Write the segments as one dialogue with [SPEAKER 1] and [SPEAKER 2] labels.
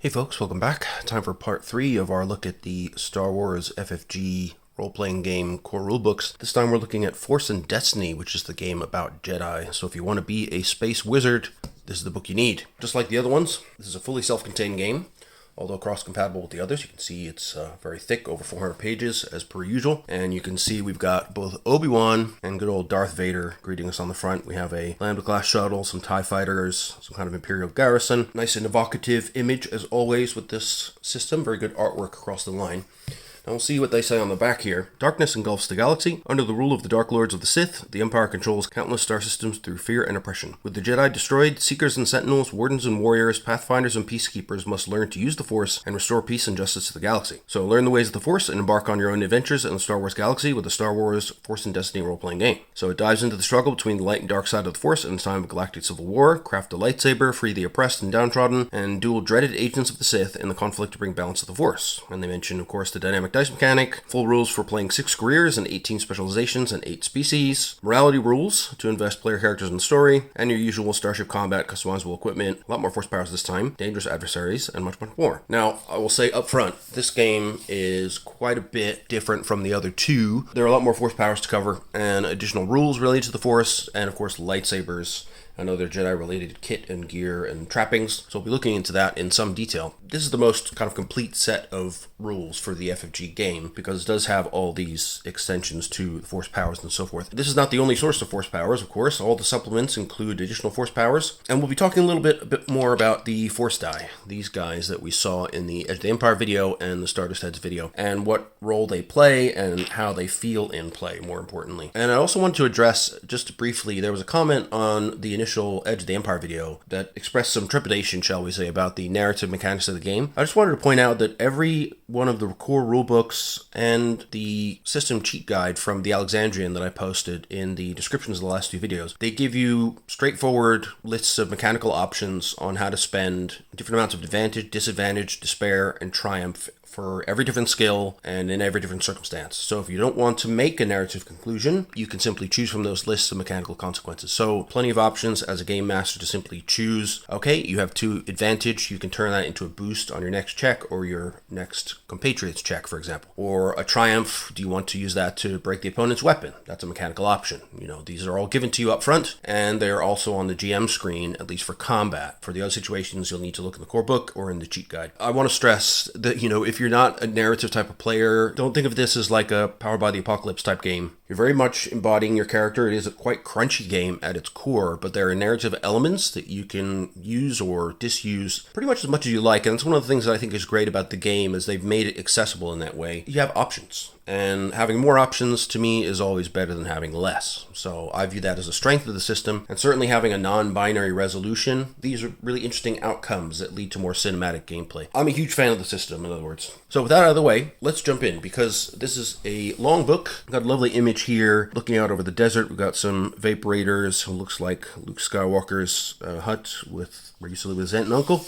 [SPEAKER 1] Hey folks, welcome back. Time for part 3 of our look at the Star Wars FFG role-playing game core rulebooks. This time we're looking at Force and Destiny, which is the game about Jedi. So if you want to be a space wizard, this is the book you need. Just like the other ones, this is a fully self-contained game. Although cross-compatible with the others, you can see it's very thick, over 400 pages as per usual. And you can see we've got both Obi-Wan and good old Darth Vader greeting us on the front. We have a Lambda-class shuttle, some TIE fighters, some kind of Imperial garrison. Nice and evocative image as always with this system. Very good artwork across the line. Now we'll see what they say on the back here. Darkness engulfs the galaxy. Under the rule of the Dark Lords of the Sith, the Empire controls countless star systems through fear and oppression. With the Jedi destroyed, Seekers and Sentinels, Wardens and Warriors, Pathfinders and Peacekeepers must learn to use the Force and restore peace and justice to the galaxy. So learn the ways of the Force and embark on your own adventures in the Star Wars galaxy with the Star Wars Force and Destiny role-playing game. So it dives into the struggle between the light and dark side of the Force in the time of galactic civil war, craft a lightsaber, free the oppressed and downtrodden, and duel dreaded agents of the Sith in the conflict to bring balance to the Force. And they mention, of course, the dynamic dice mechanic, full rules for playing 6 careers and 18 specializations and 8 species, morality rules to invest player characters in the story, and your usual starship combat, customizable equipment, a lot more force powers this time, dangerous adversaries, and much, much more. Now, I will say up front, this game is quite a bit different from the other two. There are a lot more force powers to cover, and additional rules related to the Force, and of course lightsabers, and other Jedi-related kit and gear and trappings, so we'll be looking into that in some detail. This is the most kind of complete set of rules for the FFG game, because it does have all these extensions to Force powers and so forth. This is not the only source of Force powers, of course. All the supplements include additional Force powers, and we'll be talking a bit more about the Force die, these guys that we saw in the Edge of the Empire video and the Stardust Heads video, and what role they play and how they feel in play, more importantly. And I also want to address, just briefly, there was a comment on the initial Edge of the Empire video that expressed some trepidation, shall we say, about the narrative mechanics of the game. I just wanted to point out that every one of the core rulebooks and the system cheat guide from the Alexandrian that I posted in the descriptions of the last 2 videos, they give you straightforward lists of mechanical options on how to spend different amounts of advantage, disadvantage, despair, and triumph for every different skill and in every different circumstance. So if you don't want to make a narrative conclusion, you can simply choose from those lists of mechanical consequences. So plenty of options as a game master to simply choose, okay, you have 2 advantage, you can turn that into a boost on your next check or your next compatriots check, for example. Or a triumph, do you want to use that to break the opponent's weapon? That's a mechanical option. You know, these are all given to you up front, and they're also on the GM screen, at least for combat. For the other situations, you'll need to look in the core book or in the cheat guide. I want to stress that, you know, if you're not a narrative type of player, don't think of this as like a Powered by the Apocalypse type game. You're very much embodying your character. It is a quite crunchy game at its core, but there are narrative elements that you can use or disuse pretty much as you like. And it's one of the things that I think is great about the game is they've made it accessible in that way. You have options. And having more options, to me, is always better than having less. So I view that as a strength of the system, and certainly having a non-binary resolution. These are really interesting outcomes that lead to more cinematic gameplay. I'm a huge fan of the system, in other words. So with that out of the way, let's jump in, because this is a long book. We've got a lovely image here, looking out over the desert. We've got some vaporators, who looks like Luke Skywalker's hut with where he used to live with his aunt and uncle.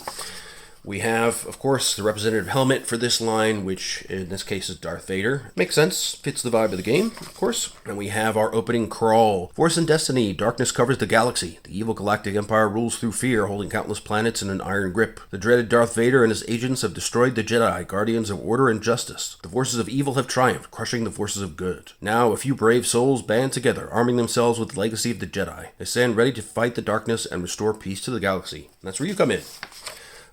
[SPEAKER 1] We have, of course, the representative helmet for this line, which in this case is Darth Vader. Makes sense, fits the vibe of the game, of course. And we have our opening crawl. Force and Destiny, darkness covers the galaxy. The evil galactic empire rules through fear, holding countless planets in an iron grip. The dreaded Darth Vader and his agents have destroyed the Jedi, guardians of order and justice. The forces of evil have triumphed, crushing the forces of good. Now, a few brave souls band together, arming themselves with the legacy of the Jedi. They stand ready to fight the darkness and restore peace to the galaxy. And that's where you come in.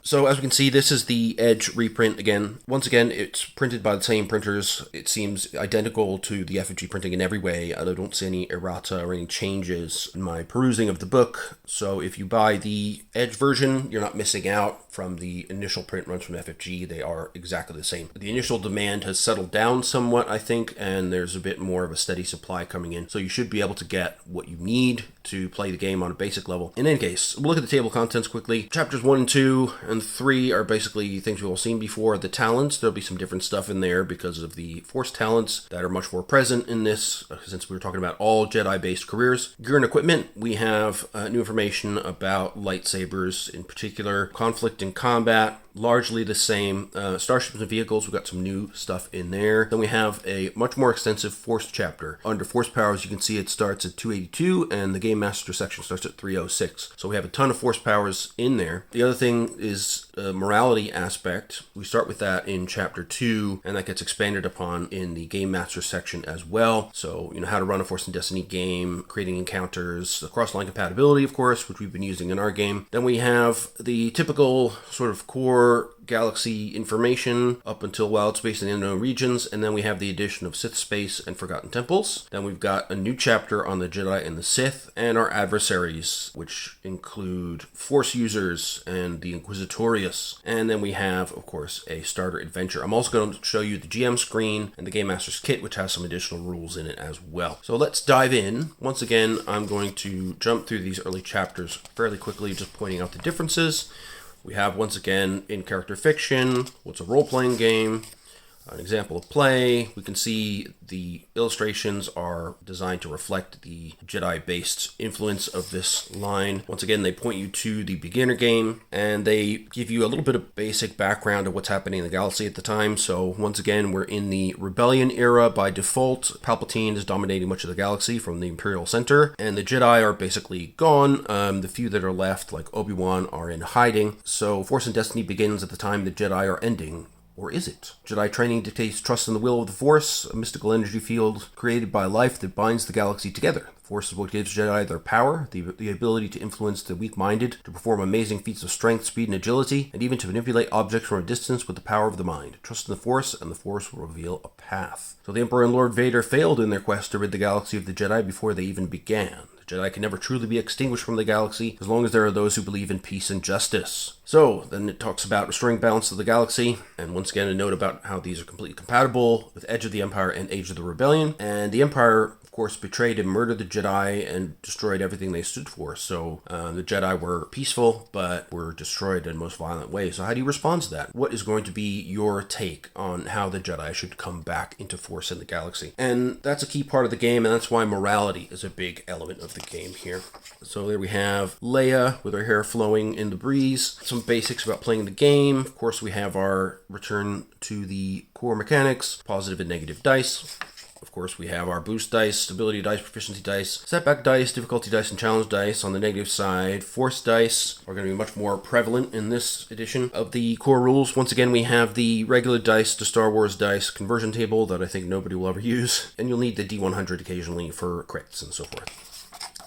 [SPEAKER 1] So as we can see, this is the Edge reprint again. Once again, it's printed by the same printers. It seems identical to the FFG printing in every way. I don't see any errata or any changes in my perusing of the book. So if you buy the Edge version, you're not missing out from the initial print runs from FFG. They are exactly the same. The initial demand has settled down somewhat, I think, and there's a bit more of a steady supply coming in. So you should be able to get what you need to play the game on a basic level. In any case, we'll look at the table of contents quickly. Chapters 1 and 2 and 3 are basically things we've all seen before. The talents, there'll be some different stuff in there because of the Force talents that are much more present in this, since we were talking about all Jedi-based careers. Gear and equipment, we have new information about lightsabers, in particular conflict and combat, largely the same. Starships and vehicles, we've got some new stuff in there. Then we have a much more extensive Force chapter. Under Force powers, you can see it starts at 282, and the Game Master section starts at 306. So we have a ton of Force powers in there. The other thing is a morality aspect. We start with that in Chapter 2, and that gets expanded upon in the Game Master section as well. So, how to run a Force and Destiny game, creating encounters, the cross-line compatibility, of course, which we've been using in our game. Then we have the typical sort of core galaxy information up until Wild Space and the Unknown Regions, and then we have the addition of Sith Space and Forgotten Temples. Then we've got a new chapter on the Jedi and the Sith, and our adversaries, which include Force users and the Inquisitorius. And then we have, of course, a starter adventure. I'm also going to show you the GM screen and the Game Master's kit, which has some additional rules in it as well. So let's dive in. Once again, I'm going to jump through these early chapters fairly quickly, just pointing out the differences. We have, once again, in character fiction, what's a role-playing game, an example of play. We can see the illustrations are designed to reflect the Jedi-based influence of this line. Once again, they point you to the beginner game, and they give you a little bit of basic background of what's happening in the galaxy at the time. So once again, we're in the Rebellion era by default. Palpatine is dominating much of the galaxy from the Imperial Center, and the Jedi are basically gone. The few that are left, like Obi-Wan, are in hiding. So Force and Destiny begins at the time the Jedi are ending. Or is it? Jedi training dictates trust in the will of the Force, a mystical energy field created by life that binds the galaxy together. The Force is what gives Jedi their power, the ability to influence the weak-minded, to perform amazing feats of strength, speed, and agility, and even to manipulate objects from a distance with the power of the mind. Trust in the Force, and the Force will reveal a path. So the Emperor and Lord Vader failed in their quest to rid the galaxy of the Jedi before they even began. Jedi can never truly be extinguished from the galaxy as long as there are those who believe in peace and justice. So, then it talks about restoring balance to the galaxy, and once again a note about how these are completely compatible with Edge of the Empire and Age of the Rebellion. And the Empire, of course, betrayed and murdered the Jedi and destroyed everything they stood for. So, the Jedi were peaceful, but were destroyed in most violent ways. So how do you respond to that? What is going to be your take on how the Jedi should come back into force in the galaxy? And that's a key part of the game, and that's why morality is a big element of the game here. So there we have Leia with her hair flowing in the breeze. Some basics about playing the game. Of course, we have our return to the core mechanics, positive and negative dice. Of course, we have our boost dice, stability dice, proficiency dice, setback dice, difficulty dice, and challenge dice. On the negative side, force dice are going to be much more prevalent in this edition of the core rules. Once again, we have the regular dice to Star Wars dice conversion table that I think nobody will ever use. And you'll need the D100 occasionally for crits and so forth.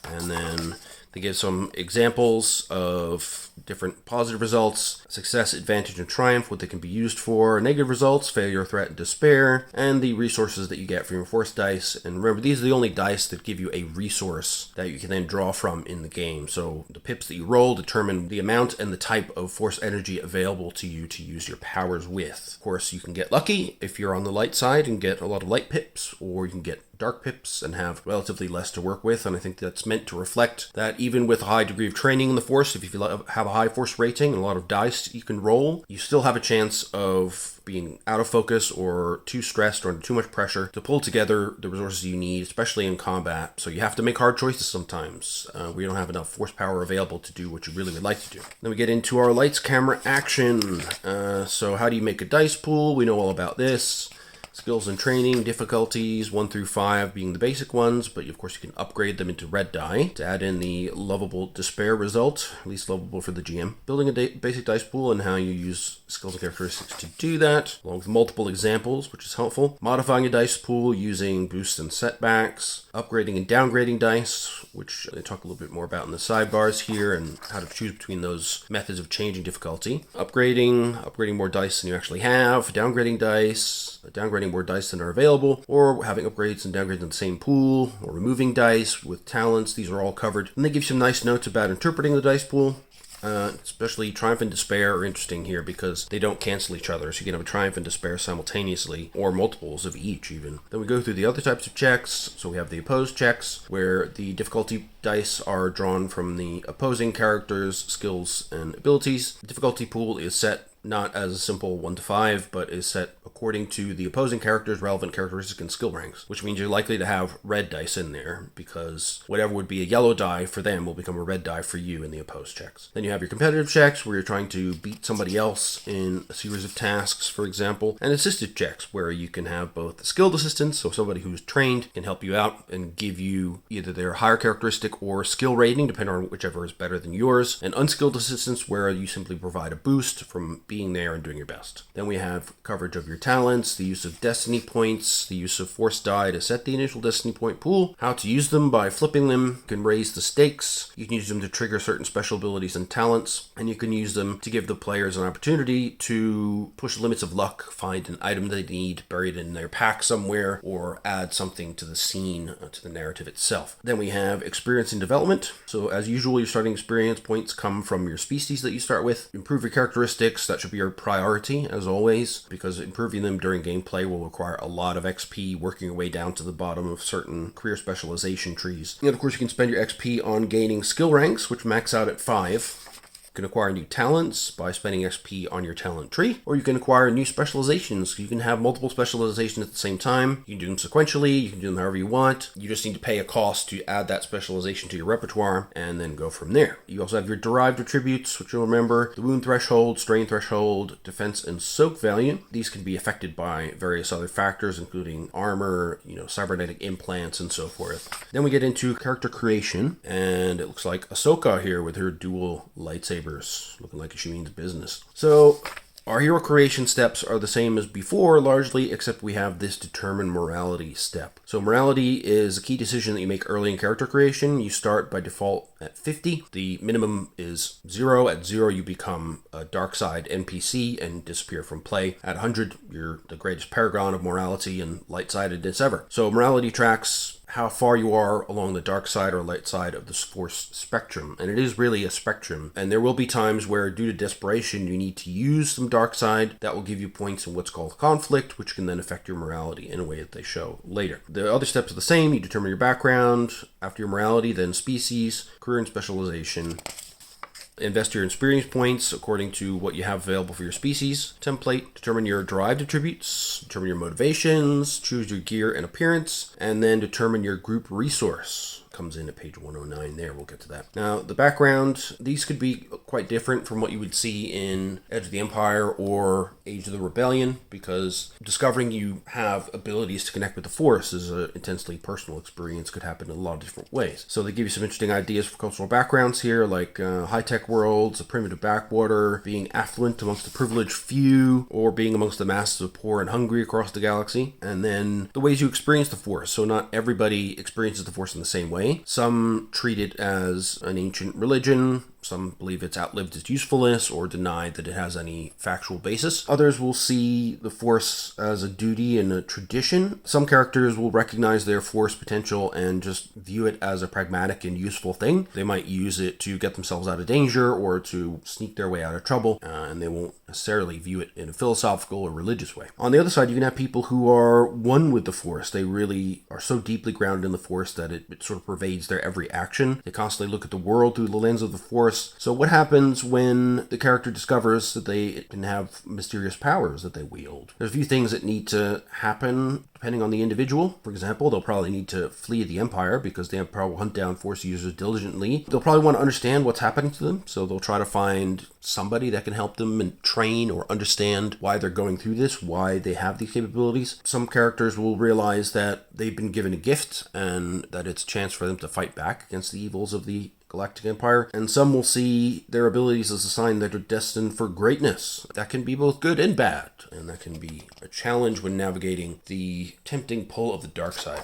[SPEAKER 1] And then they give some examples of different positive results, success, advantage, and triumph, what they can be used for, negative results, failure, threat, and despair, and the resources that you get from your force dice. And remember, these are the only dice that give you a resource that you can then draw from in the game. So the pips that you roll determine the amount and the type of force energy available to you to use your powers with. Of course, you can get lucky if you're on the light side and get a lot of light pips, or you can get dark pips and have relatively less to work with. And I think that's meant to reflect that even with a high degree of training in the Force, if you have a high Force rating and a lot of dice you can roll, you still have a chance of being out of focus or too stressed or under too much pressure to pull together the resources you need, especially in combat. So you have to make hard choices sometimes. We don't have enough force power available to do what you really would like to do. Then we get into our lights, camera, action. So how do you make a dice pool? We know all about this. Skills and training, difficulties 1 through 5 being the basic ones, but of course you can upgrade them into red die to add in the lovable despair result, at least lovable for the GM. Building a basic dice pool and how you use skills and characteristics to do that, along with multiple examples, which is helpful. Modifying a dice pool using boosts and setbacks. Upgrading and downgrading dice, which they talk a little bit more about in the sidebars here, and how to choose between those methods of changing difficulty. Upgrading more dice than you actually have. Downgrading dice, downgrading more dice than are available, or having upgrades and downgrades in the same pool, or removing dice with talents. These are all covered. And they give some nice notes about interpreting the dice pool. Especially Triumph and Despair are interesting here because they don't cancel each other, so you can have a Triumph and Despair simultaneously, or multiples of each even. Then we go through the other types of checks. So we have the opposed checks, where the difficulty dice are drawn from the opposing characters' skills and abilities. The difficulty pool is set not as a simple 1 to 5, but is set according to the opposing character's relevant characteristic and skill ranks, which means you're likely to have red dice in there because whatever would be a yellow die for them will become a red die for you in the opposed checks. Then you have your competitive checks where you're trying to beat somebody else in a series of tasks, for example, and assisted checks where you can have both skilled assistance, so somebody who's trained can help you out and give you either their higher characteristic or skill rating, depending on whichever is better than yours, and unskilled assistance where you simply provide a boost from being there and doing your best. Then we have coverage of your talents, the use of destiny points, the use of force die to set the initial destiny point pool, how to use them by flipping them. You can raise the stakes, you can use them to trigger certain special abilities and talents, and you can use them to give the players an opportunity to push the limits of luck, find an item they need buried in their pack somewhere, or add something to the scene, to the narrative itself. Then we have experience and development. So as usual, your starting experience points come from your species that you start with. Improve your characteristics, that should be your priority as always, because improving them during gameplay will require a lot of XP, working your way down to the bottom of certain career specialization trees. And of course you can spend your XP on gaining skill ranks, which max out at 5. You can acquire new talents by spending XP on your talent tree, or you can acquire new specializations. You can have multiple specializations at the same time. You can do them sequentially, you can do them however you want. You just need to pay a cost to add that specialization to your repertoire and then go from there. You also have your derived attributes, which you'll remember: the wound threshold, strain threshold, defense, and soak value. These can be affected by various other factors, including armor, cybernetic implants, and so forth. Then we get into character creation, and it looks like Ahsoka here with her dual lightsaber, looking like she means business. So our hero creation steps are the same as before, largely, except we have this determine morality step. So morality is a key decision that you make early in character creation. You start by default at 50. The minimum is 0. At 0, you become a dark side NPC and disappear from play. At 100, you're the greatest paragon of morality and light-sidedness ever. So morality tracks how far you are along the dark side or light side of the Force spectrum. And it is really a spectrum. And there will be times where, due to desperation, you need to use some dark side. That will give you points in what's called conflict, which can then affect your morality in a way that they show later. The other steps are the same. You determine your background. After your morality, then species, career and specialization. Invest your experience points according to what you have available for your species template. Determine your derived attributes. Determine your motivations. Choose your gear and appearance. And then determine your group resource. Comes in at page 109 there. We'll get to that. Now, the background, these could be quite different from what you would see in Edge of the Empire or Age of the Rebellion, because discovering you have abilities to connect with the Force is an intensely personal experience, could happen in a lot of different ways. So they give you some interesting ideas for cultural backgrounds here, like high-tech worlds, a primitive backwater, being affluent amongst the privileged few, or being amongst the masses of poor and hungry across the galaxy. And then the ways you experience the Force. So not everybody experiences the Force in the same way. Some treat it as an ancient religion. Some believe it's outlived its usefulness or deny that it has any factual basis. Others will see the Force as a duty and a tradition. Some characters will recognize their Force potential and just view it as a pragmatic and useful thing. They might use it to get themselves out of danger or to sneak their way out of trouble, and they won't necessarily view it in a philosophical or religious way. On the other side, you can have people who are one with the Force. They really are so deeply grounded in the Force that it sort of pervades their every action. They constantly look at the world through the lens of the Force. So what happens when the character discovers that they can have mysterious powers that they wield? There's a few things that need to happen depending on the individual. For example, they'll probably need to flee the Empire because they probably hunt down Force users diligently. They'll probably want to understand what's happening to them, so they'll try to find somebody that can help them and train or understand why they're going through this, why they have these capabilities. Some characters will realize that they've been given a gift and that it's a chance for them to fight back against the evils of the Galactic Empire, and some will see their abilities as a sign that they're destined for greatness. That can be both good and bad, and that can be a challenge when navigating the tempting pull of the dark side.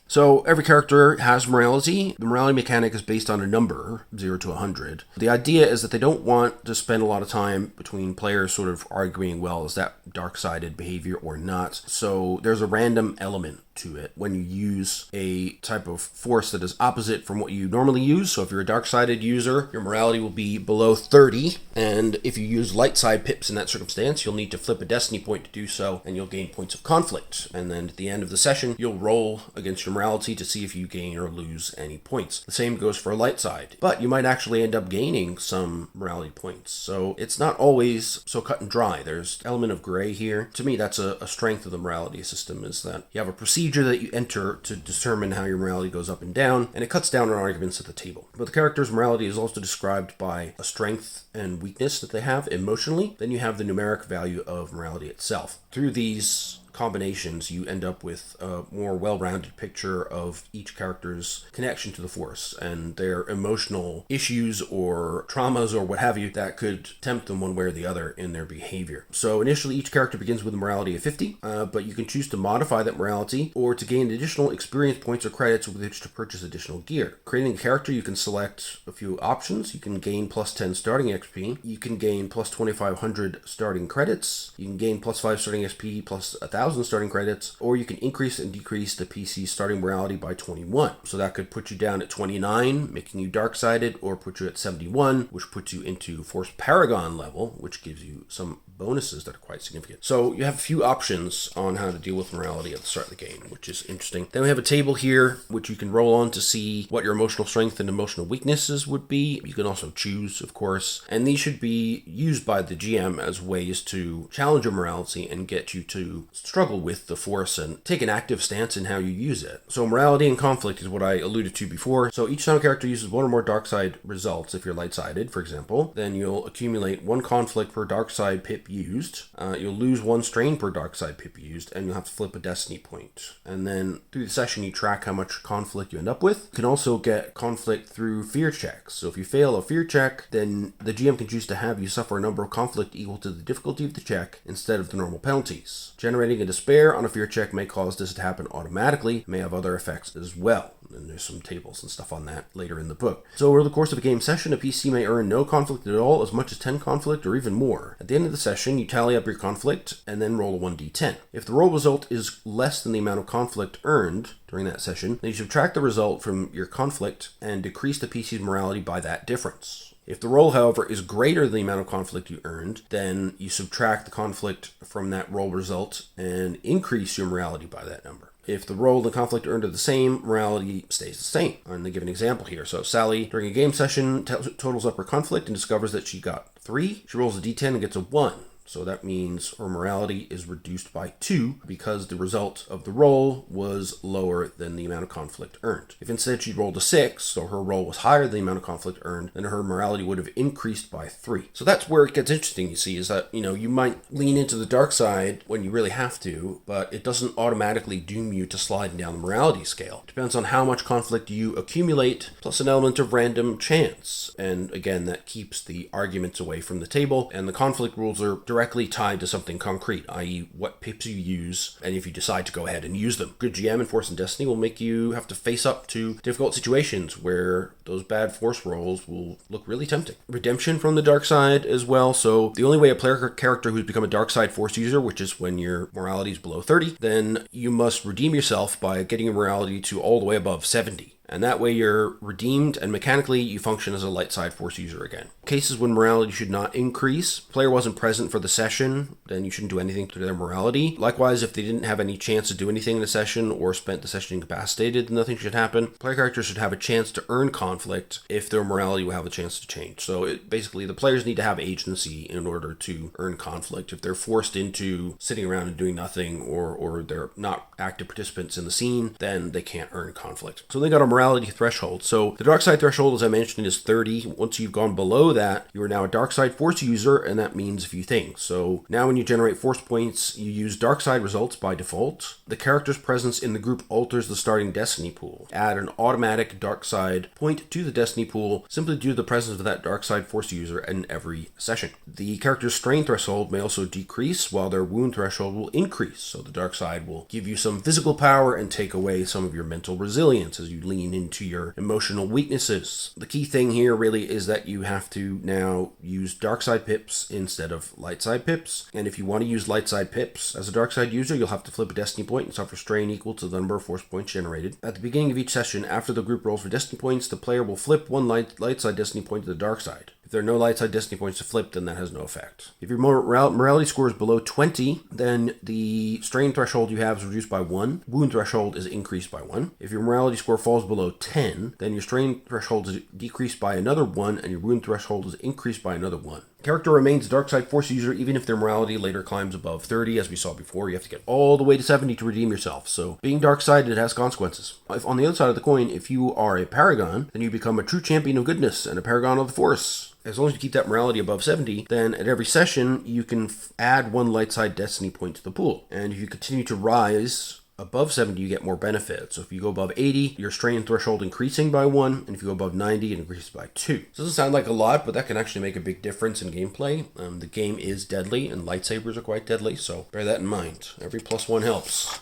[SPEAKER 1] So every character has morality. The morality mechanic is based on a number, 0 to 100. The idea is that they don't want to spend a lot of time between players sort of arguing, well, is that dark-sided behavior or not? So there's a random element to it when you use a type of force that is opposite from what you normally use. So if you're a dark-sided user, your morality will be below 30, and if you use light side pips in that circumstance, you'll need to flip a destiny point to do so, and you'll gain points of conflict. And then at the end of the session, you'll roll against your morality to see if you gain or lose any points. The same goes for a light side, but you might actually end up gaining some morality points. So it's not always so cut and dry. There's an element of gray here. To me, that's a strength of the morality system, is that you have a procedure that you enter to determine how your morality goes up and down, and it cuts down on arguments at the table. But the character's morality is also described by a strength and weakness that they have emotionally. Then you have the numeric value of morality itself. Through these combinations, you end up with a more well-rounded picture of each character's connection to the Force and their emotional issues or traumas or what have you that could tempt them one way or the other in their behavior. So initially, each character begins with a morality of 50, but you can choose to modify that morality or to gain additional experience points or credits with which to purchase additional gear. Creating a character, you can select a few options. You can gain plus 10 starting XP. You can gain plus 2,500 starting credits. You can gain plus 5 starting XP plus 1,000 starting credits, or you can increase and decrease the PC's starting morality by 21. So that could put you down at 29, making you dark-sided, or put you at 71, which puts you into Force Paragon level, which gives you some bonuses that are quite significant. So you have a few options on how to deal with morality at the start of the game, which is interesting. Then we have a table here, which you can roll on to see what your emotional strength and emotional weaknesses would be. You can also choose, of course, and these should be used by the GM as ways to challenge your morality and get you to struggle with the Force and take an active stance in how you use it. So morality and conflict is what I alluded to before. So each time a character uses one or more dark side results, if you're light-sided, for example, then you'll accumulate 1 conflict per dark side pip used. You'll lose 1 strain per dark side pip used, and you'll have to flip a destiny point. And then through the session, you track how much conflict you end up with. You can also get conflict through fear checks. So if you fail a fear check, then the GM can choose to have you suffer a number of conflict equal to the difficulty of the check instead of the normal penalties. Generating a despair on a fear check may cause this to happen automatically, may have other effects as well. And there's some tables and stuff on that later in the book. So over the course of a game session, a PC may earn no conflict at all, as much as 10 conflict or even more. At the end of the session, you tally up your conflict and then roll a 1d10. If the roll result is less than the amount of conflict earned during that session, then you subtract the result from your conflict and decrease the PC's morality by that difference. If the roll, however, is greater than the amount of conflict you earned, then you subtract the conflict from that roll result and increase your morality by that number. If the roll and the conflict earned are the same, morality stays the same. I'm going to give an example here. So Sally, during a game session, totals up her conflict and discovers that she got 3. She rolls a d10 and gets a 1. So that means her morality is reduced by 2 because the result of the roll was lower than the amount of conflict earned. If instead she rolled a 6, so her roll was higher than the amount of conflict earned, then her morality would have increased by 3. So that's where it gets interesting, you see, is that, you might lean into the dark side when you really have to, but it doesn't automatically doom you to sliding down the morality scale. It depends on how much conflict you accumulate, plus an element of random chance. And again, that keeps the arguments away from the table, and the conflict rules are directly tied to something concrete, i.e. what pips you use, and if you decide to go ahead and use them. Good GM in Force and Destiny will make you have to face up to difficult situations where those bad Force rolls will look really tempting. Redemption from the dark side as well. So the only way a player character who's become a dark side Force user, which is when your morality is below 30, then you must redeem yourself by getting your morality to all the way above 70. And that way you're redeemed, and mechanically you function as a light side Force user again. Cases when morality should not increase. Player wasn't present for the session, then you shouldn't do anything to their morality. Likewise, if they didn't have any chance to do anything in the session or spent the session incapacitated, nothing should happen. Player characters should have a chance to earn conflict if their morality will have a chance to change. So basically the players need to have agency in order to earn conflict. If they're forced into sitting around and doing nothing, or they're not active participants in the scene, then they can't earn conflict. So they got a morality threshold. So the dark side threshold, as I mentioned, is 30. Once you've gone below that, you are now a dark side Force user, and that means a few things. So now when you generate Force points, you use dark side results by default. The character's presence in the group alters the starting destiny pool. Add an automatic dark side point to the destiny pool simply due to the presence of that dark side Force user in every session. The character's strain threshold may also decrease, while their wound threshold will increase. So the dark side will give you some physical power and take away some of your mental resilience as you lean lean into your emotional weaknesses. The key thing here really is that you have to now use dark side pips instead of light side pips. And if you want to use light side pips as a dark side user, you'll have to flip a destiny point and suffer strain equal to the number of force points generated. At the beginning of each session, after the group rolls for destiny points, the player will flip one light side destiny point to the dark side. If there are no light side destiny points to flip, then that has no effect. If your morality score is below 20, then the strain threshold you have is reduced by 1. Wound threshold is increased by 1. If your morality score falls below 10, then your strain threshold is decreased by another 1, and your wound threshold is increased by another 1. Character remains a dark side force user even if their morality later climbs above 30. As we saw before, you have to get all the way to 70 to redeem yourself. So being dark sided has consequences. If on the other side of the coin, if you are a paragon, then you become a true champion of goodness and a paragon of the force. As long as you keep that morality above 70, then at every session, you can add one light side destiny point to the pool. And if you continue to rise above 70, you get more benefits. So if you go above 80, your strain threshold increasing by 1, and if you go above 90, it increases by 2. This doesn't sound like a lot, but that can actually make a big difference in gameplay. The game is deadly, and lightsabers are quite deadly, so bear that in mind. Every +1 helps.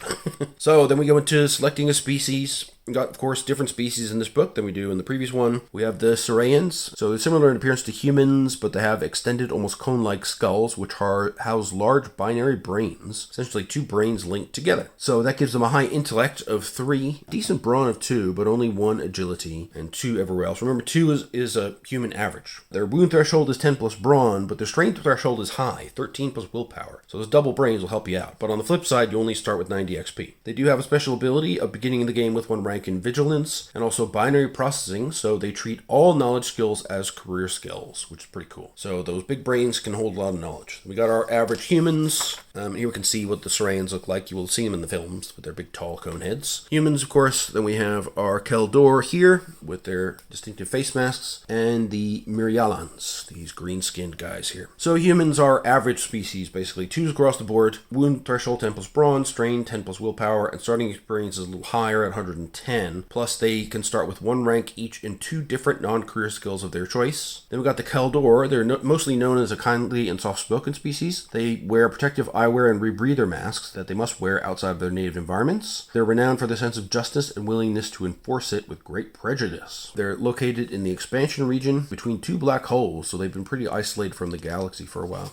[SPEAKER 1] So then we go into selecting a species. We got, of course, different species in this book than we do in the previous one. We have the Saurians. So they're similar in appearance to humans, but they have extended, almost cone-like skulls, which house large binary brains, essentially 2 brains linked together. So that gives them a high intellect of 3, decent brawn of 2, but only 1 agility, and 2 everywhere else. Remember, 2 is a human average. Their wound threshold is 10 plus brawn, but their strength threshold is high, 13 plus willpower. So those double brains will help you out. But on the flip side, you only start with 90 XP. They do have a special ability of beginning the game with 1 rank in vigilance and also binary processing, so they treat all knowledge skills as career skills, which is pretty cool. So those big brains can hold a lot of knowledge. We got our average humans. Here we can see what the Saurians look like. You will see them in the films with their big tall cone heads. Humans, of course. Then we have our Keldor here with their distinctive face masks, and the Mirialans, these green-skinned guys here. So humans are average species, basically. 2s across the board. Wound threshold 10 plus brawn, strain 10 plus willpower, and starting experience is a little higher at 110. Plus they can start with 1 rank each in 2 different non-career skills of their choice. Then we got the Keldor. They're mostly known as a kindly and soft-spoken species. They wear protective eyewear and rebreather masks that they must wear outside of their native environments. They're renowned for their sense of justice and willingness to enforce it with great prejudice. They're located in the expansion region between 2 black holes, so they've been pretty isolated from the galaxy for a while.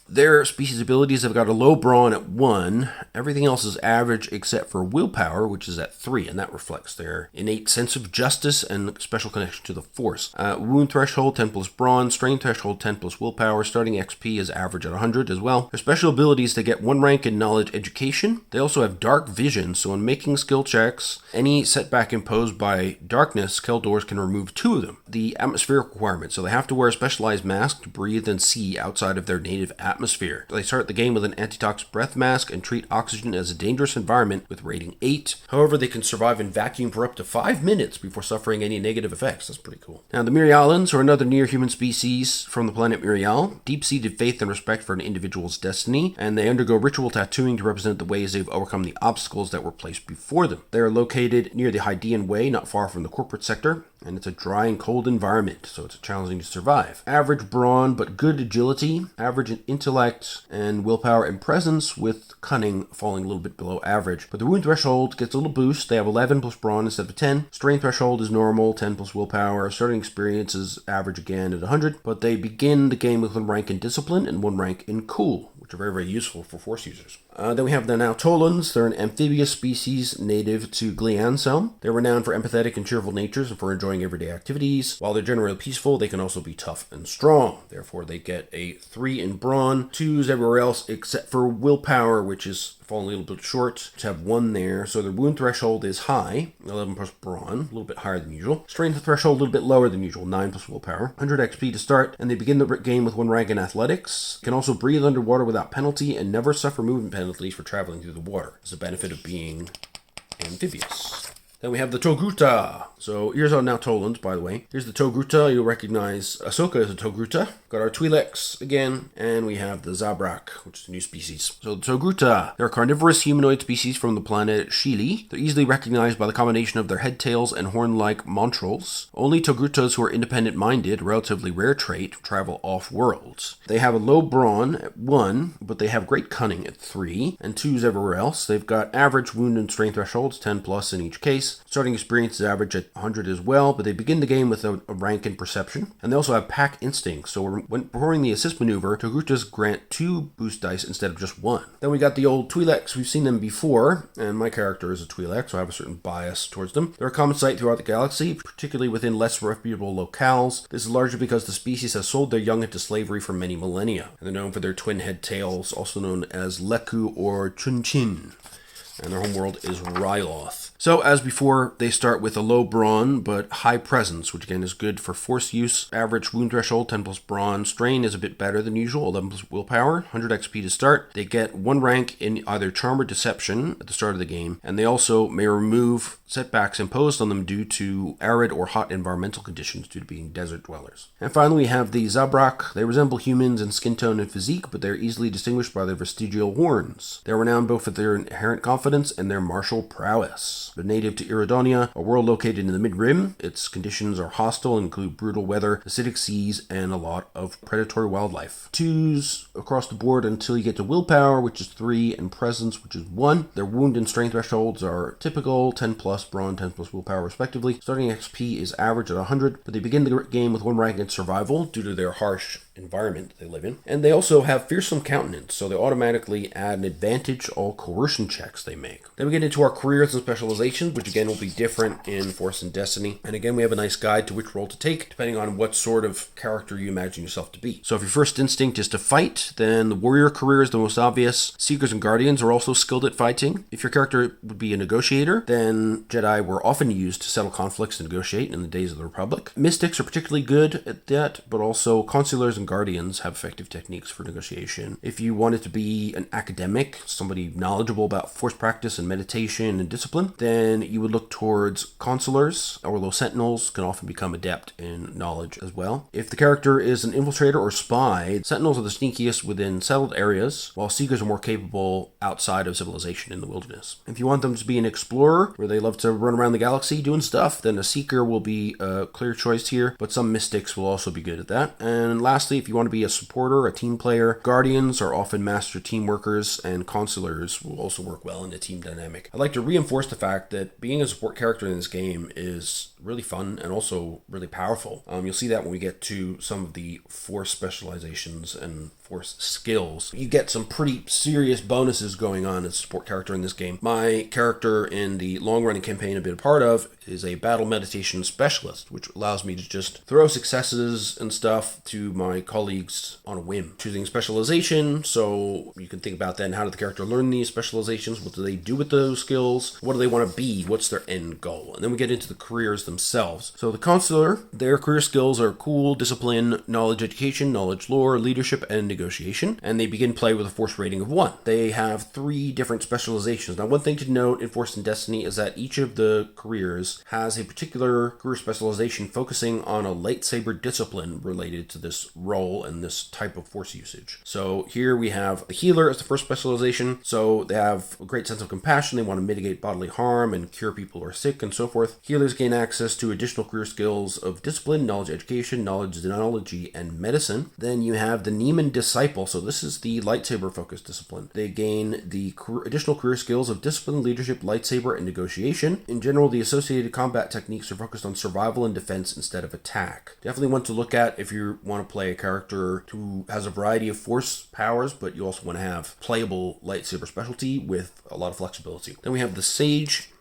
[SPEAKER 1] Their species abilities have got a low brawn at 1. Everything else is average except for willpower, which is at 3, and that reflects their innate sense of justice and special connection to the Force. Wound threshold 10 plus brawn, strain threshold 10 plus willpower, starting XP is average at 100 as well. Their special abilities, they get 1 rank in knowledge education. They also have dark vision, so when making skill checks, any setback imposed by darkness, Keldors can remove 2 of them. The atmospheric requirement, so they have to wear a specialized mask to breathe and see outside of their native atmosphere. They start the game with an antitoxic breath mask and treat oxygen as a dangerous environment with rating 8. However, they can survive in vacuum for up to 5 minutes before suffering any negative effects. That's pretty cool. Now, the Mirialans are another near-human species from the planet Mirial. Deep-seated faith and respect for an individual's destiny, and they undergo ritual tattooing to represent the ways they've overcome the obstacles that were placed before them. They are located near the Hydean Way, not far from the corporate sector, and it's a dry and cold environment, so it's challenging to survive. Average brawn, but good agility, average intellect, and willpower and presence, with cunning falling a little bit below average. But the wound threshold gets a little boost. They have 11 plus brawn instead of 10. Strain threshold is normal, 10 plus willpower. Starting experience is average again at 100, but they begin the game with 1 rank in discipline and 1 rank in cool, which are very, very useful for Force users. Then we have the Nautolans. They're an amphibious species native to Gliansel. They're renowned for empathetic and cheerful natures and for enjoying everyday activities. While they're generally peaceful, they can also be tough and strong. Therefore, they get a 3 in brawn, 2s everywhere else except for willpower, which is falling a little bit short. To have 1 there. So their wound threshold is high, 11 plus brawn, a little bit higher than usual. Strength threshold a little bit lower than usual, 9 plus willpower. 100 XP to start, and they begin the game with 1 rank in athletics. Can also breathe underwater without penalty and never suffer movement penalties for traveling through the water. It's a benefit of being amphibious. Then we have the Togruta. So here's our Nautolans, by the way. Here's the Togruta. You'll recognize Ahsoka as a Togruta. Got our Twi'leks again, and we have the Zabrak, which is a new species. So the Togruta, they're a carnivorous humanoid species from the planet Shili. They're easily recognized by the combination of their head, tails, and horn-like montrals. Only Togrutas who are independent-minded, relatively rare trait, travel off-world. They have a low brawn at 1, but they have great cunning at 3, and 2s everywhere else. They've got average wound and strength thresholds, 10 plus in each case. this. Starting experience is average at 100 as well, but they begin the game with a rank in perception. And they also have pack instinct, so when performing the assist maneuver, Togrutas grant 2 boost dice instead of just 1. Then we got the old Twi'leks. We've seen them before, and my character is a Twi'lek, so I have a certain bias towards them. They're a common sight throughout the galaxy, particularly within less reputable locales. This is largely because the species has sold their young into slavery for many millennia, and they're known for their twin head tails, also known as Leku or Chunchin. And their homeworld is Ryloth. So, as before, they start with a low brawn, but high presence, which again is good for force use. Average wound threshold, 10 plus brawn. Strain is a bit better than usual, 11 plus willpower, 100 XP to start. They get 1 rank in either Charm or Deception at the start of the game, and they also may remove setbacks imposed on them due to arid or hot environmental conditions due to being desert dwellers. And finally, we have the Zabrak. They resemble humans in skin tone and physique, but they're easily distinguished by their vestigial horns. They're renowned both for their inherent confidence and their martial prowess. They're native to Iridonia, a world located in the mid-rim. Its conditions are hostile and include brutal weather, acidic seas, and a lot of predatory wildlife. 2s across the board until you get to willpower, which is 3, and presence, which is 1. Their wound and strength thresholds are typical, 10 plus brawn, 10 plus willpower respectively. Starting XP is average at 100, but they begin the game with 1 rank in survival due to their harsh environment they live in. And they also have fearsome countenance, so they automatically add an advantage all coercion checks they make. Then we get into our careers and specializations, which again will be different in Force and Destiny. And again, we have a nice guide to which role to take, depending on what sort of character you imagine yourself to be. So if your first instinct is to fight, then the warrior career is the most obvious. Seekers and Guardians are also skilled at fighting. If your character would be a negotiator, then Jedi were often used to settle conflicts and negotiate in the days of the Republic. Mystics are particularly good at that, but also consulars and Guardians have effective techniques for negotiation. If you wanted to be an academic, somebody knowledgeable about force practice and meditation and discipline, then you would look towards consulars, although sentinels can often become adept in knowledge as well. If the character is an infiltrator or spy, sentinels are the sneakiest within settled areas, while seekers are more capable outside of civilization in the wilderness. If you want them to be an explorer, where they love to run around the galaxy doing stuff, then a seeker will be a clear choice here, but some mystics will also be good at that. And lastly, if you want to be a supporter, a team player, Guardians are often master team workers, and consulars will also work well in a team dynamic. I'd like to reinforce the fact that being a support character in this game is really fun and also really powerful. You'll see that when we get to some of the force specializations and force skills. You get some pretty serious bonuses going on as a support character in this game. My character in the long-running campaign I've been a part of is a battle meditation specialist, which allows me to just throw successes and stuff to my colleagues on a whim. Choosing specialization, so you can think about then how did the character learn these specializations, what do they do with those skills, what do they want to be, what's their end goal, and then we get into the careers themselves. So the consular, their career skills are cool, discipline, knowledge education, knowledge lore, leadership, and negotiation, and they begin play with a force rating of 1. They have 3 different specializations. Now, one thing to note in Force and Destiny is that each of the careers has a particular career specialization focusing on a lightsaber discipline related to this role and this type of force usage. So here we have the healer as the first specialization. So they have a great sense of compassion. They want to mitigate bodily harm and cure people who are sick and so forth. Healers gain access to additional career skills of discipline, knowledge education, knowledge xenology, and medicine. Then you have the Neiman Disciple. So this is the lightsaber focused discipline. They gain the additional career skills of discipline, leadership, lightsaber, and negotiation. In general, the associated combat techniques are focused on survival and defense instead of attack. Definitely one to look at if you want to play a character who has a variety of force powers, but you also want to have playable lightsaber specialty with a lot of flexibility. Then we have the Sage.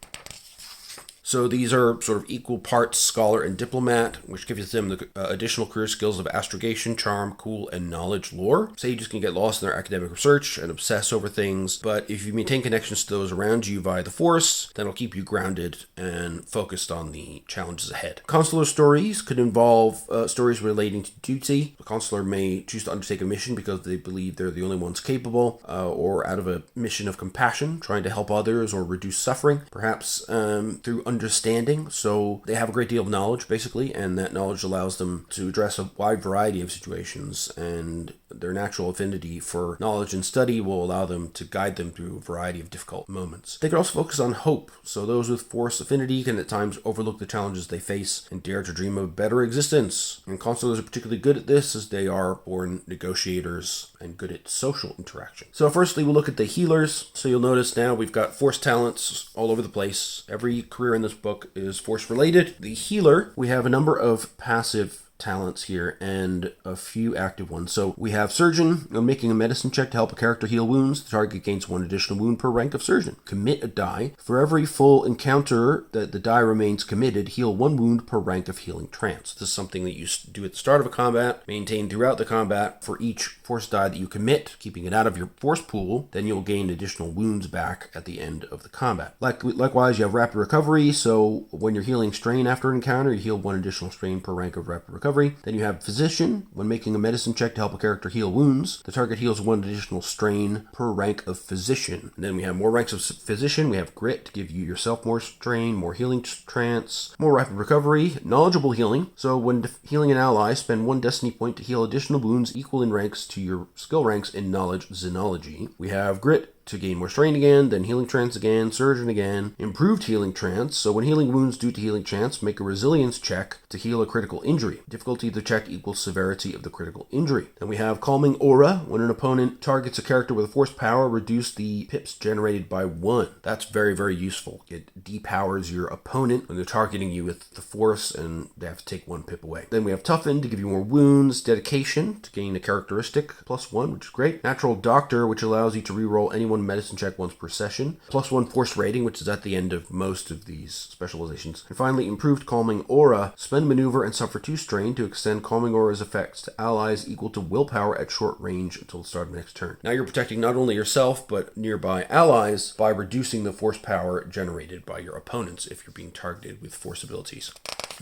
[SPEAKER 1] So these are sort of equal parts scholar and diplomat, which gives them the additional career skills of astrogation, charm, cool, and knowledge lore. Sages can get lost in their academic research and obsess over things, but if you maintain connections to those around you via the Force, then it'll keep you grounded and focused on the challenges ahead. Consular stories could involve stories relating to duty. The consular may choose to undertake a mission because they believe they're the only ones capable, or out of a mission of compassion, trying to help others or reduce suffering, perhaps through understanding. So they have a great deal of knowledge, basically, and that knowledge allows them to address a wide variety of situations, and their natural affinity for knowledge and study will allow them to guide them through a variety of difficult moments. They can also focus on hope. So those with Force affinity can at times overlook the challenges they face and dare to dream of a better existence. And consulars are particularly good at this as they are born negotiators and good at social interaction. So firstly, we'll look at the healers. So you'll notice now we've got Force talents all over the place. Every career in this book is force related. The healer, we have a number of passive talents here and a few active ones. So we have Surgeon, making a medicine check to help a character heal wounds. The target gains 1 additional wound per rank of Surgeon. Commit a die. For every full encounter that the die remains committed, heal 1 wound per rank of Healing Trance. This is something that you do at the start of a combat, maintain throughout the combat. For each force die that you commit, keeping it out of your force pool, then you'll gain additional wounds back at the end of the combat. Likewise, you have Rapid Recovery, so when you're healing strain after an encounter, you heal 1 additional strain per rank of Rapid Recovery. Then you have Physician. When making a medicine check to help a character heal wounds, the target heals 1 additional strain per rank of Physician. And then we have more ranks of Physician. We have Grit to give you yourself more strain, more Healing Trance, more Rapid Recovery, Knowledgeable Healing. So when healing an ally, spend 1 Destiny point to heal additional wounds equal in ranks to your skill ranks in Knowledge Xenology. We have Grit to gain more strain again, then Healing Trance again, Surgeon again, improved Healing Trance. So when healing wounds due to Healing Trance, make a Resilience check to heal a critical injury. Difficulty of the check equals severity of the critical injury. Then we have Calming Aura. When an opponent targets a character with a force power, reduce the pips generated by 1. That's very, very useful. It depowers your opponent when they're targeting you with the force, and they have to take 1 pip away. Then we have Toughen to give you more wounds, Dedication to gain a characteristic +1, which is great. Natural Doctor, which allows you to reroll any medicine check once per session, +1 force rating, which is at the end of most of these specializations. And finally, improved Calming Aura. Spend maneuver and suffer 2 strain to extend Calming Aura's effects to allies equal to willpower at short range until the start of the next turn. Now you're protecting not only yourself, but nearby allies by reducing the force power generated by your opponents if you're being targeted with force abilities.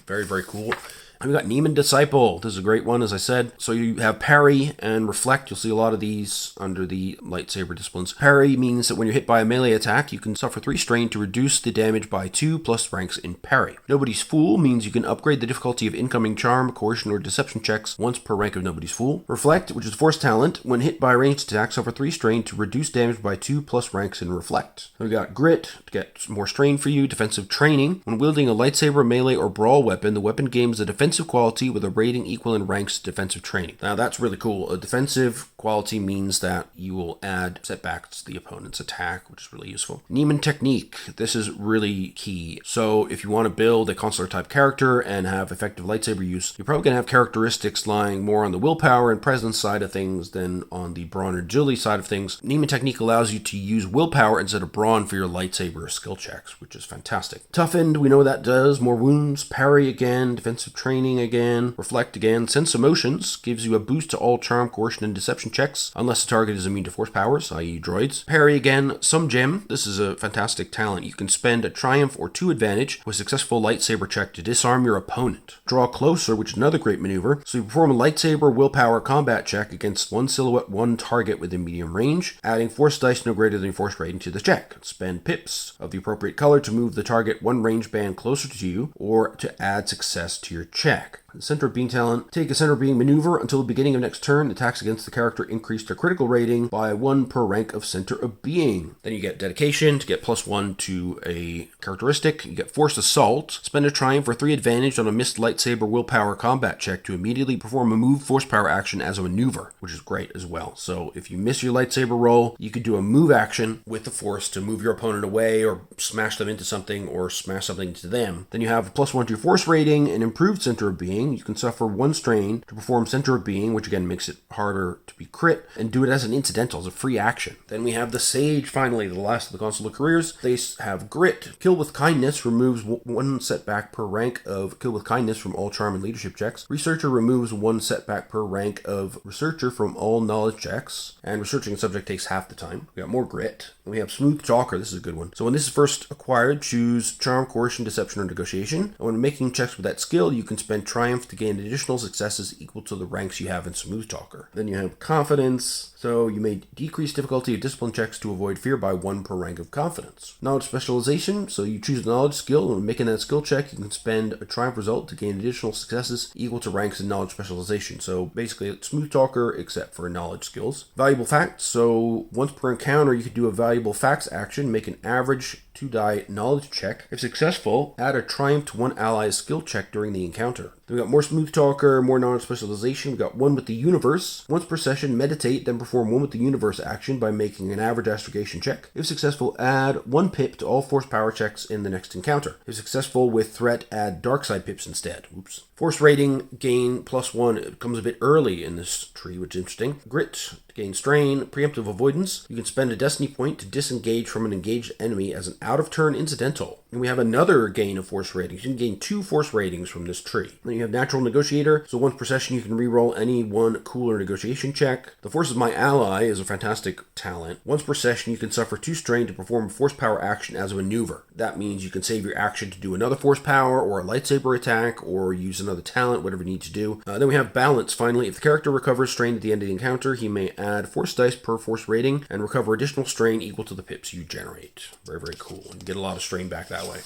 [SPEAKER 1] Very, very cool. And we got Neiman Disciple. This is a great one, as I said. So you have Parry and Reflect. You'll see a lot of these under the lightsaber disciplines. Parry means that when you're hit by a melee attack, you can suffer 3 strain to reduce the damage by 2 plus ranks in Parry. Nobody's Fool means you can upgrade the difficulty of incoming charm, coercion, or deception checks once per rank of Nobody's Fool. Reflect, which is Force Talent. When hit by a ranged attack, suffer 3 strain to reduce damage by 2 plus ranks in Reflect. Then we got Grit to get more strain for you. Defensive Training. When wielding a lightsaber, melee, or brawl weapon, the weapon gains a defensive quality with a rating equal in ranks to defensive training. Now that's really cool. A defensive quality means that you will add setbacks to the opponent's attack, which is really useful. Neiman Technique. This is really key. So if you want to build a consular type character and have effective lightsaber use, you're probably going to have characteristics lying more on the willpower and presence side of things than on the brawn or agility side of things. Neiman Technique allows you to use willpower instead of brawn for your lightsaber skill checks, which is fantastic. Toughened, we know what that does. More wounds. Parry again. Defensive training again. Reflect again. Sense Emotions gives you a boost to all charm, coercion, and deception checks, unless the target is immune to force powers, i.e. droids. Parry again. Some Gem. This is a fantastic talent. You can spend a Triumph or 2 advantage with a successful lightsaber check to disarm your opponent. Draw Closer, which is another great maneuver. So you perform a lightsaber willpower combat check against 1 silhouette, 1 target within medium range, adding force dice no greater than force rating to the check. Spend pips of the appropriate color to move the target 1 range band closer to you, or to add success to your check. The Center of Being talent. Take a Center of Being maneuver until the beginning of next turn. Attacks against the character increase their critical rating by 1 per rank of Center of Being. Then you get Dedication to get +1 to a characteristic. You get Force Assault. Spend a Triumph for 3 advantage on a missed lightsaber willpower combat check to immediately perform a move force power action as a maneuver, which is great as well. So if you miss your lightsaber roll, you could do a move action with the Force to move your opponent away or smash them into something or smash something into them. Then you have a +1 to your Force rating, an improved Center of Being. You can suffer 1 strain to perform Center of Being, which again makes it harder to be crit, and do it as an incidental, as a free action. Then we have the Sage, finally, the last of the consular careers. They have Grit. Kill with Kindness removes 1 setback per rank of Kill with Kindness from all charm and leadership checks. Researcher removes 1 setback per rank of Researcher from all knowledge checks, and researching a subject takes half the time. We got more Grit. We have Smooth Talker. This is a good one. So when this is first acquired, choose Charm, Coercion, Deception, or Negotiation. And when making checks with that skill, you can spend Triumph to gain additional successes equal to the ranks you have in Smooth Talker. Then you have Confidence. So you may decrease difficulty of discipline checks to avoid fear by 1 per rank of Confidence. Knowledge Specialization. So you choose a knowledge skill, and when making that skill check, you can spend a Triumph result to gain additional successes equal to ranks in Knowledge Specialization. So basically it's Smooth Talker except for knowledge skills. Valuable Facts. So once per encounter, you could do a valuable facts action, make an average 2-die knowledge check. If successful, add a triumph to one ally's skill check during the encounter. Then we got more smooth talker, more knowledge specialization. We got one with the universe. Once per session, meditate, then perform one with the universe action by making an average astrogation check. If successful, add 1 pip to all force power checks in the next encounter. If successful with threat, add dark side pips instead. Oops. Force rating gain +1. It comes a bit early in this tree, which is interesting. Grit, gain strain, preemptive avoidance. You can spend a destiny point to disengage from an engaged enemy as an out-of-turn incidental. And we have another gain of force ratings. You can gain 2 force ratings from this tree. Then you have natural negotiator. So once per session, you can reroll any one cooler negotiation check. The force of my ally is a fantastic talent. Once per session, you can suffer 2 strain to perform a force power action as a maneuver. That means you can save your action to do another force power or a lightsaber attack or use another talent, whatever you need to do. Then we have balance. Finally, if the character recovers strain at the end of the encounter, he may add force dice per force rating and recover additional strain equal to the pips you generate. Very, very cool. You get a lot of strain back that way.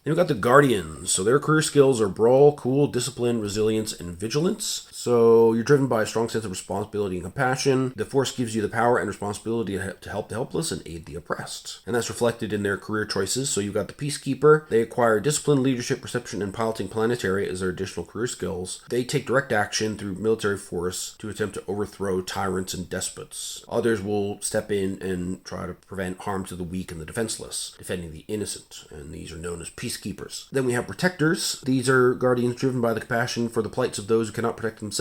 [SPEAKER 1] Then we've got the Guardians. So their career skills are Brawl, Cool, Discipline, Resilience, and Vigilance. So you're driven by a strong sense of responsibility and compassion. The Force gives you the power and responsibility to help the helpless and aid the oppressed. And that's reflected in their career choices. So you've got the Peacekeeper. They acquire Discipline, Leadership, Perception, and Piloting Planetary as their additional career skills. They take direct action through military force to attempt to overthrow tyrants and despots. Others will step in and try to prevent harm to the weak and the defenseless, defending the innocent. And these are known as Peacekeepers. Then we have Protectors. These are Guardians driven by the compassion for the plights of those who cannot protect themselves.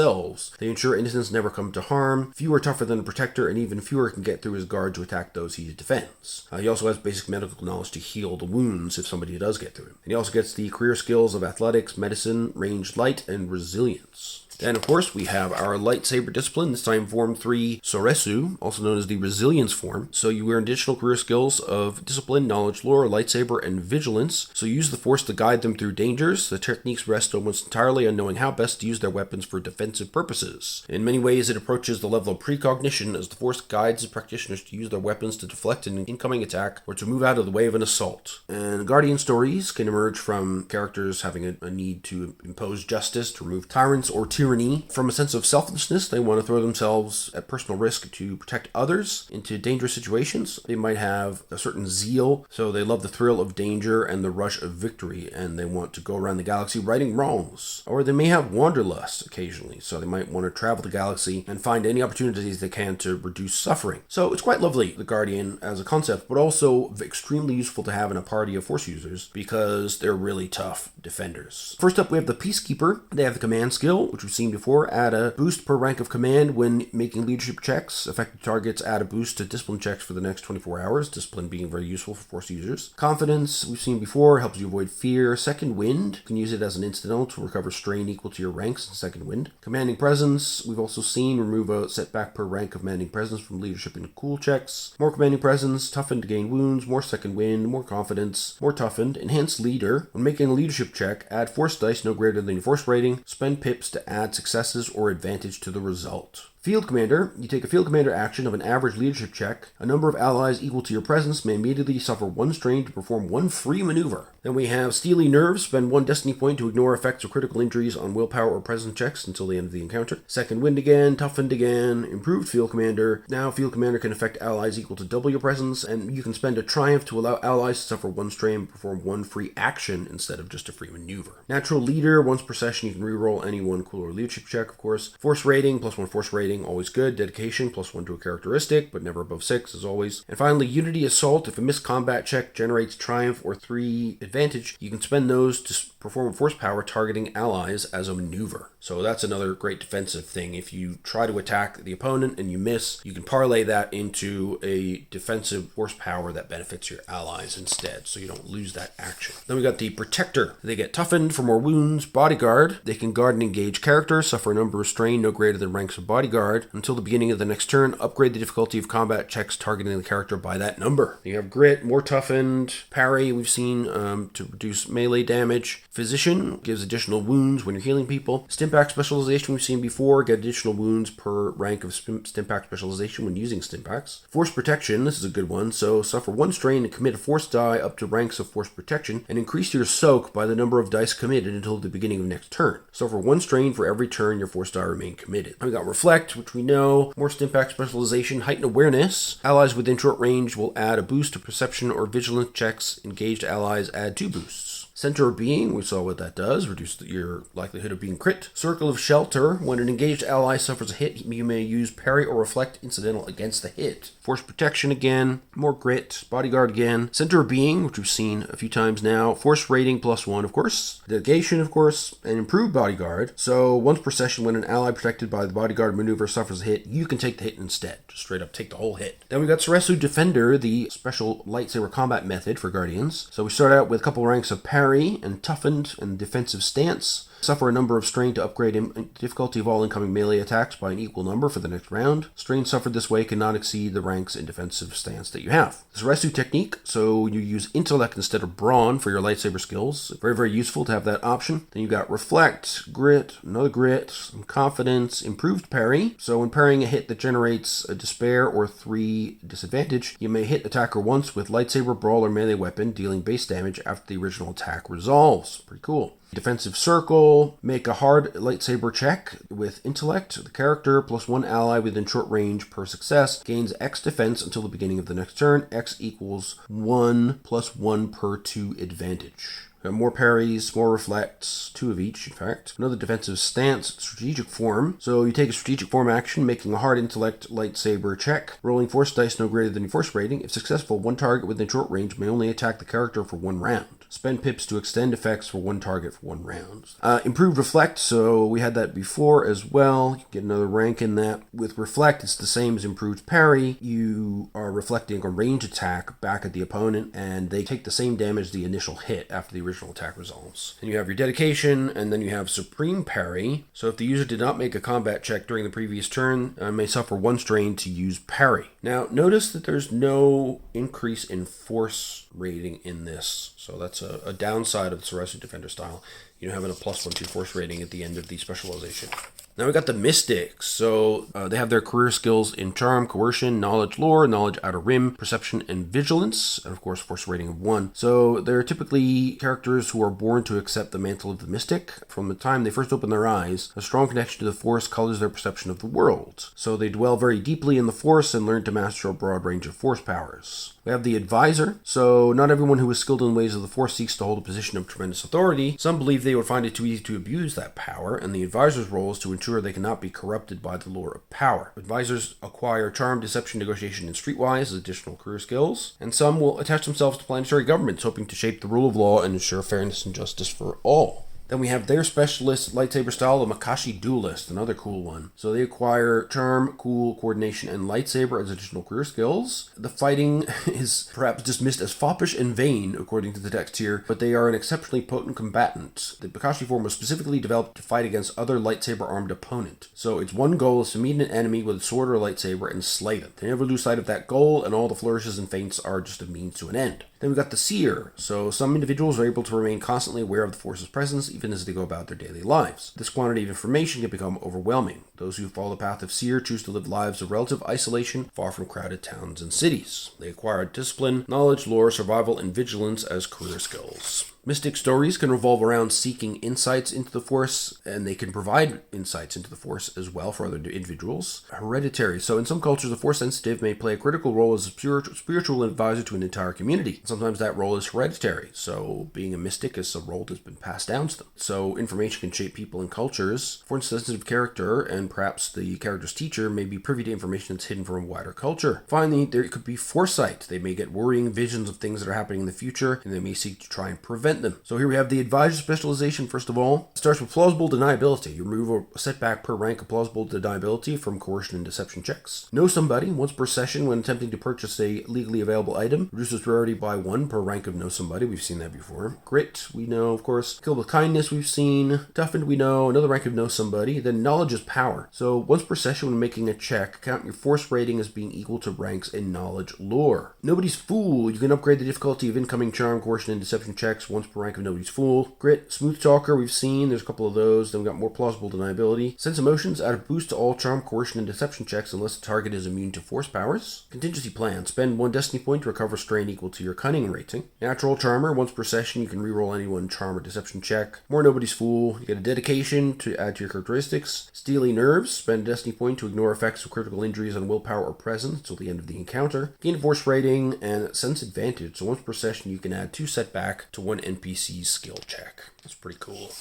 [SPEAKER 1] They ensure innocents never come to harm. Few are tougher than a Protector, and even fewer can get through his guard to attack those he defends. He also has basic medical knowledge to heal the wounds if somebody does get through him. And he also gets the career skills of Athletics, Medicine, Ranged Light, and Resilience. And of course, we have our lightsaber discipline, this time Form 3 Soresu, also known as the Resilience form. So you earn additional career skills of Discipline, Knowledge, Lore, Lightsaber, and Vigilance. So use the Force to guide them through dangers. The techniques rest almost entirely on knowing how best to use their weapons for defensive purposes. In many ways, it approaches the level of precognition as the Force guides the practitioners to use their weapons to deflect an incoming attack or to move out of the way of an assault. And Guardian stories can emerge from characters having a need to impose justice, to remove tyrants or tyranny. From a sense of selflessness, they want to throw themselves at personal risk to protect others into dangerous situations. They might have a certain zeal, so they love the thrill of danger and the rush of victory, and they want to go around the galaxy righting wrongs. Or they may have wanderlust occasionally, so they might want to travel the galaxy and find any opportunities they can to reduce suffering. So it's quite lovely, the Guardian, as a concept, but also extremely useful to have in a party of Force users because they're really tough defenders. First up, we have the Peacekeeper. They have the command skill, which we've seen before. Add a boost per rank of command when making leadership checks. Affected targets add a boost to discipline checks for the next 24 hours. Discipline being very useful for Force users. Confidence, we've seen before, helps you avoid fear. Second Wind, you can use it as an incidental to recover strain equal to your ranks in Second Wind. Commanding Presence, we've also seen remove a setback per rank of Commanding Presence from leadership and cool checks. More Commanding Presence, toughened to gain wounds, more Second Wind, more confidence, more toughened. Enhanced Leader, when making a leadership check, add Force dice no greater than your Force rating. Spend pips to add successes or advantage to the result. Field Commander, you take a Field Commander action of an average leadership check. A number of allies equal to your presence may immediately suffer 1 strain to perform 1 free maneuver. Then we have Steely Nerves, spend 1 destiny point to ignore effects or critical injuries on willpower or presence checks until the end of the encounter. Second Wind again, Toughened again, Improved Field Commander. Now Field Commander can affect allies equal to double your presence, and you can spend a Triumph to allow allies to suffer 1 strain and perform 1 free action instead of just a free maneuver. Natural Leader, once per session you can reroll any 1 cool or leadership check, of course. Force rating, +1 Force rating, always good. Dedication, +1 to a characteristic, but never above 6 as always. And finally, Unity Assault, if a missed combat check generates Triumph or 3 advantage, you can spend those to perform a force power targeting allies as a maneuver. So that's another great defensive thing. If you try to attack the opponent and you miss, you can parlay that into a defensive force power that benefits your allies instead, so you don't lose that action. Then we got the Protector. They get toughened for more wounds. Bodyguard. They can guard and engage characters, suffer a number of strain no greater than ranks of bodyguard. Until the beginning of the next turn, upgrade the difficulty of combat checks targeting the character by that number. You have Grit, more toughened. Parry, we've seen to reduce melee damage. Physician gives additional wounds when you're healing people. Stimpack specialization we've seen before, get additional wounds per rank of Stimpack specialization when using Stimpacks. Force protection, this is a good one, so suffer 1 strain and commit a force die up to ranks of force protection, and increase your soak by the number of dice committed until the beginning of next turn. Suffer 1 strain for every turn your force die remain committed. We got Reflect, Reflect, which we know. More impact specialization, heightened awareness. Allies within short range will add a boost to perception or vigilance checks. Engaged allies add 2 boosts. Center of Being, we saw what that does, reduce your likelihood of being crit. Circle of Shelter, when an engaged ally suffers a hit, you may use parry or reflect incidental against the hit. Force Protection again, more grit. Bodyguard again. Center of Being, which we've seen a few times now. Force Rating +1, of course. Dedication, of course, and improved Bodyguard. So once per session, when an ally protected by the Bodyguard maneuver suffers a hit, you can take the hit instead. Just straight up take the whole hit. Then we got Ceresu Defender, the special lightsaber combat method for Guardians. So we start out with a couple ranks of parry and toughened and defensive stance. Suffer a number of strain to upgrade difficulty of all incoming melee attacks by an equal number for the next round. Strain suffered this way cannot exceed the ranks in defensive stance that you have. The Ceresu technique, so you use intellect instead of brawn for your lightsaber skills. Very, very useful to have that option. Then you got Reflect, Grit, another Grit, some Confidence, improved parry. So when parrying a hit that generates a despair or 3 disadvantage, you may hit attacker once with lightsaber, brawl, or melee weapon, dealing base damage after the original attack resolves. Pretty cool. Defensive Circle, make a hard lightsaber check with intellect. The character plus 1 ally within short range per success gains X defense until the beginning of the next turn. X equals 1 plus 1 per 2 advantage. More parries, more reflects, 2 of each, in fact. Another defensive stance, strategic form. So you take a strategic form action, making a hard intellect lightsaber check. Rolling force dice no greater than your force rating. If successful, one target within short range may only attack the character for 1 round. Spend pips to extend effects for 1 target for 1 round. Improved Reflect, so we had that before as well. You get another rank in that. With Reflect, it's the same as Improved Parry. You are reflecting a range attack back at the opponent, and they take the same damage as the initial hit after the original attack resolves. And you have your Dedication, and then you have Supreme Parry. So if the user did not make a combat check during the previous turn, may suffer 1 strain to use Parry. Now, notice that there's no increase in force rating in this. So that's a downside of the Ceresu Defender style. You know, having a +1/2 force rating at the end of the specialization. Now we got the Mystics. So they have their career skills in Charm, Coercion, Knowledge Lore, Knowledge Outer Rim, Perception, and Vigilance, and of course force rating of 1. So they're typically characters who are born to accept the mantle of the Mystic. From the time they first open their eyes, a strong connection to the Force colors their perception of the world. So they dwell very deeply in the Force and learn to master a broad range of Force powers. We have the Advisor. So not everyone who is skilled in the ways of the Force seeks to hold a position of tremendous authority. Some believe they would find it too easy to abuse that power, and the Advisor's role is to ensure they cannot be corrupted by the lure of power. Advisors acquire Charm, Deception, Negotiation, and Streetwise as additional career skills, and some will attach themselves to planetary governments, hoping to shape the rule of law and ensure fairness and justice for all. Then we have their specialist lightsaber style, the Makashi Duelist, another cool one. So they acquire Charm, Cool, Coordination, and Lightsaber as additional career skills. The fighting is perhaps dismissed as foppish and vain, according to the text here, but they are an exceptionally potent combatant. The Makashi form was specifically developed to fight against other lightsaber-armed opponent. So its one goal is to meet an enemy with a sword or a lightsaber and slay them. They never lose sight of that goal, and all the flourishes and feints are just a means to an end. Then we got the Seer. So some individuals are able to remain constantly aware of the Force's presence, even as they go about their daily lives. This quantity of information can become overwhelming. Those who follow the path of Seer choose to live lives of relative isolation, far from crowded towns and cities. They acquire discipline, knowledge, lore, survival, and vigilance as career skills. Mystic stories can revolve around seeking insights into the Force, and they can provide insights into the Force as well for other individuals. Hereditary. So in some cultures, the Force sensitive may play a critical role as a spiritual advisor to an entire community. Sometimes that role is hereditary. So being a mystic is a role that's been passed down to them. So information can shape people and cultures. Force sensitive character, and perhaps the character's teacher, may be privy to information that's hidden from a wider culture. Finally, there could be foresight. They may get worrying visions of things that are happening in the future, and they may seek to try and prevent them. So here we have the Advisor specialization, first of all. It starts with plausible deniability. You remove a setback per rank of plausible deniability from coercion and deception checks. Know somebody once per session when attempting to purchase a legally available item. Reduces rarity by 1 per rank of know somebody. We've seen that before. Grit, we know, of course. Kill with kindness, we've seen. Toughened, we know. Another rank of know somebody. Then knowledge is power. So once per session when making a check, count your force rating as being equal to ranks in knowledge lore. Nobody's fool. You can upgrade the difficulty of incoming charm, coercion, and deception checks once per rank of Nobody's Fool. Grit, Smooth Talker, we've seen. There's a couple of those. Then we've got more plausible deniability. Sense Emotions, add a boost to all charm, coercion, and deception checks unless the target is immune to force powers. Contingency Plan, spend 1 destiny point to recover strain equal to your cunning rating. Natural Charmer, once per session you can reroll any one charm or deception check. More Nobody's Fool. You get a dedication to add to your characteristics. Steely nerves. Spend a destiny point to ignore effects of critical injuries on willpower or presence until the end of the encounter. Gain force rating and sense advantage. So once per session, you can add 2 setback to one NPC's skill check. That's pretty cool.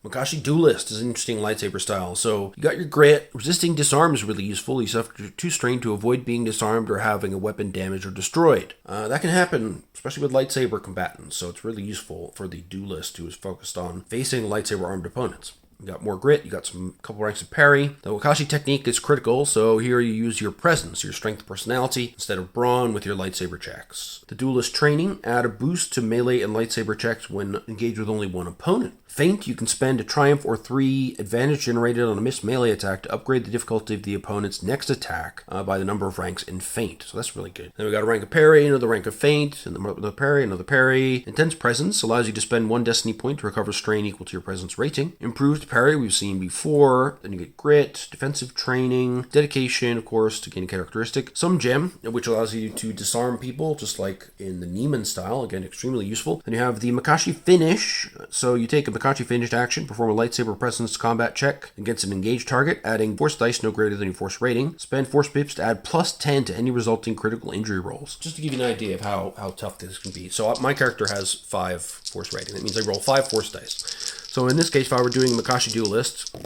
[SPEAKER 1] Makashi Duelist is an interesting lightsaber style. So you got your grit. Resisting disarm is really useful. You suffer 2 strain to avoid being disarmed or having a weapon damaged or destroyed. That can happen, especially with lightsaber combatants. So it's really useful for the duelist who is focused on facing lightsaber armed opponents. You got more grit, you got some couple ranks of parry. The Wakashi technique is critical, so here you use your presence, your strength and personality, instead of brawn with your lightsaber checks. The duelist training, add a boost to melee and lightsaber checks when engaged with only one opponent. Feint, you can spend a triumph or 3 advantage generated on a missed melee attack to upgrade the difficulty of the opponent's next attack by the number of ranks in feint. So that's really good. Then we got a rank of parry, another rank of feint, and another parry, another parry. Intense presence allows you to spend 1 destiny point to recover strain equal to your presence rating. Improved parry, we've seen before. Then you get grit, defensive training, dedication, of course, to gain a characteristic. Some gem, which allows you to disarm people, just like in the Neiman style. Again, extremely useful. Then you have the Makashi finish. So you take a Makashi finished action, perform a lightsaber presence combat check against an engaged target, adding force dice no greater than your force rating. Spend force pips to add +10 to any resulting critical injury rolls. Just to give you an idea of how tough this can be. So my character has 5 force rating. That means I roll 5 force dice. So in this case, if I were doing Makashi Duelist,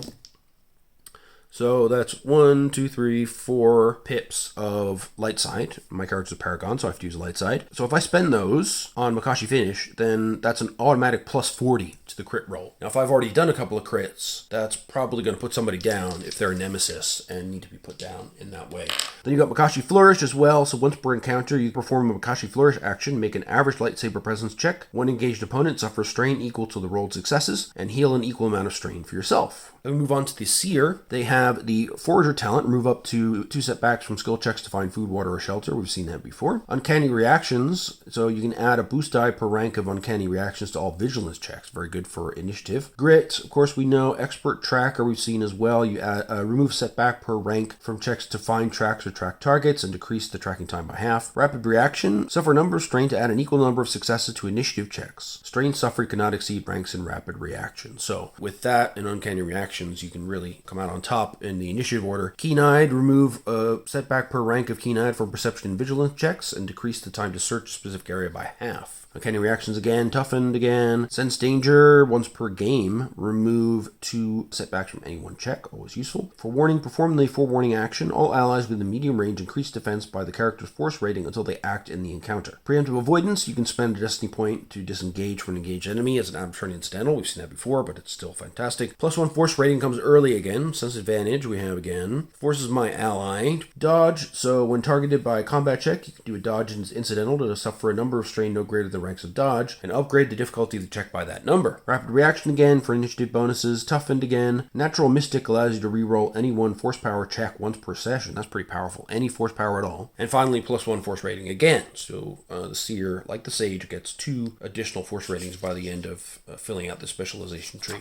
[SPEAKER 1] so that's 1, 2, 3, 4 pips of light side. My character's a Paragon, so I have to use a light side. So if I spend those on Makashi Finish, then that's an automatic +40 to the crit roll. Now, if I've already done a couple of crits, that's probably going to put somebody down if they're a nemesis and need to be put down in that way. Then you got Makashi Flourish as well. So once per encounter, you perform a Makashi Flourish action, make an average lightsaber presence check. One engaged opponent suffers strain equal to the rolled successes, and heal an equal amount of strain for yourself. Then we move on to the Seer. They have the Forager talent, remove up to 2 setbacks from skill checks to find food, water, or shelter. We've seen that before. Uncanny Reactions, so you can add a boost die per rank of Uncanny Reactions to all Vigilance checks. Very good for initiative. Grit, of course we know. Expert Tracker we've seen as well. You add remove setback per rank from checks to find tracks or track targets and decrease the tracking time by half. Rapid Reaction, suffer a number of strain to add an equal number of successes to initiative checks. Strain suffered cannot exceed ranks in Rapid Reaction. So with that and Uncanny Reactions, you can really come out on top in the initiative order. Keen-Eyed, remove a setback per rank of Keen-Eyed from perception and vigilance checks and decrease the time to search a specific area by half. Uncanny Reactions again, Toughened again. Sense Danger, once per game, remove 2 setbacks from any one check, always useful. Forewarning, perform the forewarning action. All allies within medium range increase defense by the character's force rating until they act in the encounter. Preemptive Avoidance, you can spend a destiny point to disengage from an engaged enemy as an arbitrary incidental. We've seen that before, but it's still fantastic. +1 force rating comes early again. Sense Advantage we have again. Forces my ally. Dodge, so when targeted by a combat check, you can do a dodge incidental to suffer a number of strain no greater than ranks of dodge and upgrade the difficulty of the check by that number. Rapid Reaction again for initiative bonuses. Toughened again. Natural Mystic allows you to reroll any 1 force power check once per session. That's pretty powerful. Any force power at all. And finally, +1 force rating again. So the Seer, like the Sage, gets 2 additional force ratings by the end of filling out the specialization tree.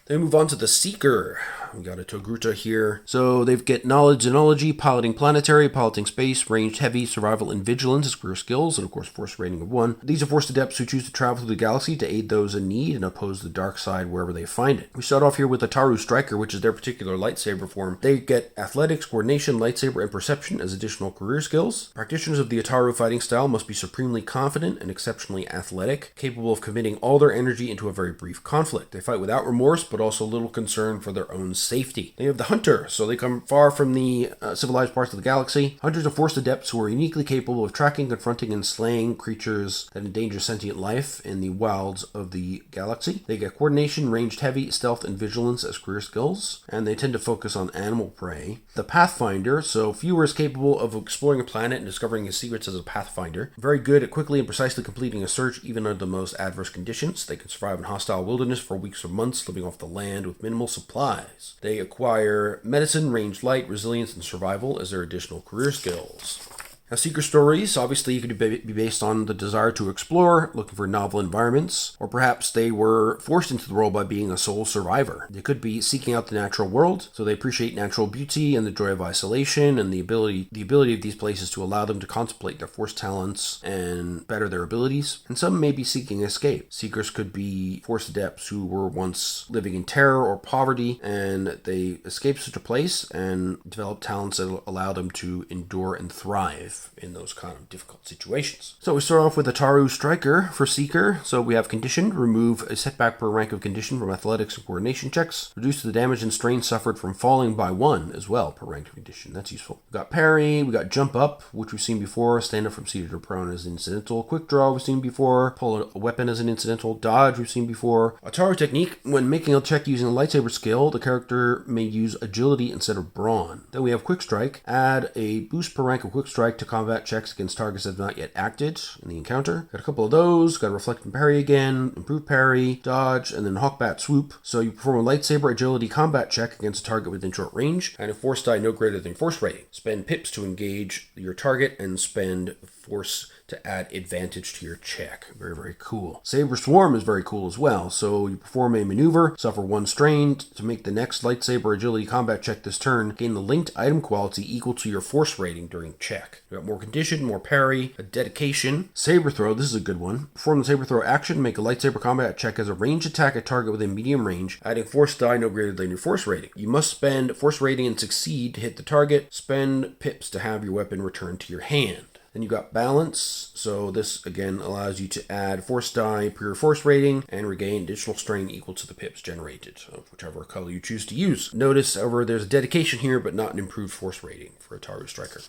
[SPEAKER 1] Then we move on to the Seeker. We got a Togruta here. So they get Knowledge Xenology, Piloting Planetary, Piloting Space, Ranged Heavy, Survival, and Vigilance as career skills, and of course force rating of 1. These are forced adepts who choose to travel through the galaxy to aid those in need and oppose the dark side wherever they find it. We start off here with the Taru Striker, which is their particular lightsaber form. They get Athletics, Coordination, Lightsaber, and Perception as additional career skills. Practitioners of the Ataru fighting style must be supremely confident and exceptionally athletic, capable of committing all their energy into a very brief conflict. They fight without remorse, but also little concern for their own safety. They have the Hunter, so they come far from the civilized parts of the galaxy. Hunters are forced adepts who are uniquely capable of tracking, confronting, and slaying creatures that endanger sentient life in the wilds of the galaxy. They get Coordination, Ranged Heavy, Stealth, and Vigilance as career skills, and they tend to focus on animal prey. The Pathfinder, so fewer is capable of exploring a planet and discovering its secrets as a Pathfinder. Very good at quickly and precisely completing a search even under the most adverse conditions. They can survive in hostile wilderness for weeks or months, living off the land with minimal supplies. They acquire Medicine, Ranged Light, Resilience, and Survival as their additional career skills. Now, Seeker stories, obviously, could be based on the desire to explore, looking for novel environments, or perhaps they were forced into the role by being a sole survivor. They could be seeking out the natural world, so they appreciate natural beauty and the joy of isolation and the ability of these places to allow them to contemplate their force talents and better their abilities. And some may be seeking escape. Seekers could be force adepts who were once living in terror or poverty, and they escaped such a place and developed talents that allow them to endure and thrive in those kind of difficult situations. So we start off with Ataru Striker for Seeker. So we have conditioned, remove a setback per rank of condition from athletics and coordination checks, reduce the damage and strain suffered from falling by 1 as well per rank of condition. That's useful. We got parry, we got jump up, which we've seen before, stand up from seated or prone as incidental, quick draw we've seen before, pull a weapon as an incidental, dodge we've seen before. Ataru technique, when making a check using a lightsaber skill, the character may use agility instead of brawn. Then we have quick strike, add a boost per rank of quick strike to combat checks against targets that have not yet acted in the encounter. Got a couple of those. Got reflect and parry again, improve parry, dodge, and then hawkbat swoop. So you perform a lightsaber agility combat check against a target within short range, and a force die no greater than force rating. Spend pips to engage your target, and spend force to add advantage to your check. Very, very cool. Saber Swarm is very cool as well. So you perform a maneuver, suffer 1 strain to make the next lightsaber agility combat check this turn, gain the linked item quality equal to your force rating during check. You got more condition, more parry, a dedication. Saber Throw, this is a good one. Perform the Saber Throw action, make a lightsaber combat check as a ranged attack at target within medium range, adding force die no greater than your force rating. You must spend force rating and succeed to hit the target. Spend pips to have your weapon returned to your hand. Then you got balance, so this again allows you to add force die per your force rating and regain additional strain equal to the pips generated of whichever color you choose to use. Notice, however, there's a dedication here, but not an improved force rating for Ataru Striker.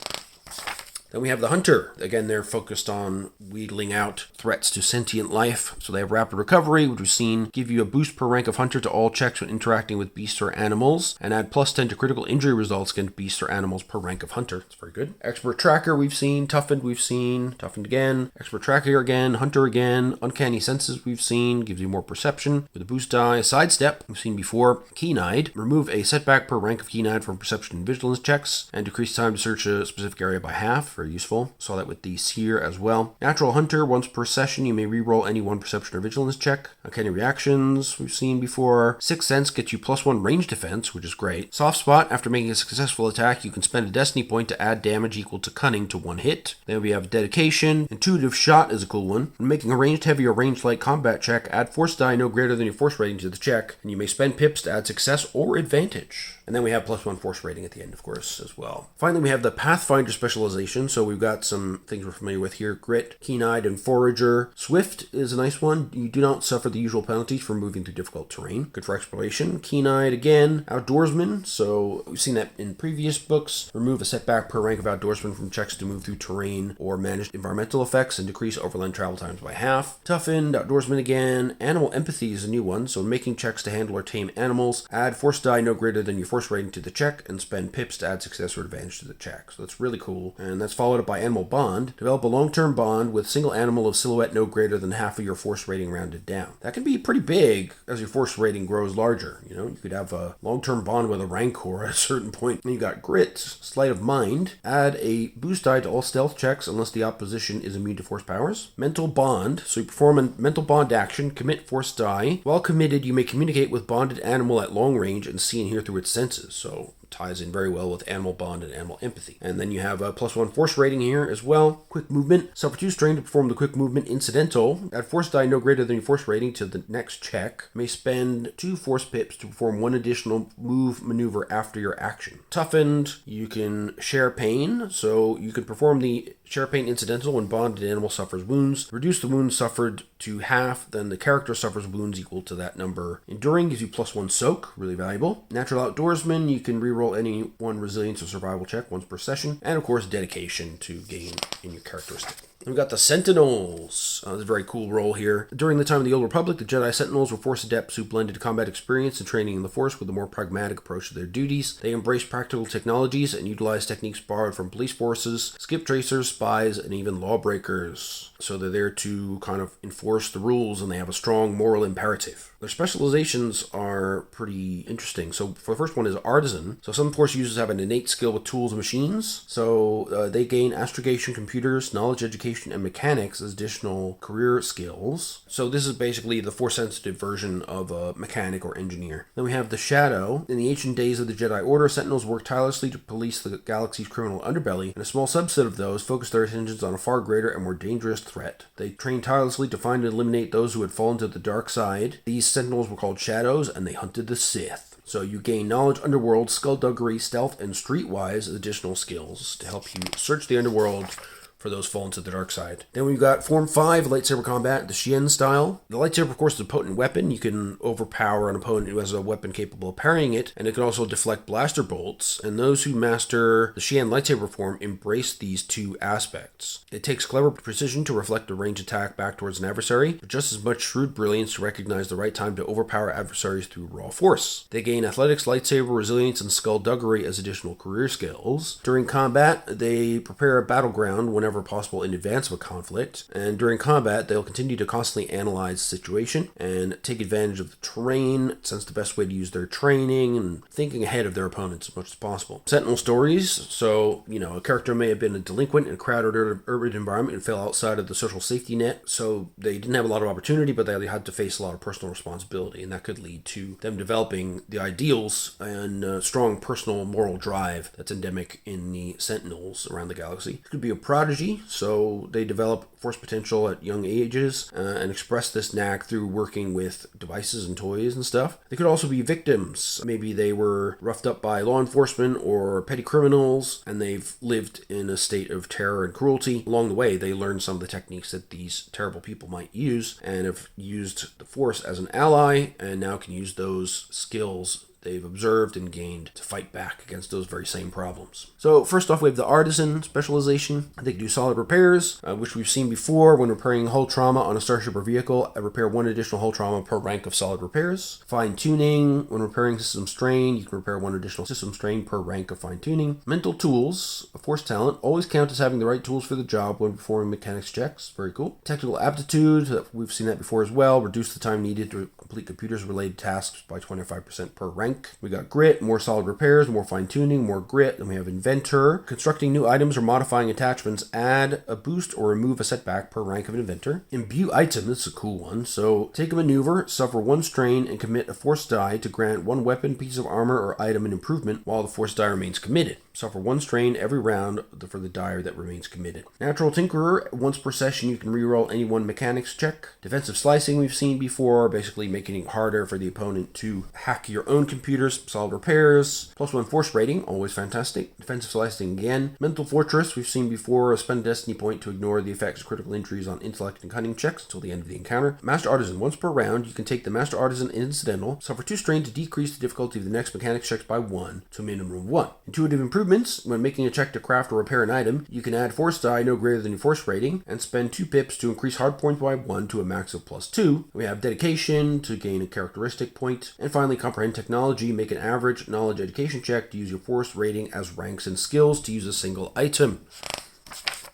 [SPEAKER 1] Then we have the Hunter. Again, they're focused on wheedling out threats to sentient life. So they have rapid recovery, which we've seen give you a boost per rank of Hunter to all checks when interacting with beasts or animals, and add plus 10 to critical injury results against beasts or animals per rank of Hunter. It's very good. Expert Tracker we've seen, Toughened we've seen, Toughened again, Expert Tracker again, Hunter again, Uncanny Senses we've seen, gives you more perception with a boost die. Sidestep we've seen before. Keen-Eyed, remove a setback per rank of Keen-Eyed from perception and vigilance checks, and decrease time to search a specific area by half. Very useful. Saw that with the Seer as well. Natural Hunter, once per session, you may reroll any 1 perception or vigilance check. Uncanny Reactions, we've seen before. Sixth Sense gets you plus 1 range defense, which is great. Soft Spot, after making a successful attack, you can spend a destiny point to add damage equal to Cunning to 1 hit. Then we have Dedication. Intuitive Shot is a cool one. When making a ranged heavy or ranged light combat check, add force die no greater than your force rating to the check, and you may spend pips to add success or advantage. And then we have plus 1 force rating at the end, of course, as well. Finally, we have the Pathfinder specialization. So we've got some things we're familiar with here. Grit, Keen-Eyed, and Forager. Swift is a nice one. You do not suffer the usual penalties for moving through difficult terrain. Good for exploration. Keen-Eyed again. Outdoorsman. So we've seen that in previous books. Remove a setback per rank of Outdoorsman from checks to move through terrain or manage environmental effects and decrease overland travel times by half. Toughened, Outdoorsman again. Animal Empathy is a new one. So making checks to handle or tame animals. Add force die no greater than your force rating to the check and spend pips to add success or advantage to the check. So that's really cool. And that's followed up by Animal Bond. Develop a long-term bond with single animal of silhouette no greater than half of your force rating rounded down. That can be pretty big as your force rating grows larger. You know, you could have a long-term bond with a Rancor at a certain point. And you got Grit, Sleight of Mind. Add a boost die to all stealth checks unless the opposition is immune to force powers. Mental Bond. So you perform a mental bond action, commit force die. While committed, you may communicate with bonded animal at long range and see and hear through its senses. So ties in very well with Animal Bond and Animal Empathy. And then you have a plus 1 force rating here as well. Quick movement. Suffer 2 strain to perform the quick movement incidental. Add force die no greater than your force rating to the next check. May spend 2 force pips to perform 1 additional move maneuver after your action. Toughened. You can share pain. So you can perform the share pain incidental when bonded animal suffers wounds. Reduce the wounds suffered to half, then the character suffers wounds equal to that number. Enduring gives you plus 1 soak, really valuable. Natural Outdoorsman, you can reroll any 1 resilience or survival check once per session. And of course, dedication to gain in your characteristic. We've got the Sentinels. It's a very cool role here. During the time of the Old Republic, the Jedi Sentinels were Force adepts who blended combat experience and training in the Force with a more pragmatic approach to their duties. They embraced practical technologies and utilized techniques borrowed from police forces, skip tracers, spies, and even lawbreakers. So they're there to kind of enforce the rules, and they have a strong moral imperative. Their specializations are pretty interesting. So for the first one is Artisan. So some Force users have an innate skill with tools and machines. So they gain astrogation, computers, knowledge, education, and mechanics as additional career skills. So this is basically the Force-sensitive version of a mechanic or engineer. Then we have the Shadow. In the ancient days of the Jedi Order, Sentinels worked tirelessly to police the galaxy's criminal underbelly, and a small subset of those focused their attentions on a far greater and more dangerous threat. They trained tirelessly to find and eliminate those who had fallen to the dark side. These Sentinels were called Shadows, and they hunted the Sith. So you gain knowledge, underworld, skullduggery, stealth, and streetwise as additional skills to help you search the underworld for those fallen to the dark side. Then we've got Form 5, lightsaber combat, the Xian style. The lightsaber, of course, is a potent weapon. You can overpower an opponent who has a weapon capable of parrying it, and it can also deflect blaster bolts. And those who master the Xian lightsaber form embrace these two aspects. It takes clever precision to reflect a ranged attack back towards an adversary, but just as much shrewd brilliance to recognize the right time to overpower adversaries through raw force. They gain athletics, lightsaber, resilience, and skullduggery as additional career skills. During combat, they prepare a battleground whenever possible in advance of a conflict, and during combat they'll continue to constantly analyze the situation and take advantage of the terrain, sense the best way to use their training, and thinking ahead of their opponents as much as possible. Sentinel stories, so a character may have been a delinquent in a crowded urban environment and fell outside of the social safety net, so they didn't have a lot of opportunity, but they had to face a lot of personal responsibility, and that could lead to them developing the ideals and strong personal moral drive that's endemic in the Sentinels around the galaxy. It could be a prodigy, so they develop Force potential at young ages and express this knack through working with devices and toys and stuff. They could also be victims. Maybe they were roughed up by law enforcement or petty criminals, and they've lived in a state of terror and cruelty. Along the way, they learn some of the techniques that these terrible people might use and have used the Force as an ally, and now can use those skills they've observed and gained to fight back against those very same problems. So first off, we have the Artisan specialization. They can do solid repairs, which we've seen before when repairing hull trauma on a starship or vehicle. Repair one additional hull trauma per rank of solid repairs. Fine tuning. When repairing system strain, you can repair one additional system strain per rank of fine tuning. Mental tools, a Force talent, always count as having the right tools for the job when performing mechanics checks. Very cool. Technical aptitude, we've seen that before as well. Reduce the time needed to complete computers related tasks by 25% per rank. We got grit, more solid repairs, more fine tuning, more grit. Then we have inventor. Constructing new items or modifying attachments add a boost or remove a setback per rank of an inventor. Imbue item, this is a cool one. So take a maneuver, suffer one strain, and commit a Force die to grant one weapon, piece of armor, or item an improvement while the Force die remains committed. Suffer one strain every round for the die that remains committed. Natural Tinkerer, once per session you can reroll any one mechanics check. Defensive slicing we've seen before, basically making it harder for the opponent to hack your own computers. Solid repairs, +1 Force rating, always fantastic. Defensive slicing again. Mental Fortress, we've seen before, spend a destiny point to ignore the effects of critical injuries on intellect and cunning checks until the end of the encounter. Master Artisan, once per round you can take the Master Artisan incidental, suffer 2 strain to decrease the difficulty of the next mechanics checks by 1 to a minimum of 1. Intuitive improvements, when making a check to craft or repair an item, you can add Force die no greater than your Force rating and spend 2 pips to increase hard points by 1 to a max of +2. We have Dedication to gain a characteristic point, and finally Comprehend Technology, make an average knowledge education check to use your Force rating as ranks and skills to use a single item.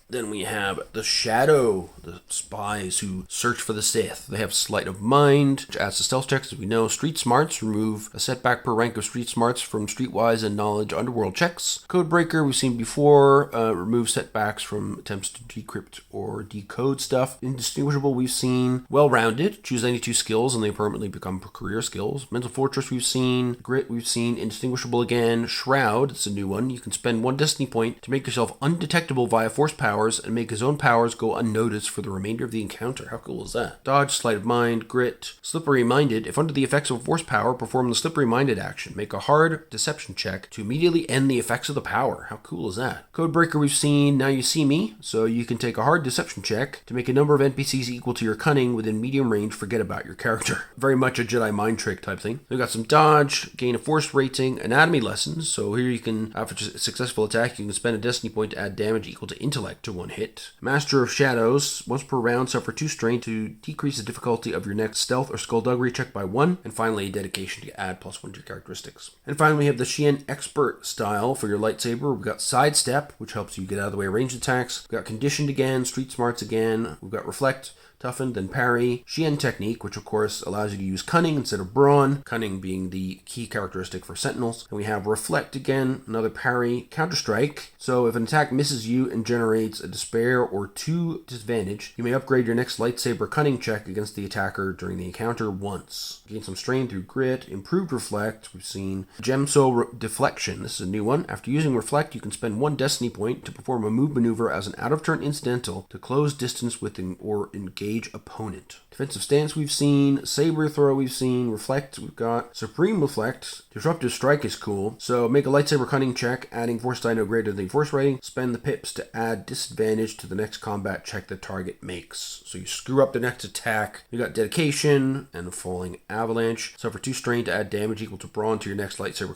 [SPEAKER 1] Then we have the Shadow, the spies who search for the Sith. They have Sleight of Mind, which adds to stealth checks, as we know. Street Smarts, remove a setback per rank of Street Smarts from Streetwise and Knowledge Underworld checks. Codebreaker, we've seen before, remove setbacks from attempts to decrypt or decode stuff. Indistinguishable, we've seen. Well-rounded, choose any 2 skills and they permanently become career skills. Mental Fortress, we've seen. Grit, we've seen. Indistinguishable again. Shroud, it's a new one. You can spend 1 destiny point to make yourself undetectable via Force powers and make his own powers go unnoticed for the remainder of the encounter. How cool is that? Dodge, Sleight of Mind, Grit, Slippery Minded. If under the effects of a Force power, perform the Slippery Minded action. Make a hard deception check to immediately end the effects of the power. How cool is that? Codebreaker, we've seen. Now You See Me. So you can take a hard deception check to make a number of NPCs equal to your cunning within medium range. Forget about your character. Very much a Jedi mind trick type thing. We've got some dodge, gain a Force rating, anatomy lessons. So here you can, after a successful attack, you can spend a destiny point to add damage equal to intellect to 1 hit. Master of Shadows, once per round, suffer 2 strain to decrease the difficulty of your next stealth or skullduggery check by 1. And finally, dedication to add +1 to your characteristics. And finally, we have the Xian Expert style for your lightsaber. We've got Sidestep, which helps you get out of the way of ranged attacks. We've got Conditioned again, Street Smarts again. We've got Reflect, Toughened, then Parry. Xian Technique, which of course allows you to use Cunning instead of Brawn, Cunning being the key characteristic for Sentinels. And we have Reflect again, another Parry, Counter-Strike. So if an attack misses you and generates a Despair or 2 disadvantage, you may upgrade your next lightsaber Cunning check against the attacker during the encounter once. Gain some strain through Grit, Improved Reflect. We've seen Gemso Deflection. This is a new one. After using Reflect, you can spend 1 Destiny point to perform a move maneuver as an out-of-turn incidental to close distance with or engage opponent. Defensive Stance we've seen, Saber Throw we've seen, Reflect we've got, Supreme Reflect, Disruptive Strike is cool. So make a lightsaber cunning check, adding force die no greater than force rating, spend the pips to add disadvantage to the next combat check the target makes. So you screw up the next attack. You got Dedication and Falling Avalanche. Suffer 2 strain to add damage equal to Brawn to your next lightsaber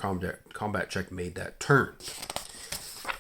[SPEAKER 1] combat check made that turn.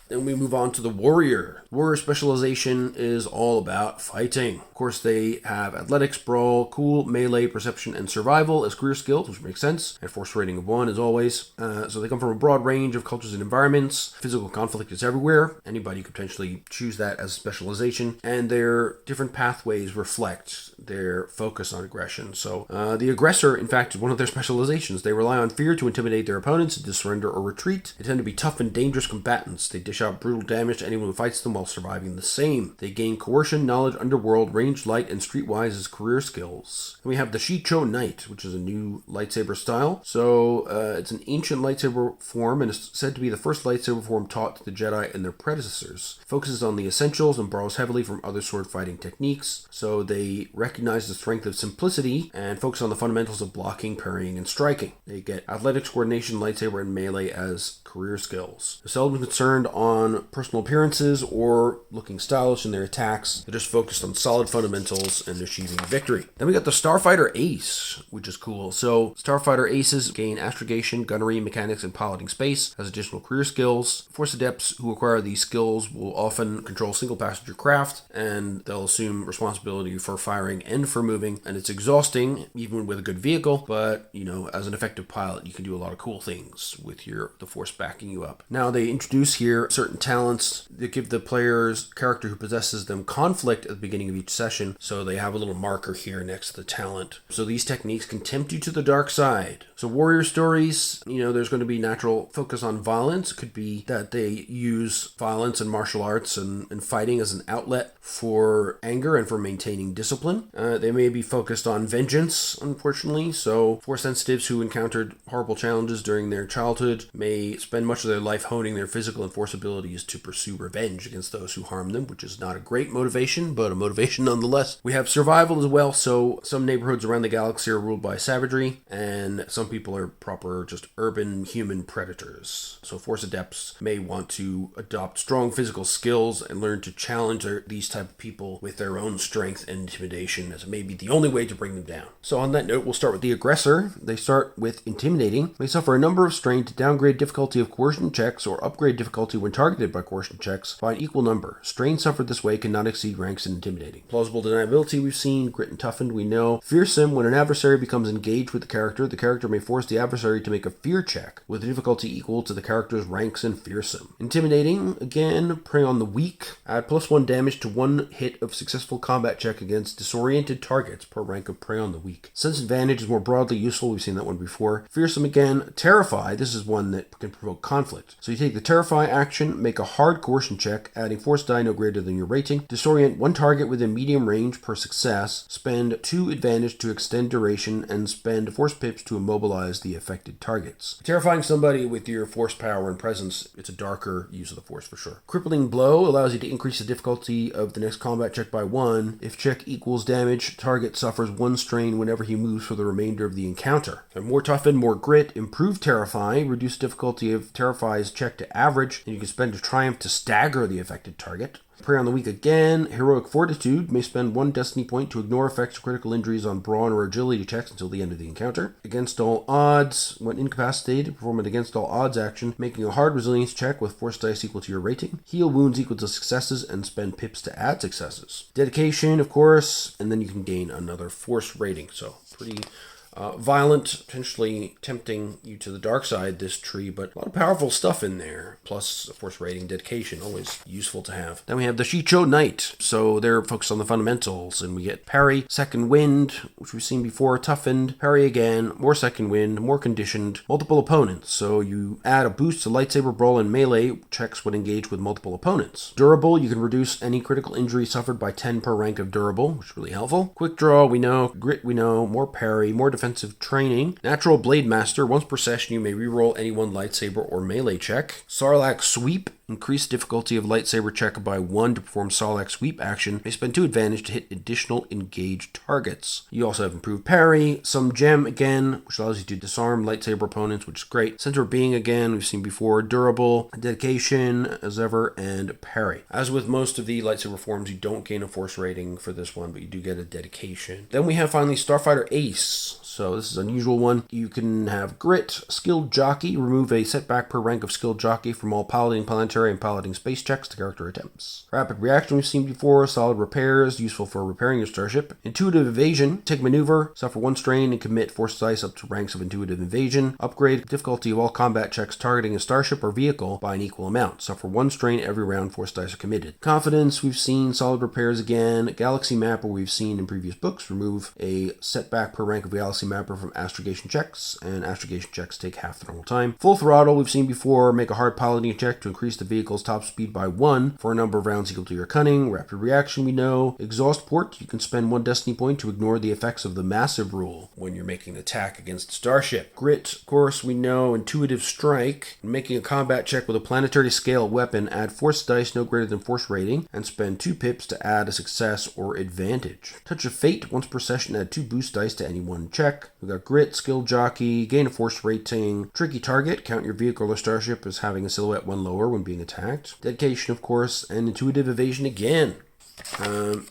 [SPEAKER 1] Then we move on to the Warrior. Warrior specialization is all about fighting. Of course, they have Athletics, Brawl, Cool, Melee, Perception, and Survival as career skills, which makes sense, and force rating of 1 as always. So they come from a broad range of cultures and environments. Physical conflict is everywhere. Anybody could potentially choose that as a specialization. And their different pathways reflect their focus on aggression. So the Aggressor, in fact, is one of their specializations. They rely on fear to intimidate their opponents into surrender or retreat. They tend to be tough and dangerous combatants. They dish out brutal damage to anyone who fights them while surviving the same. They gain Coercion, Knowledge, Underworld, Ranged Light, and Streetwise as career skills. And we have the Shicho Knight, which is a new lightsaber style. So it's an ancient lightsaber form and is said to be the first lightsaber form taught to the Jedi and their predecessors. Focuses on the essentials and borrows heavily from other sword fighting techniques. So they recognize the strength of simplicity and focus on the fundamentals of blocking, parrying, and striking. They get Athletics, Coordination, Lightsaber, and Melee as career skills. They're seldom concerned on personal appearances or looking stylish in their attacks. They're just focused on solid fundamentals and achieving victory. Then we got the Starfighter Ace, which is cool. So Starfighter Aces gain astrogation, gunnery, mechanics, and piloting space as additional career skills. Force Adepts who acquire these skills will often control single passenger craft, and they'll assume responsibility for firing and for moving. And it's exhausting, even with a good vehicle, but as an effective pilot, you can do a lot of cool things with the Force backing you up. Now they introduce here certain talents that give the player's character who possesses them conflict at the beginning of each session, so they have a little marker here next to the talent. So these techniques can tempt you to the dark side. So warrior stories, there's going to be natural focus on violence. It could be that they use violence and martial arts and fighting as an outlet for anger and for maintaining discipline. They may be focused on vengeance, unfortunately. So Force sensitives who encountered horrible challenges during their childhood may spend much of their life honing their physical and force abilities to pursue revenge against those who harm them, which is not a great motivation, but a motivation nonetheless. We have survival as well. So some neighborhoods around the galaxy are ruled by savagery, and some people are proper just urban human predators. So Force Adepts may want to adopt strong physical skills and learn to challenge these type of people with their own strength and intimidation, as it may be the only way to bring them down. So on that note, we'll start with the Aggressor. They start with Intimidating. They suffer a number of strain to downgrade difficulty of coercion checks or upgrade difficulty when targeted by coercion checks by an equal number. Strain suffered this way cannot exceed ranks in Intimidating. Plausible Deniability we've seen, Grit and Toughened we know. Fearsome, when an adversary becomes engaged with the character may force the adversary to make a fear check with a difficulty equal to the character's ranks in Fearsome. Intimidating, again, prey on the weak. Add +1 damage to 1 hit of successful combat check against disoriented targets per rank of prey on the weak. Sense Advantage is more broadly useful. We've seen that one before. Fearsome again. Terrify, this is one that can provoke conflict. So you take the Terrify action, make a hard coercion check, adding force die no greater than your rating. Disorient 1 target within medium range per success. Spend 2 advantage to extend duration, and spend force pips to immobilize the affected targets. Terrifying somebody with your force power and presence, it's a darker use of the force for sure. Crippling Blow allows you to increase the difficulty of the next combat check by 1. If check equals damage, target suffers 1 strain whenever he moves for the remainder of the encounter. And more Toughen, more Grit, improve Terrify, reduce difficulty of Terrify's check to average, and you can spend a triumph to stagger the affected target. Prey on the weak again. Heroic Fortitude may spend 1 destiny point to ignore effects or critical injuries on brawn or agility checks until the end of the encounter. Against all odds, when incapacitated, perform an against all odds action, making a hard resilience check with force dice equal to your rating. Heal wounds equal to successes and spend pips to add successes. Dedication, of course, and then you can gain another force rating. So pretty violent, potentially tempting you to the dark side, this tree, but a lot of powerful stuff in there. Plus, force rating, dedication, always useful to have. Then we have the Shicho Knight. So they're focused on the fundamentals, and we get parry, second wind, which we've seen before, toughened, parry again, more second wind, more conditioned, multiple opponents. So you add a boost to lightsaber, brawl, and melee checks when engaged with multiple opponents. Durable, you can reduce any critical injury suffered by 10 per rank of durable, which is really helpful. Quick draw, we know. Grit, we know. More parry, more defensive training. Natural Blade Master. Once per session, you may reroll any one lightsaber or melee check. Sarlacc Sweep. Increase difficulty of lightsaber check by 1 to perform Sarlacc Sweep action. May spend 2 advantage to hit additional engaged targets. You also have improved parry. Some gem again, which allows you to disarm lightsaber opponents, which is great. Center of Being again, we've seen before. Durable, dedication as ever, and parry. As with most of the lightsaber forms, you don't gain a force rating for this one, but you do get a dedication. Then we have finally Starfighter Ace. So this is an unusual one. You can have Grit, Skilled Jockey, remove a setback per rank of Skilled Jockey from all Paladin, Planetary, and Paladin space checks the character attempts. Rapid Reaction we've seen before, Solid Repairs, useful for repairing your starship. Intuitive Evasion, take maneuver, suffer 1 strain, and commit force dice up to ranks of Intuitive Evasion. Upgrade difficulty of all combat checks targeting a starship or vehicle by an equal amount. Suffer 1 strain every round force dice are committed. Confidence, we've seen Solid Repairs again. Galaxy Mapper, we've seen in previous books, remove a setback per rank of Galaxy Mapper from astrogation checks, and astrogation checks take half the normal time. Full Throttle, we've seen before, make a hard piloting check to increase the vehicle's top speed by 1 for a number of rounds equal to your cunning. Rapid Reaction, we know. Exhaust Port, you can spend 1 destiny point to ignore the effects of the massive rule when you're making an attack against a starship. Grit, of course, we know. Intuitive Strike, making a combat check with a planetary scale weapon, add force dice no greater than force rating, and spend 2 pips to add a success or advantage. Touch of Fate, once per session, add 2 boost dice to any one check. We got Grit, Skill Jockey, gain a force rating. Tricky Target, count your vehicle or starship as having a silhouette 1 lower when being attacked. Dedication, of course, and Intuitive Evasion again.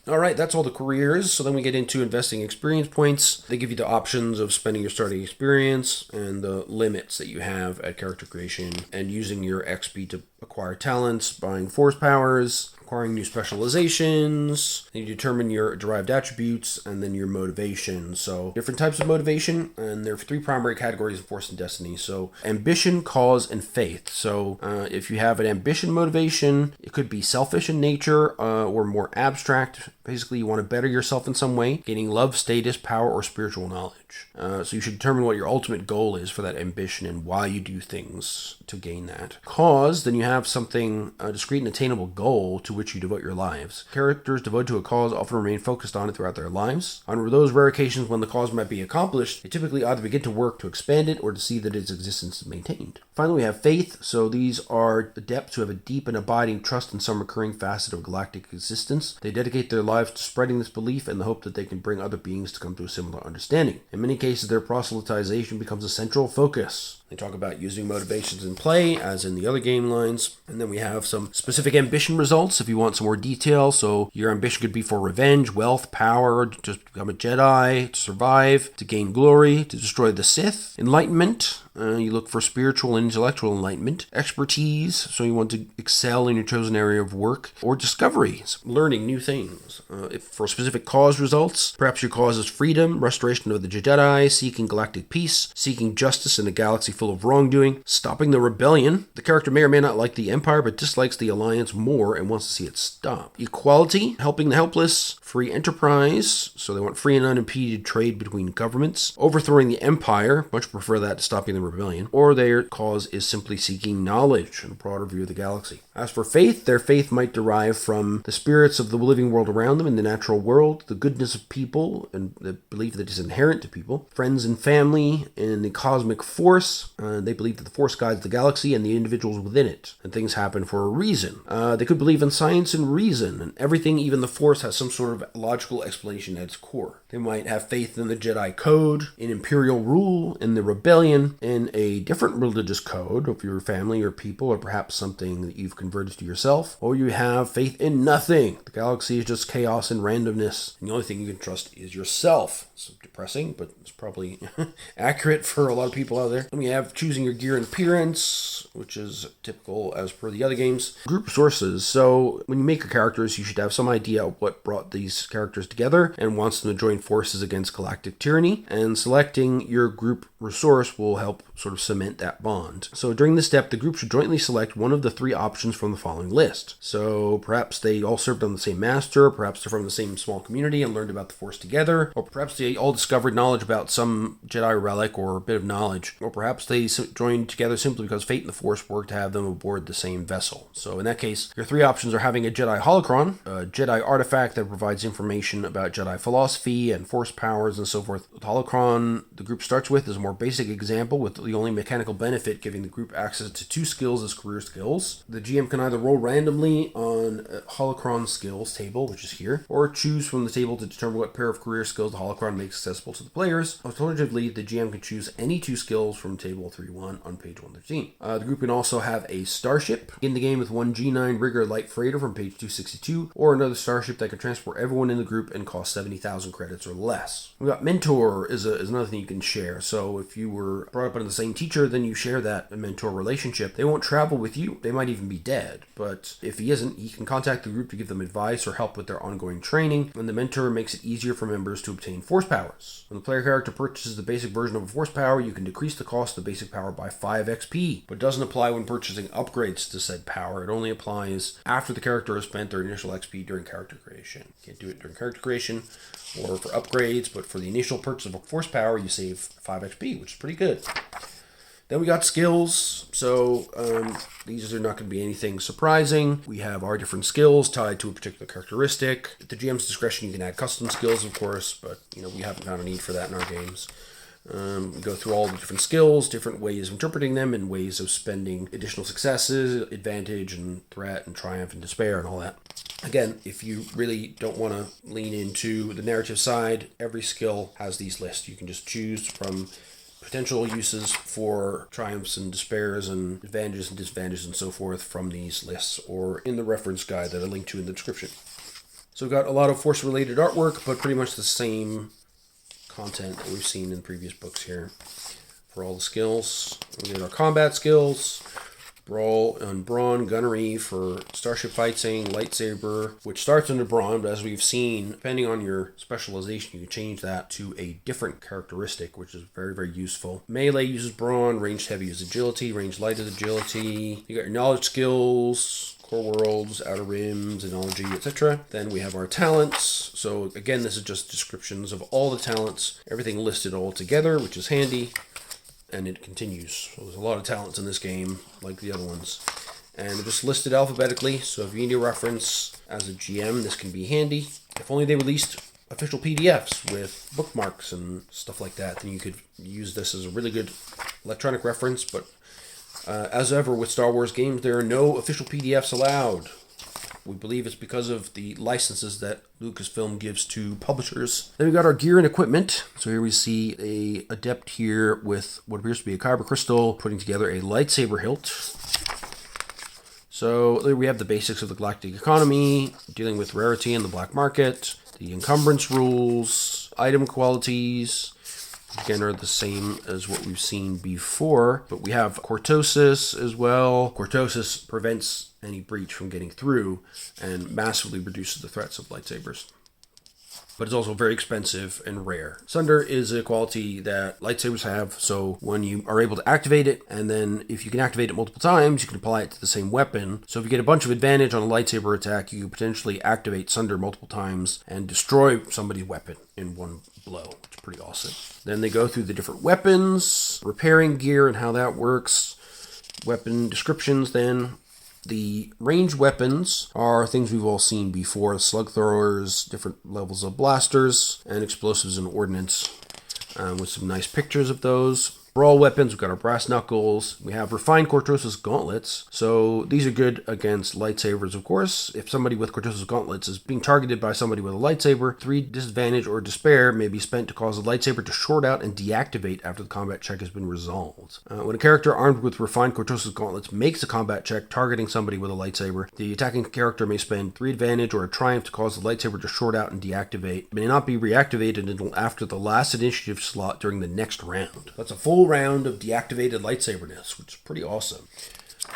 [SPEAKER 1] Alright, that's all the careers. So then we get into investing experience points. They give you the options of spending your starting experience and the limits that you have at character creation and using your XP to acquire talents, buying force powers, acquiring new specializations. Then you determine your derived attributes and then your motivation. So different types of motivation, and there are 3 primary categories of Force and Destiny. So ambition, cause, and faith. So if you have an ambition motivation, it could be selfish in nature or more abstract. Basically, you want to better yourself in some way, gaining love, status, power, or spiritual knowledge. So you should determine what your ultimate goal is for that ambition and why you do things to gain that. Cause, then you have something, a discrete and attainable goal to which you devote your lives. Characters devoted to a cause often remain focused on it throughout their lives. On those rare occasions when the cause might be accomplished, they typically either begin to work to expand it or to see that its existence is maintained. Finally, we have faith. So these are adepts who have a deep and abiding trust in some recurring facet of galactic existence. They dedicate their lives to spreading this belief in the hope that they can bring other beings to come to a similar understanding. In many cases, their proselytization becomes a central focus. They talk about using motivations in play, as in the other game lines. And then we have some specific ambition results if you want some more detail. So your ambition could be for revenge, wealth, power, to become a Jedi, to survive, to gain glory, to destroy the Sith. Enlightenment, you look for spiritual and intellectual enlightenment. Expertise, so you want to excel in your chosen area of work. Or discovery, learning new things. If for specific cause results, perhaps your cause is freedom, restoration of the Jedi, seeking galactic peace, seeking justice in a galaxy full of wrongdoing, stopping the rebellion. The character may or may not like the Empire, but dislikes the Alliance more and wants to see it stop. Equality, helping the helpless. Free enterprise, so they want free and unimpeded trade between governments. Overthrowing the Empire, much prefer that to stopping the rebellion. Or their cause is simply seeking knowledge and a broader view of the galaxy. As for faith, their faith might derive from the spirits of the living world around them in the natural world, the goodness of people, and the belief that is inherent to people, friends and family, and the cosmic force. They believe that the force guides the galaxy and the individuals within it, and things happen for a reason. They could believe in science and reason, and everything, even the force, has some sort of logical explanation at its core. They might have faith in the Jedi Code, in Imperial rule, in the rebellion, and in a different religious code of your family or people, or perhaps something that you've converted to yourself, or you have faith in nothing. The galaxy is just chaos and randomness, and the only thing you can trust is yourself. It's depressing, but it's probably accurate for a lot of people out there. Then we have choosing your gear and appearance, which is typical as per the other games. Group sources. So when you make your characters, you should have some idea of what brought these characters together and wants them to join forces against galactic tyranny, and selecting your group resource will help sort of cement that bond. So during this step, the group should jointly select one of the three options from the following list. So perhaps they all served on the same master, perhaps they're from the same small community and learned about the Force together, or perhaps they all discovered knowledge about some Jedi relic or a bit of knowledge, or perhaps they joined together simply because fate and the Force worked to have them aboard the same vessel. So in that case, your three options are having a Jedi holocron, a Jedi artifact that provides information about Jedi philosophy and Force powers and so forth. The holocron the group starts with is a more basic example, with the only mechanical benefit giving the group access to 2 skills as career skills. The GM can either roll randomly on a holocron skills table, which is here, or choose from the table to determine what pair of career skills the holocron makes accessible to the players. Alternatively, the GM can choose any 2 skills from table 3-1 on page 113. The group can also have a starship in the game with one G9 rigger light freighter from page 262, or another starship that can transport everyone in the group and cost 70,000 credits or less. We got mentor is another thing you can share. So if you were brought up under the same teacher, then you share that mentor relationship. They won't travel with you. They might even be dead. But if he isn't, he can contact the group to give them advice or help with their ongoing training. And the mentor makes it easier for members to obtain Force powers. When the player character purchases the basic version of a Force power, you can decrease the cost of the basic power by 5 XP. But it doesn't apply when purchasing upgrades to said power. It only applies after the character has spent their initial XP during character creation. You can't do it during character creation or for upgrades, but for the initial purchase of a Force power, you save 5 XP, which is pretty good. Then we got skills. So these are not going to be anything surprising. We have our different skills tied to a particular characteristic. At the GM's discretion, you can add custom skills, of course, but we haven't found a need for that in our games. We go through all the different skills, different ways of interpreting them, and ways of spending additional successes, advantage, and threat, and triumph, and despair, and all that. Again, if you really don't want to lean into the narrative side, every skill has these lists. You can just choose from potential uses for triumphs and despairs and advantages and disadvantages and so forth from these lists, or in the reference guide that I linked to in the description. So we've got a lot of Force-related artwork, but pretty much the same content that we've seen in previous books here for all the skills. We get our combat skills, brawl and brawn, gunnery for starship fighting, lightsaber, which starts under brawn, but as we've seen, depending on your specialization, you can change that to a different characteristic, which is very, very useful. Melee uses brawn, ranged heavy uses agility, ranged light is agility. You got your knowledge skills, core worlds, outer rims, analogy, etc. Then we have our talents. So again, this is just descriptions of all the talents, everything listed all together, which is handy. And it continues. So there's a lot of talents in this game, like the other ones. And they're just listed alphabetically, so if you need a reference as a GM, this can be handy. If only they released official PDFs with bookmarks and stuff like that, then you could use this as a really good electronic reference. But as ever with Star Wars games, there are no official PDFs allowed. We believe it's because of the licenses that Lucasfilm gives to publishers. Then we got our gear and equipment. So here we see a adept here with what appears to be a kyber crystal putting together a lightsaber hilt. So there we have the basics of the galactic economy, dealing with rarity in the black market, the encumbrance rules, item qualities. Again, are the same as what we've seen before, but we have cortosis as well. Cortosis prevents any breach from getting through and massively reduces the threats of lightsabers. But it's also very expensive and rare. Sunder is a quality that lightsabers have, so when you are able to activate it, and then if you can activate it multiple times, you can apply it to the same weapon. So if you get a bunch of advantage on a lightsaber attack, you can potentially activate Sunder multiple times and destroy somebody's weapon in one blow, which is pretty awesome. Then they go through the different weapons, repairing gear and how that works, weapon descriptions then. The ranged weapons are things we've all seen before: slug throwers, different levels of blasters, and explosives and ordnance, with some nice pictures of those. For all weapons, we've got our brass knuckles. We have refined Cortosis gauntlets. So these are good against lightsabers, of course. If somebody with Cortosis gauntlets is being targeted by somebody with a lightsaber, 3 disadvantage or despair may be spent to cause the lightsaber to short out and deactivate after the combat check has been resolved. When a character armed with refined Cortosis gauntlets makes a combat check targeting somebody with a lightsaber, the attacking character may spend 3 advantage or a triumph to cause the lightsaber to short out and deactivate. It may not be reactivated until after the last initiative slot during the next round. That's a full round of deactivated lightsaberness, which is pretty awesome.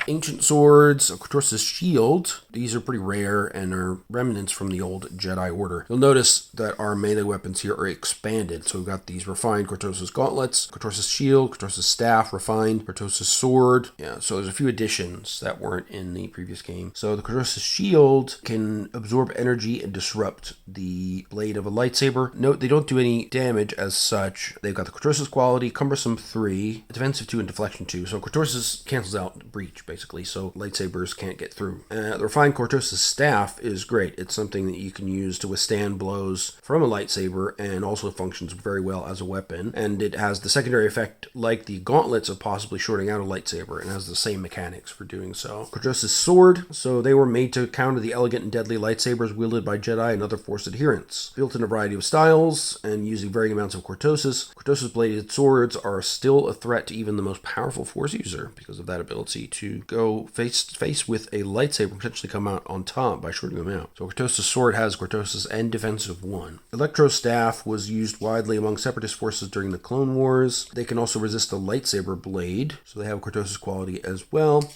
[SPEAKER 1] Ancient swords, a Cortosis shield. These are pretty rare and are remnants from the old Jedi Order. You'll notice that our melee weapons here are expanded. So we've got these refined Cortosis gauntlets, Cortosis shield, Cortosis staff, refined Cortosis sword. Yeah, so there's a few additions that weren't in the previous game. So the Cortosis shield can absorb energy and disrupt the blade of a lightsaber. Note they don't do any damage as such. They've got the Cortosis quality, cumbersome 3, defensive 2, and deflection 2. So Cortosis cancels out breach, basically, so lightsabers can't get through. The refined Cortosis staff is great. It's something that you can use to withstand blows from a lightsaber and also functions very well as a weapon. And it has the secondary effect, like the gauntlets, of possibly shorting out a lightsaber and has the same mechanics for doing so. Cortosis sword. So they were made to counter the elegant and deadly lightsabers wielded by Jedi and other Force adherents. Built in a variety of styles and using varying amounts of Cortosis, Cortosis bladed swords are still a threat to even the most powerful Force user because of that ability to go face to face with a lightsaber, potentially come out on top by shorting them out. So Cortosis sword has Cortosis and defensive 1. Electro staff was used widely among Separatist forces during the Clone Wars. They can also resist a lightsaber blade, so they have Cortosis quality as well.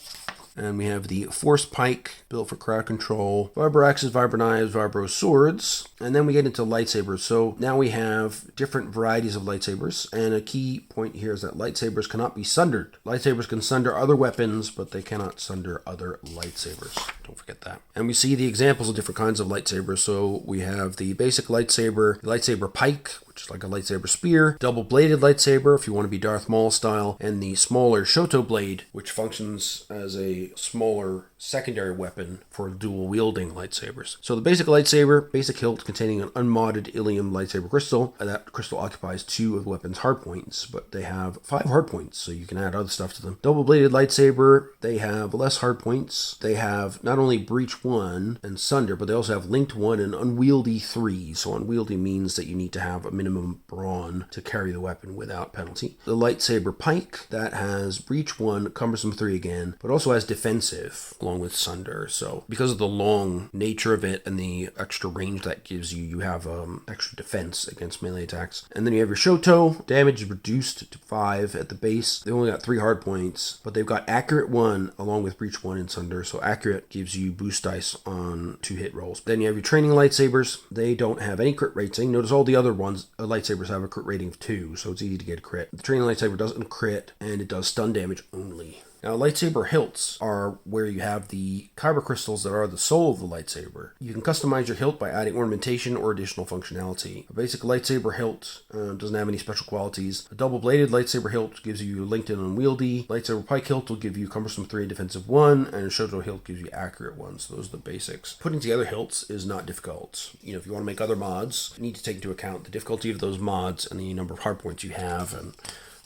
[SPEAKER 1] And we have the Force Pike, built for crowd control, Vibro Axes, Vibro Knives, Vibro Swords, and then we get into lightsabers. So now we have different varieties of lightsabers, and a key point here is that lightsabers cannot be sundered. Lightsabers can sunder other weapons, but they cannot sunder other lightsabers. Don't forget that. And we see the examples of different kinds of lightsabers. So we have the basic lightsaber, the lightsaber pike, which is like a lightsaber spear, double-bladed lightsaber if you want to be Darth Maul style, and the smaller Shoto blade, which functions as a smaller secondary weapon for dual-wielding lightsabers. So the basic lightsaber, basic hilt containing an unmodded Ilium lightsaber crystal. That crystal occupies 2 of the weapon's hardpoints, but they have 5 hardpoints, so you can add other stuff to them. Double-bladed lightsaber, they have less hardpoints. They have not only breach 1 and sunder, but they also have linked 1 and unwieldy 3. So unwieldy means that you need to have a minimum brawn to carry the weapon without penalty. The lightsaber pike, that has breach 1, cumbersome 3 again, but also has defensive along with sunder. So because of the long nature of it and the extra range that gives you, you have extra defense against melee attacks. And then you have your Shoto, damage is reduced to 5 at the base. They only got 3 hard points, but they've got accurate 1 along with breach 1 and sunder. So accurate gives you boost dice on 2 hit rolls. Then you have your training lightsabers. They don't have any crit rating. Notice all the other ones, lightsabers have a crit rating of 2, so it's easy to get a crit. The training lightsaber doesn't crit, and it does stun damage only. Now, lightsaber hilts are where you have the kyber crystals that are the soul of the lightsaber. You can customize your hilt by adding ornamentation or additional functionality. A basic lightsaber hilt doesn't have any special qualities. A double-bladed lightsaber hilt gives you linked and unwieldy. Lightsaber pike hilt will give you cumbersome 3 and defensive 1, and a Shoto hilt gives you accurate 1. So those are the basics. Putting together hilts is not difficult. If you want to make other mods, you need to take into account the difficulty of those mods and the number of hardpoints you have, and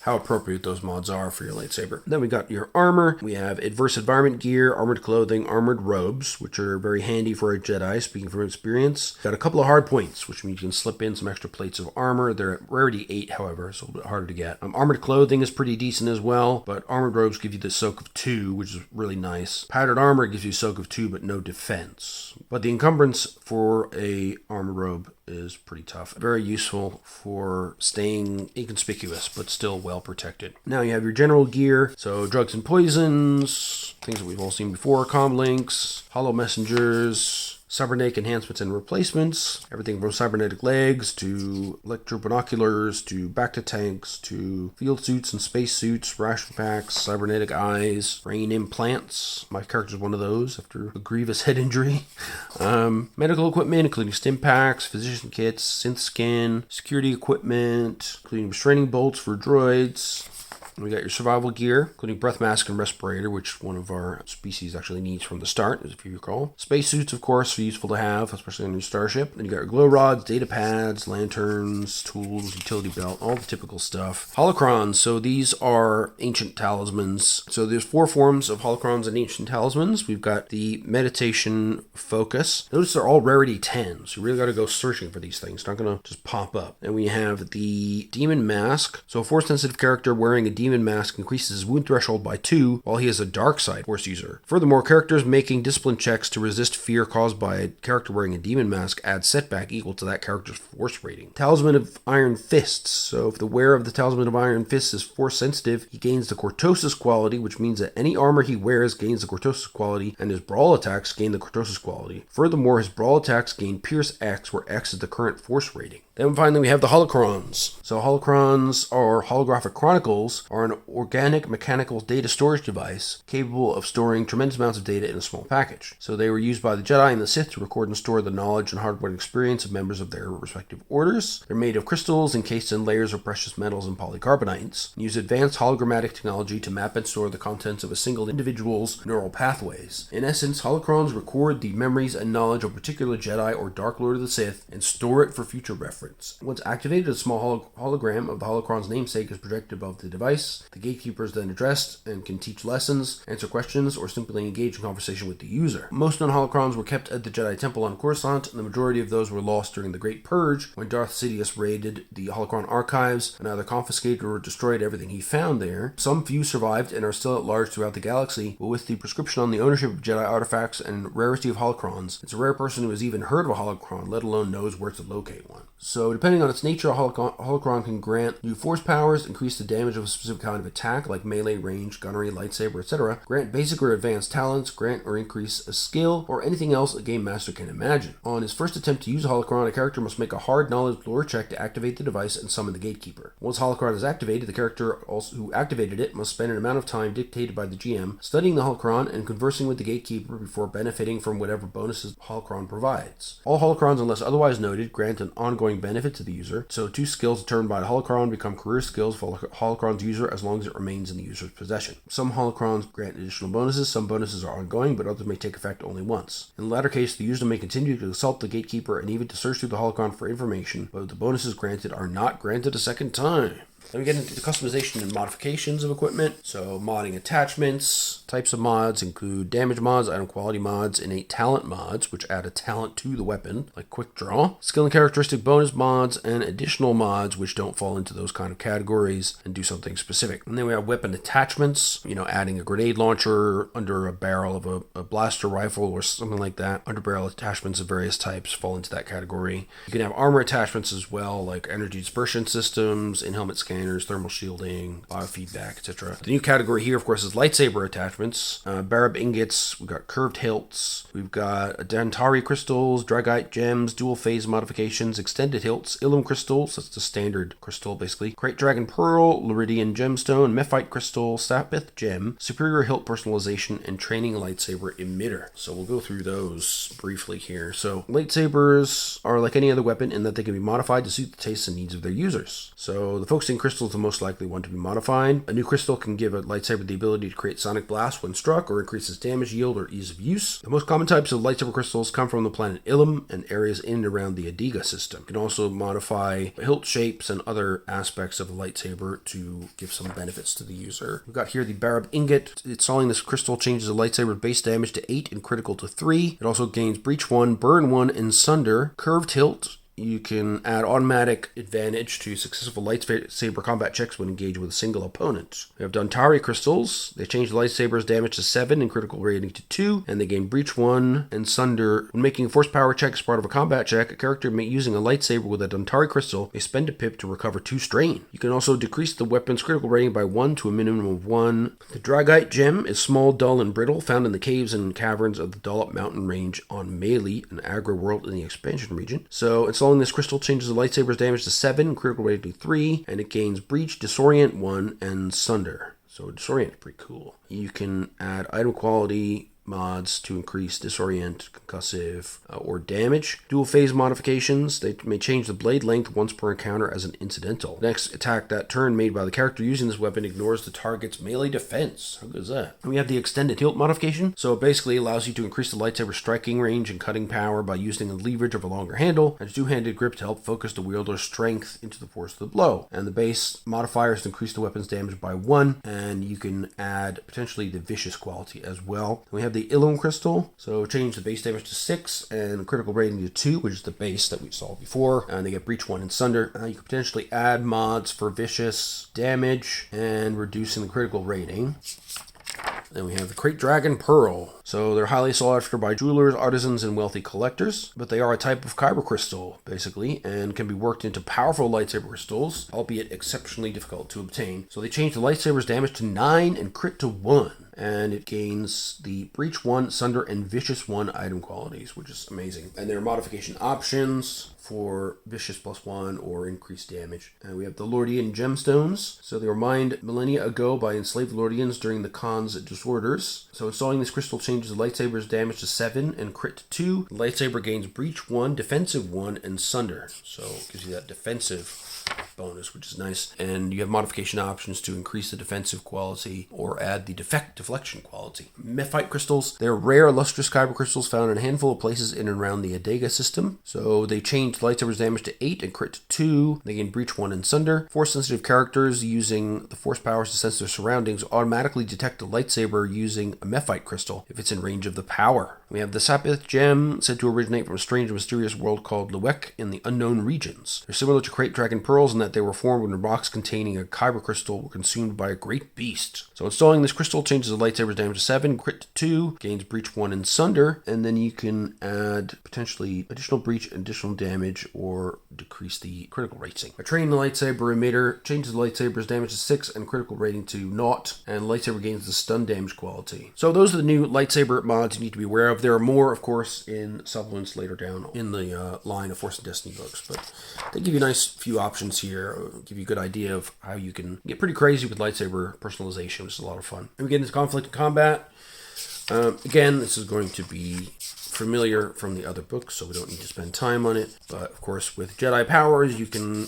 [SPEAKER 1] how appropriate those mods are for your lightsaber. Then we got your armor. We have adverse environment gear, armored clothing, armored robes, which are very handy for a Jedi, speaking from experience. Got a couple of hard points, which means you can slip in some extra plates of armor. They're at rarity 8, however, so a little bit harder to get. Armored clothing is pretty decent as well, but armored robes give you the soak of 2, which is really nice. Powdered armor gives you soak of 2, but no defense. But the encumbrance for a armored robe is pretty tough. Very useful for staying inconspicuous, but still well protected. Now you have your general gear, so drugs and poisons, things that we've all seen before, comm links, hollow messengers, cybernetic enhancements and replacements, everything from cybernetic legs to electro binoculars to bacta tanks to field suits and space suits, ration packs, cybernetic eyes, brain implants. My character's one of those after a grievous head injury. Medical equipment, including stim packs, physician kits, synth skin, security equipment, including restraining bolts for droids. We got your survival gear, including breath mask and respirator, which one of our species actually needs from the start, if you recall. Spacesuits, of course, are useful to have, especially on your starship. Then you got your glow rods, data pads, lanterns, tools, utility belt, all the typical stuff. Holocrons, so these are ancient talismans. So there's 4 forms of holocrons and ancient talismans. We've got the meditation focus. Notice they're all rarity 10, so you really got to go searching for these things. It's not going to just pop up. And we have the demon mask. So a force-sensitive character wearing a demon mask increases his wound threshold by 2, while he is a dark side force user. Furthermore, characters making discipline checks to resist fear caused by a character wearing a demon mask add setback equal to that character's force rating. Talisman of Iron Fists. So if the wearer of the Talisman of Iron Fists is force sensitive, he gains the Cortosis quality, which means that any armor he wears gains the Cortosis quality, and his brawl attacks gain the Cortosis quality. Furthermore, his brawl attacks gain Pierce X, where X is the current force rating. Then finally we have the holocrons. So holocrons, or holographic chronicles, are an organic mechanical data storage device capable of storing tremendous amounts of data in a small package. So they were used by the Jedi and the Sith to record and store the knowledge and hardware experience of members of their respective orders. They're made of crystals encased in layers of precious metals and polycarbonates, and use advanced hologrammatic technology to map and store the contents of a single individual's neural pathways. In essence, holocrons record the memories and knowledge of a particular Jedi or Dark Lord of the Sith and store it for future reference. Once activated, a small hologram of the holocron's namesake is projected above the device. The gatekeeper is then addressed and can teach lessons, answer questions, or simply engage in conversation with the user. Most known holocrons were kept at the Jedi Temple on Coruscant, and the majority of those were lost during the Great Purge, when Darth Sidious raided the holocron archives and either confiscated or destroyed everything he found there. Some few survived and are still at large throughout the galaxy, but with the prescription on the ownership of Jedi artifacts and rarity of holocrons, it's a rare person who has even heard of a holocron, let alone knows where to locate one. So depending on its nature, a holocron can grant new force powers, increase the damage of a specific kind of attack, like melee, range, gunnery, lightsaber, etc., grant basic or advanced talents, grant or increase a skill, or anything else a game master can imagine. On his first attempt to use a holocron, a character must make a hard knowledge lore check to activate the device and summon the gatekeeper. Once holocron is activated, the character who activated it must spend an amount of time dictated by the GM studying the holocron and conversing with the gatekeeper before benefiting from whatever bonuses the holocron provides. All holocrons, unless otherwise noted, grant an ongoing benefit to the user, so 2 skills determined by the holocron become career skills for the holocron's user as long as it remains in the user's possession. Some holocrons grant additional bonuses, some bonuses are ongoing, but others may take effect only once. In the latter case, the user may continue to consult the gatekeeper and even to search through the holocron for information, but the bonuses granted are not granted a second time. Then we get into the customization and modifications of equipment. So modding attachments. Types of mods include damage mods, item quality mods, innate talent mods, which add a talent to the weapon, like quick draw. Skill and characteristic bonus mods, and additional mods which don't fall into those kind of categories and do something specific. And then we have weapon attachments, adding a grenade launcher under a barrel of a blaster rifle or something like that. Under barrel attachments of various types fall into that category. You can have armor attachments as well, like energy dispersion systems, in-helmet scanners, thermal shielding, biofeedback, etc. The new category here, of course, is lightsaber attachments. Barab ingots, we've got curved hilts, we've got Dantari crystals, Dragite gems, dual phase modifications, extended hilts, Ilum crystals, that's the standard crystal basically, Great Dragon Pearl, Luridian gemstone, Mephite crystal, Sapith gem, superior hilt personalization, and training lightsaber emitter. So we'll go through those briefly here. So lightsabers are like any other weapon in that they can be modified to suit the tastes and needs of their users. So the focusing crystal is the most likely one to be modified. A new crystal can give a lightsaber the ability to create sonic blast when struck, or increases damage yield or ease of use. The most common types of lightsaber crystals come from the planet Ilum and areas in and around the Adiga system. You can also modify hilt shapes and other aspects of the lightsaber to give some benefits to the user. We've got here the Barab ingot. Installing this crystal changes the lightsaber's base damage to 8 and critical to 3. It also gains breach 1, burn 1, and sunder. Curved hilt. You can add automatic advantage to successful lightsaber combat checks when engaged with a single opponent. We have Dantari crystals. They change the lightsaber's damage to 7 and critical rating to 2, and they gain breach 1 and sunder. When making a force power check as part of a combat check, a character using a lightsaber with a Dantari crystal may spend a pip to recover 2 strain. You can also decrease the weapon's critical rating by 1 to a minimum of 1. The Dragite gem is small, dull, and brittle, found in the caves and caverns of the Dollop mountain range on Melee, an aggro world in the expansion region. So installing this crystal changes the lightsaber's damage to 7, critical rating to 3, and it gains breach, disorient 1, and sunder. So disorient is pretty cool. You can add item quality mods to increase disorient, concussive, or damage. Dual phase modifications. They may change the blade length once per encounter as an incidental. Next attack that turn made by the character using this weapon ignores the target's melee defense. How good is that? And we have the extended hilt modification. So it basically allows you to increase the lightsaber striking range and cutting power by using the leverage of a longer handle and a two-handed grip to help focus the wielder's strength into the force of the blow. And the base modifier is to increase the weapon's damage by 1, and you can add potentially the vicious quality as well. And we have the Illum crystal, so change the base damage to 6 and critical rating to 2, which is the base that we saw before. And they get breach 1 and sunder. You can potentially add mods for vicious damage and reducing the critical rating. Then we have the Crate Dragon Pearl. So they're highly sought after by jewelers, artisans, and wealthy collectors, but they are a type of kyber crystal, basically, and can be worked into powerful lightsaber crystals, albeit exceptionally difficult to obtain. So they change the lightsaber's damage to 9 and crit to 1. And it gains the Breach 1, Sunder, and Vicious 1 item qualities, which is amazing. And there are modification options for Vicious +1 or increased damage. And we have the Lordian Gemstones. So they were mined millennia ago by enslaved Lordians during the Khan's disorders. So installing this crystal changes the lightsaber's damage to 7 and crit to 2. The lightsaber gains Breach 1, Defensive 1, and Sunder. So it gives you that defensive bonus, which is nice. And you have modification options to increase the defensive quality or add the deflection quality. Mephite crystals. They're rare, lustrous kyber crystals found in a handful of places in and around the Adega system. So they change lightsaber's damage to 8 and crit to 2. They gain breach 1 and sunder. Force-sensitive characters using the force powers to sense their surroundings automatically detect a lightsaber using a Mephite crystal if it's in range of the power. We have the Sapith gem, said to originate from a strange and mysterious world called Luek in the unknown regions. They're similar to Crate Dragon Pearls in that they were formed when rocks containing a kyber crystal were consumed by a great beast. So installing this crystal changes the lightsaber's damage to 7, crit to 2, gains breach 1 and sunder, and then you can add potentially additional breach, additional damage, or decrease the critical rating. By training the lightsaber emitter, changes the lightsaber's damage to 6 and critical rating to 0, and lightsaber gains the stun damage quality. So those are the new lightsaber mods you need to be aware of. There are more, of course, in supplements later down in the line of Force and Destiny books, but they give you a nice few options here, give you a good idea of how you can get pretty crazy with lightsaber personalization, which is a lot of fun. And we get into conflict and combat. Again, this is going to be familiar from the other books, so we don't need to spend time on it. But of course, with Jedi powers, you can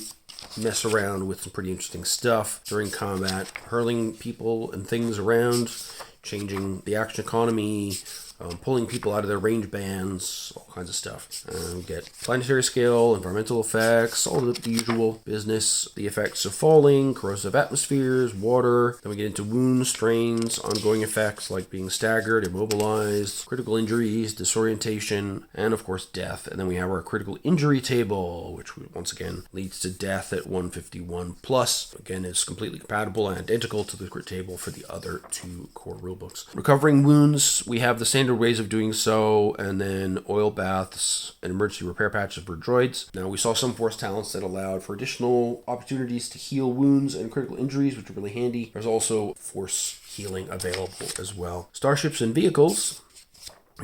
[SPEAKER 1] mess around with some pretty interesting stuff during combat, hurling people and things around, changing the action economy, pulling people out of their range bands, all kinds of stuff. We get planetary scale, environmental effects, all the usual business, the effects of falling, corrosive atmospheres, water. Then we get into wounds, strains, ongoing effects like being staggered, immobilized, critical injuries, disorientation, and of course death. And then we have our critical injury table, which once again leads to death at 151 plus. Again, it's completely compatible and identical to the crit table for the other two core rulebooks. Recovering wounds, we have the standard ways of doing so, and then oil baths and emergency repair patches for droids. Now, we saw some force talents that allowed for additional opportunities to heal wounds and critical injuries, which are really handy. There's also force healing available as well. Starships and vehicles.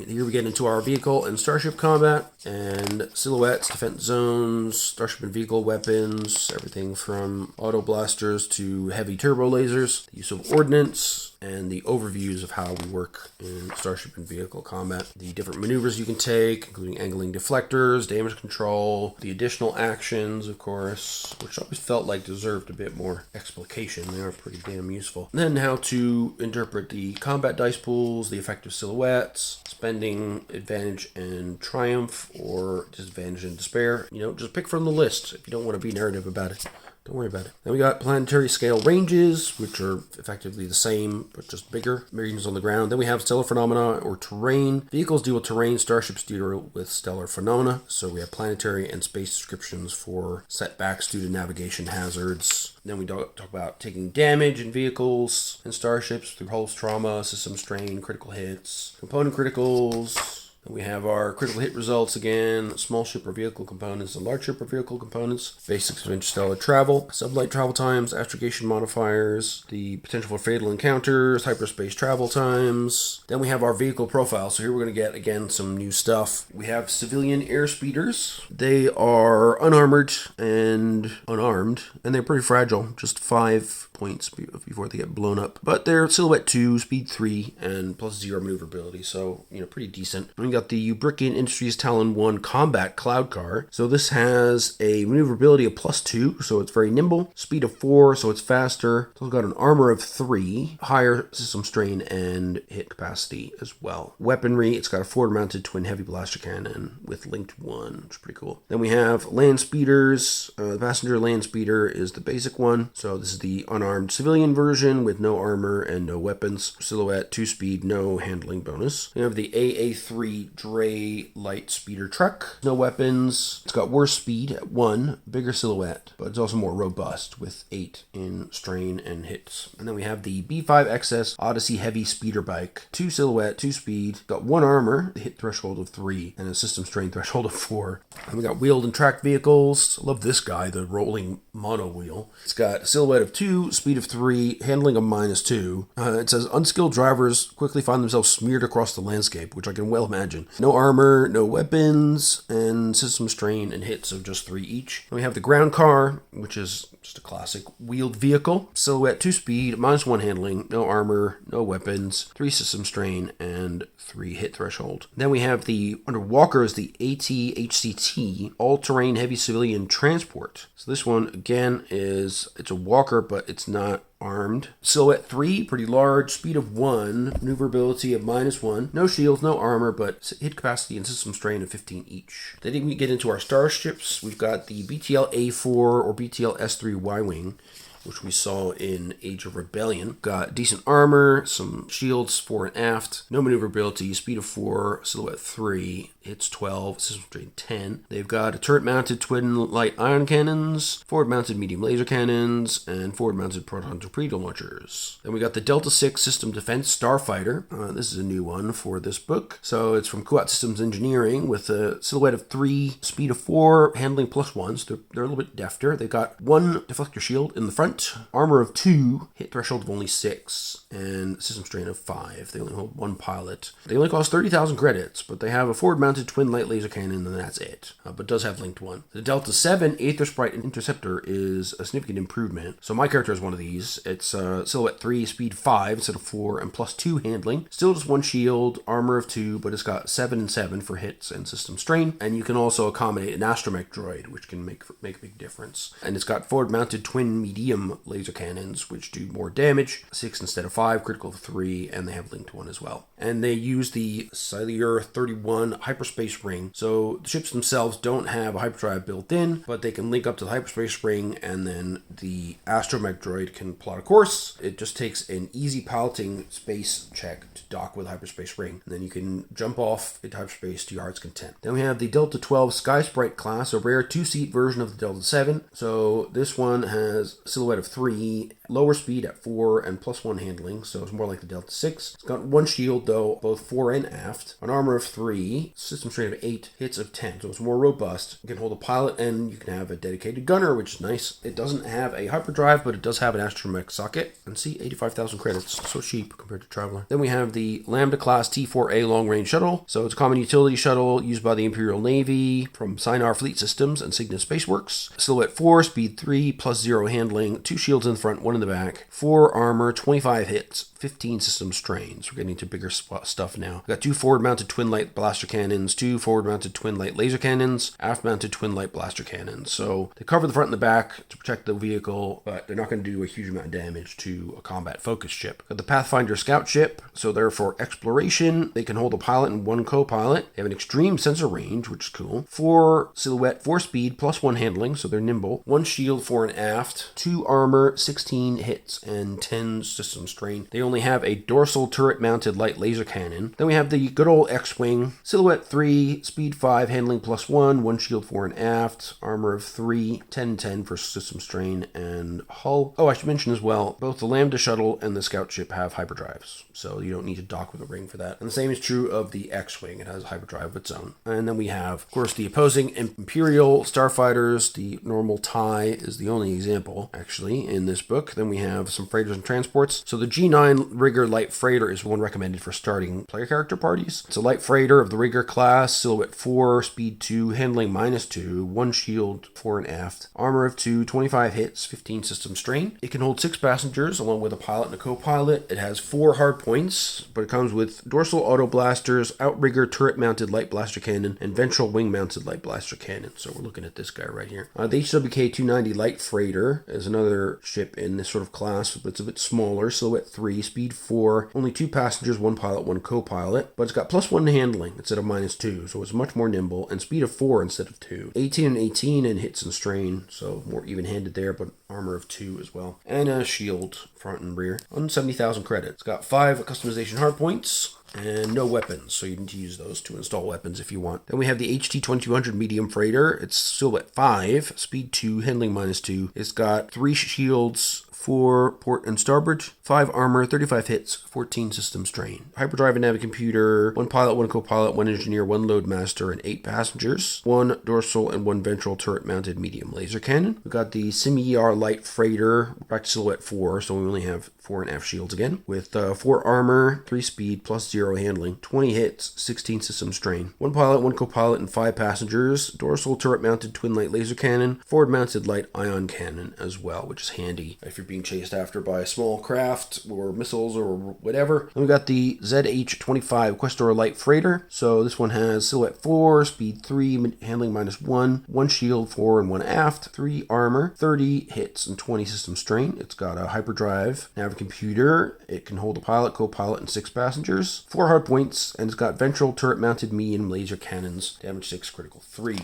[SPEAKER 1] Here we get into our vehicle and starship combat, and silhouettes, defense zones, starship and vehicle weapons, everything from auto blasters to heavy turbo lasers, the use of ordnance, and the overviews of how we work in starship and vehicle combat. The different maneuvers you can take, including angling deflectors, damage control, the additional actions, of course, which I always felt like deserved a bit more explication. They are pretty damn useful. And then how to interpret the combat dice pools, the effective silhouettes, spending advantage and triumph, or disadvantage and despair. You know, just pick from the list if you don't want to be narrative about it. Don't worry about it. Then we got planetary scale ranges, which are effectively the same, but just bigger. Regions on the ground. Then we have stellar phenomena or terrain. Vehicles deal with terrain. Starships deal with stellar phenomena. So we have planetary and space descriptions for setbacks due to navigation hazards. Then we talk about taking damage in vehicles and starships through hull trauma, system strain, critical hits, component criticals. We have our critical hit results again, small ship or vehicle components and large ship or vehicle components, basics of interstellar travel, sublight travel times, astrogation modifiers, the potential for fatal encounters, hyperspace travel times. Then we have our vehicle profile. So here we're going to get, again, some new stuff. We have civilian airspeeders. They are unarmored and unarmed, and they're pretty fragile, just 5 points before they get blown up. But they're silhouette 2, speed 3, and plus 0 maneuverability, so, pretty decent. We got the Ubrican Industries Talon 1 Combat Cloud Car. So this has a maneuverability of plus 2, so it's very nimble, speed of 4, so it's faster. It's also got an armor of 3, higher system strain and hit capacity as well. Weaponry, it's got a forward-mounted twin heavy blaster cannon with linked 1, which is pretty cool. Then we have land speeders. The passenger land speeder is the basic one, so this is the unarmed civilian version with no armor and no weapons. Silhouette, 2 speed, no handling bonus. We have the AA3 Dray light speeder truck. No weapons. It's got worse speed at 1, bigger silhouette, but it's also more robust with 8 in strain and hits. And then we have the B5XS Odyssey heavy speeder bike. 2 silhouette, 2 speed. Got 1 armor, hit threshold of 3, and a system strain threshold of 4. And we got wheeled and tracked vehicles. I love this guy, the rolling mono wheel. It's got a silhouette of 2, speed of 3, handling of -2. It says unskilled drivers quickly find themselves smeared across the landscape, which I can well imagine. No armor, no weapons, and system strain and hits of just 3 each. And we have the ground car, which is just a classic wheeled vehicle. Silhouette, 2 speed, -1 handling, no armor, no weapons, 3 system strain, and 3 hit threshold. Then we have under walkers, the ATHCT, all-terrain heavy civilian transport. So this one, again, it's a walker, but it's not armed. Silhouette 3, pretty large, speed of 1, maneuverability of -1, no shields, no armor, but hit capacity and system strain of 15 each. Then we get into our starships. We've got the BTL A4 or BTL S3 Y-Wing, which we saw in Age of Rebellion. Got decent armor, some shields fore and aft, no maneuverability, speed of 4, silhouette 3, hits 12, system strain 10. They've got a turret-mounted twin light ion cannons, forward-mounted medium laser cannons, and forward-mounted proton torpedo launchers. Then we got the Delta 6 System Defense Starfighter. This is a new one for this book. So it's from Kuat Systems Engineering with a silhouette of 3, speed of 4, handling +1, so they're a little bit defter. They've got 1 deflector shield in the front, armor of 2, hit threshold of only 6, and system strain of 5. They only hold 1 pilot. They only cost 30,000 credits, but they have a forward-mounted twin light laser cannon, and that's it. But does have linked 1. The Delta 7 Aether Sprite Interceptor is a significant improvement. So my character is one of these. It's silhouette 3, speed 5 instead of 4, and +2 handling. Still just 1 shield, armor of 2, but it's got 7 and 7 for hits and system strain. And you can also accommodate an astromech droid, which can make a big difference. And it's got forward-mounted twin medium laser cannons, which do more damage, 6 instead of 5, critical of 3, and they have linked 1 as well. And they use the Silear 31 hyperspace ring. So the ships themselves don't have a hyperdrive built in, but they can link up to the hyperspace ring, and then the astromech droid can plot a course. It just takes an easy piloting space check to dock with the hyperspace ring, and then you can jump off into hyperspace to your heart's content. Then we have the Delta 12 Sky Sprite class, a rare 2-seat version of the Delta 7. So this one has silhouette of 3, lower speed at 4, and +1 handling, so it's more like the Delta 6. It's got 1 shield though, both fore and aft, an armor of 3, system strain of 8, hits of 10, so it's more robust. You can hold a pilot, and you can have a dedicated gunner, which is nice. It doesn't have a hyperdrive, but it does have an astromech socket. And see, 85,000 credits, so cheap compared to Traveler. Then we have the Lambda class T4A long-range shuttle. So it's a common utility shuttle used by the Imperial Navy from Sinar Fleet Systems and Cygnus Spaceworks. Silhouette 4, speed 3, +0 handling, 2 shields in the front, 1 in the back, 4 armor, 25 hits, 15 system strains. We're getting to bigger stuff now. We've got 2 forward-mounted twin light blaster cannons, 2 forward-mounted twin light laser cannons, aft-mounted twin light blaster cannons. So they cover the front and the back to protect the vehicle, but they're not going to do a huge amount of damage to a combat-focused ship. Got the Pathfinder scout ship, so they're for exploration. They can hold a pilot and 1 co-pilot. They have an extreme sensor range, which is cool. 4 silhouette, 4 speed, +1 handling, so they're nimble. 1 shield fore and aft, 2 armor, 16 hits, and 10 system strain. They only have a dorsal turret-mounted light laser cannon. Then we have the good old X-Wing, silhouette 3, speed 5, handling +1, 1 shield fore and aft, armor of 3, 10/10 for system strain and hull. Oh, I should mention as well, both the Lambda shuttle and the scout ship have hyperdrives, so you don't need to dock with a ring for that. And the same is true of the X-Wing. It has a hyperdrive of its own. And then we have, of course, the opposing Imperial starfighters. The normal TIE is the only example, actually, in this book. Then we have some freighters and transports. So the G9 Rigger Light Freighter is one recommended for starting player character parties. It's a light freighter of the Rigger class, silhouette 4, speed 2, handling -2, 1 shield fore and aft, armor of 2, 25 hits, 15 system strain. It can hold 6 passengers along with a pilot and a co-pilot. It has 4 hard points, but it comes with dorsal auto blasters, outrigger turret-mounted light blaster cannon, and ventral wing-mounted light blaster cannon. So we're looking at this guy right here. The HWK 290 Light Freighter is another ship in this sort of class, but it's a bit smaller. Silhouette 3, speed 4, only 2 passengers, 1 pilot, 1 co-pilot, but it's got +1 handling instead of -2, so it's much more nimble, and speed of 4 instead of 2. 18 and 18 in hits and strain, so more even-handed there, but armor of 2 as well. And a shield, front and rear, on 70,000 credits. It's got 5 customization hardpoints, and no weapons, so you need to use those to install weapons if you want. Then we have the HT 2200 Medium Freighter. It's silhouette 5, speed 2, handling -2. It's got 3 shields, 4 port and starboard, 5 armor, 35 hits, 14 system strain. Hyperdrive and navigomputer, 1 pilot, 1 co-pilot, 1 engineer, 1 load master, and 8 passengers. 1 dorsal and 1 ventral turret-mounted medium laser cannon. We've got the Sim-ER Light Freighter, back to silhouette 4, so we only have 4 and aft shields again, with 4 armor, 3 speed, +0 handling, 20 hits, 16 system strain. 1 pilot, 1 co-pilot, and 5 passengers. Dorsal turret-mounted twin light laser cannon, forward-mounted light ion cannon as well, which is handy if you're being chased after by a small craft or missiles or whatever. Then we got the ZH-25 Questor Light Freighter. So this one has silhouette 4, speed 3, handling -1, 1 shield 4 and 1 aft, 3 armor, 30 hits and 20 system strain. It's got a hyperdrive navigomputer. It can hold a pilot, co-pilot, and 6 passengers. 4 hard points, and it's got ventral turret-mounted medium laser cannons. Damage 6, critical 3.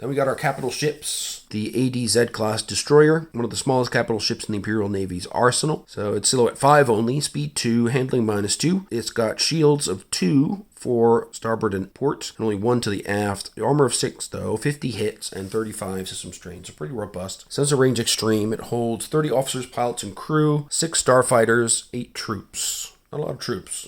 [SPEAKER 1] Then we got our capital ships, the ADZ class destroyer, one of the smallest capital ships in the Imperial Navy's arsenal. So it's silhouette 5 only, speed 2, handling -2. It's got shields of 2 for starboard and port, and only 1 to the aft. The armor of 6 though, 50 hits and 35 system strain, so pretty robust. Sensor range extreme. It holds 30 officers, pilots, and crew, 6 starfighters, 8 troops. Not a lot of troops.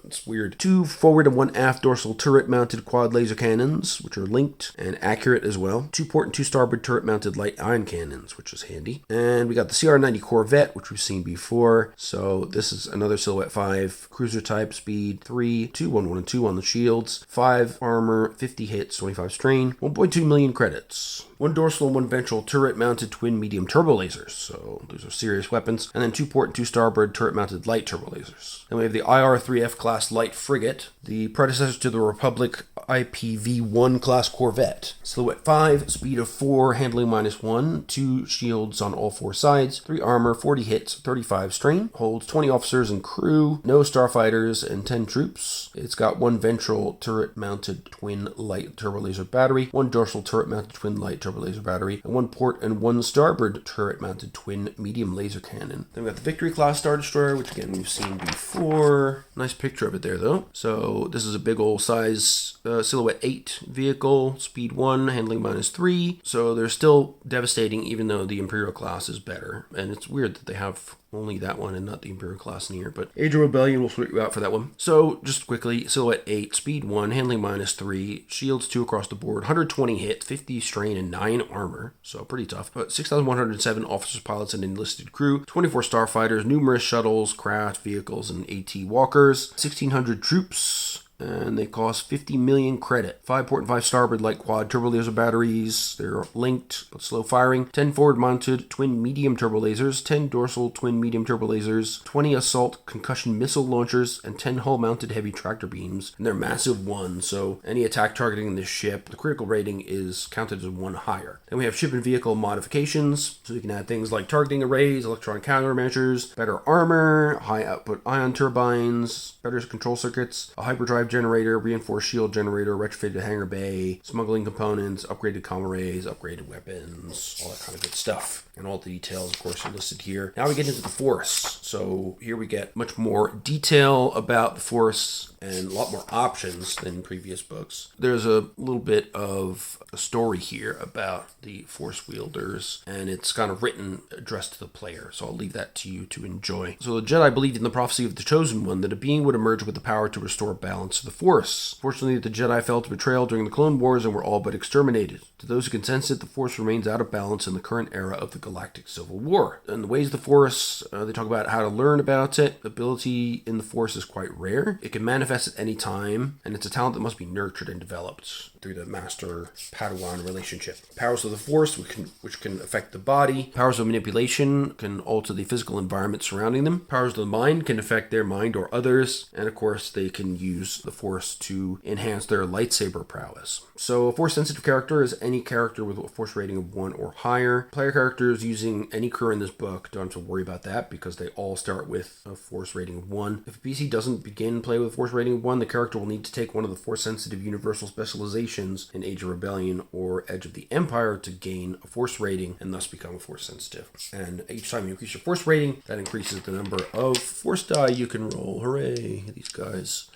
[SPEAKER 1] It's weird. 2 forward and 1 aft dorsal turret-mounted quad laser cannons, which are linked and accurate as well. 2 port and 2 starboard turret-mounted light ion cannons, which is handy. And we got the CR-90 Corvette, which we've seen before. So this is another silhouette 5 cruiser type, speed 3, 2, 1, 1, and 2 on the shields, 5 armor, 50 hits, 25 strain, 1.2 million credits. 1 dorsal and 1 ventral turret-mounted twin medium turbo lasers, so those are serious weapons. And then 2 port and 2 starboard turret-mounted light turbo lasers. Then we have the IR-3F class light frigate, the predecessor to the Republic IPV-1 class corvette. Silhouette 5, speed of 4, handling -1, 2 shields on all 4 sides, 3 armor, 40 hits, 35 strain. Holds 20 officers and crew, no starfighters, and 10 troops. It's got 1 ventral turret-mounted twin light turbo laser battery, 1 dorsal turret-mounted twin light turbo laser battery, and 1 port and 1 starboard turret-mounted twin medium laser cannon. Then we got the Victory class Star Destroyer, which again we've seen before. Nice picture of it there though. So this is a big old size silhouette 8 vehicle, speed 1, handling -3. So they're still devastating even though the Imperial class is better. And it's weird that they have only that one and not the Imperial class in here, but Age of Rebellion will sort you out for that one. So, just quickly, silhouette 8, speed 1, handling -3, shields 2 across the board, 120 hit, 50 strain, and 9 armor, so pretty tough. But 6,107 officers, pilots, and enlisted crew, 24 starfighters, numerous shuttles, craft, vehicles, and AT walkers, 1,600 troops, and they cost 50 million credit. 5 port and 5 starboard light quad turbo laser batteries. They're linked but slow firing. 10 forward mounted twin medium turbo lasers. 10 dorsal twin medium turbo lasers. 20 assault concussion missile launchers. And 10 hull mounted heavy tractor beams. And they're massive 1, so any attack targeting this ship, the critical rating is counted as 1 higher. Then we have ship and vehicle modifications. So you can add things like targeting arrays, electronic countermeasures, better armor, high output ion turbines, better control circuits, a hyperdrive generator, reinforced shield generator, retrofitted hangar bay, smuggling components, upgraded comm arrays, upgraded weapons, all that kind of good stuff. And all the details, of course, are listed here. Now we get into the Force. So here we get much more detail about the Force and a lot more options than previous books. There's a little bit of a story here about the Force wielders, and it's kind of written addressed to the player. So I'll leave that to you to enjoy. So the Jedi believed in the prophecy of the Chosen One that a being would emerge with the power to restore balance to the Force. Fortunately, the Jedi fell to betrayal during the Clone Wars and were all but exterminated. To those who can sense it, the Force remains out of balance in the current era of the Galactic Civil War. And the ways of the Force, they talk about how to learn about it. Ability in the Force is quite rare. It can manifest at any time, and it's a talent that must be nurtured and developed through the Master-Padawan relationship. Powers of the Force, which can affect the body. Powers of manipulation can alter the physical environment surrounding them. Powers of the mind can affect their mind or others. And of course, they can use the Force to enhance their lightsaber prowess. So a Force-sensitive character is any character with a Force rating of 1 or higher. Player characters using any crew in this book don't have to worry about that because they all start with a Force rating of 1. If a PC doesn't begin play with a Force rating of 1, the character will need to take one of the Force-sensitive universal specializations in Age of Rebellion or Edge of the Empire to gain a Force rating and thus become a Force-sensitive. And each time you increase your Force rating, that increases the number of Force die you can roll. Hooray, these guys.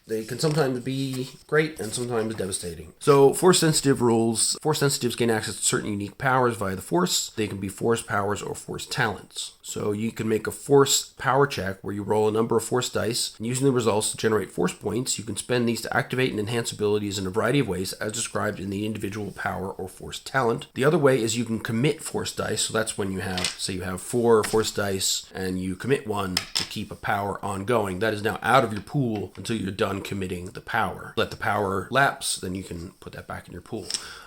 [SPEAKER 1] They can sometimes be great and sometimes devastating. So, Force-sensitive rules. Force-sensitives gain access to certain unique powers via the Force. They can be Force powers or Force talents. So, you can make a Force power check where you roll a number of Force dice, and using the results to generate Force points, you can spend these to activate and enhance abilities in a variety of ways as described in the individual power or Force talent. The other way is you can commit Force dice. So, that's when you have, say you have 4 Force dice and you commit 1 to keep a power ongoing. That is now out of your pool until you're done committing the power. Let the power lapse, then you can put that back in your pool.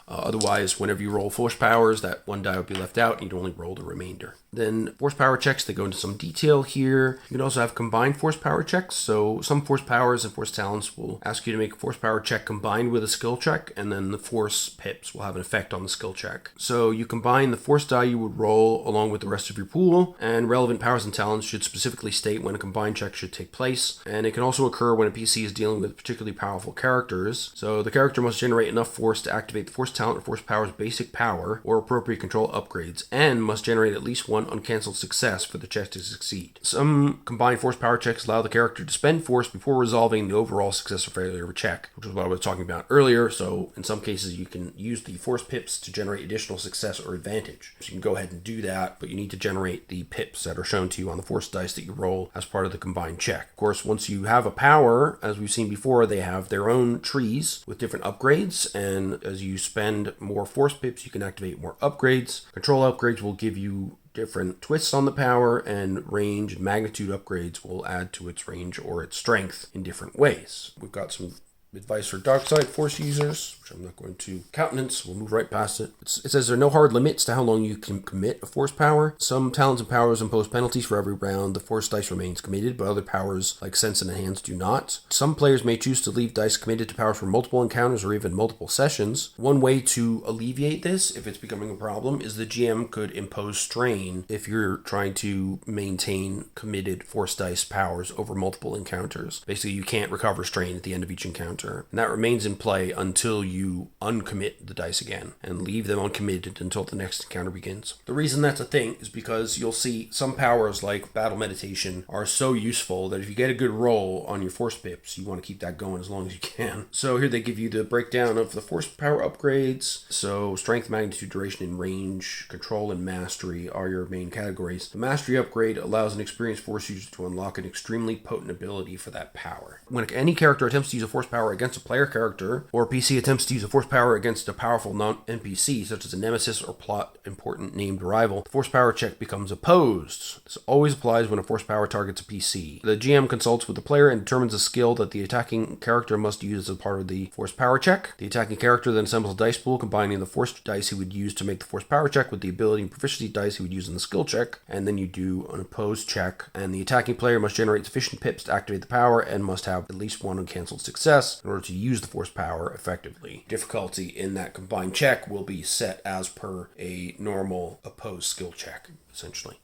[SPEAKER 1] Otherwise, whenever you roll Force powers, that 1 die would be left out and you'd only roll the remainder. Then Force power checks, they go into some detail here. You can also have combined Force power checks. So some Force powers and Force talents will ask you to make a Force power check combined with a skill check, and then the Force pips will have an effect on the skill check. So you combine the Force die you would roll along with the rest of your pool, and relevant powers and talents should specifically state when a combined check should take place. And it can also occur when a PC is dealing with particularly powerful characters. So the character must generate enough Force to activate the Force talent or Force power's basic power or appropriate control upgrades, and must generate at least 1 uncancelled success for the check to succeed. Some combined Force power checks allow the character to spend Force before resolving the overall success or failure of a check, which is what I was talking about earlier. So in some cases you can use the Force pips to generate additional success or advantage. So you can go ahead and do that, but you need to generate the pips that are shown to you on the Force dice that you roll as part of the combined check. Of course, once you have a power, as we've seen before, they have their own trees with different upgrades, and as you spend more Force pips, you can activate more upgrades. Control upgrades will give you different twists on the power, and range and magnitude upgrades will add to its range or its strength in different ways. We've got some advice for dark side Force users, which I'm not going to countenance. We'll move right past it. It says there are no hard limits to how long you can commit a Force power. Some talents and powers impose penalties for every round the Force dice remains committed, but other powers like Sense and Enhance do not. Some players may choose to leave dice committed to powers for multiple encounters or even multiple sessions. One way to alleviate this, if it's becoming a problem, is the GM could impose strain if you're trying to maintain committed Force dice powers over multiple encounters. Basically, you can't recover strain at the end of each encounter. And that remains in play until you uncommit the dice again and leave them uncommitted until the next encounter begins. The reason that's a thing is because you'll see some powers like Battle Meditation are so useful that if you get a good roll on your Force pips, you want to keep that going as long as you can. So here they give you the breakdown of the Force power upgrades. So Strength, Magnitude, Duration, and Range, Control, and Mastery are your main categories. The Mastery upgrade allows an experienced Force user to unlock an extremely potent ability for that power. When any character attempts to use a Force power against a player character, or a PC attempts to use a Force power against a powerful non-NPC, such as a nemesis or plot important named rival, the Force power check becomes opposed. This always applies when a Force power targets a PC. The GM consults with the player and determines a skill that the attacking character must use as part of the Force power check. The attacking character then assembles a dice pool combining the Force dice he would use to make the Force power check with the ability and proficiency dice he would use in the skill check, and then you do an opposed check, and the attacking player must generate sufficient pips to activate the power and must have at least 1 uncancelled success. success in order to use the force power effectively. Difficulty in that combined check will be set as per a normal opposed skill check, essentially.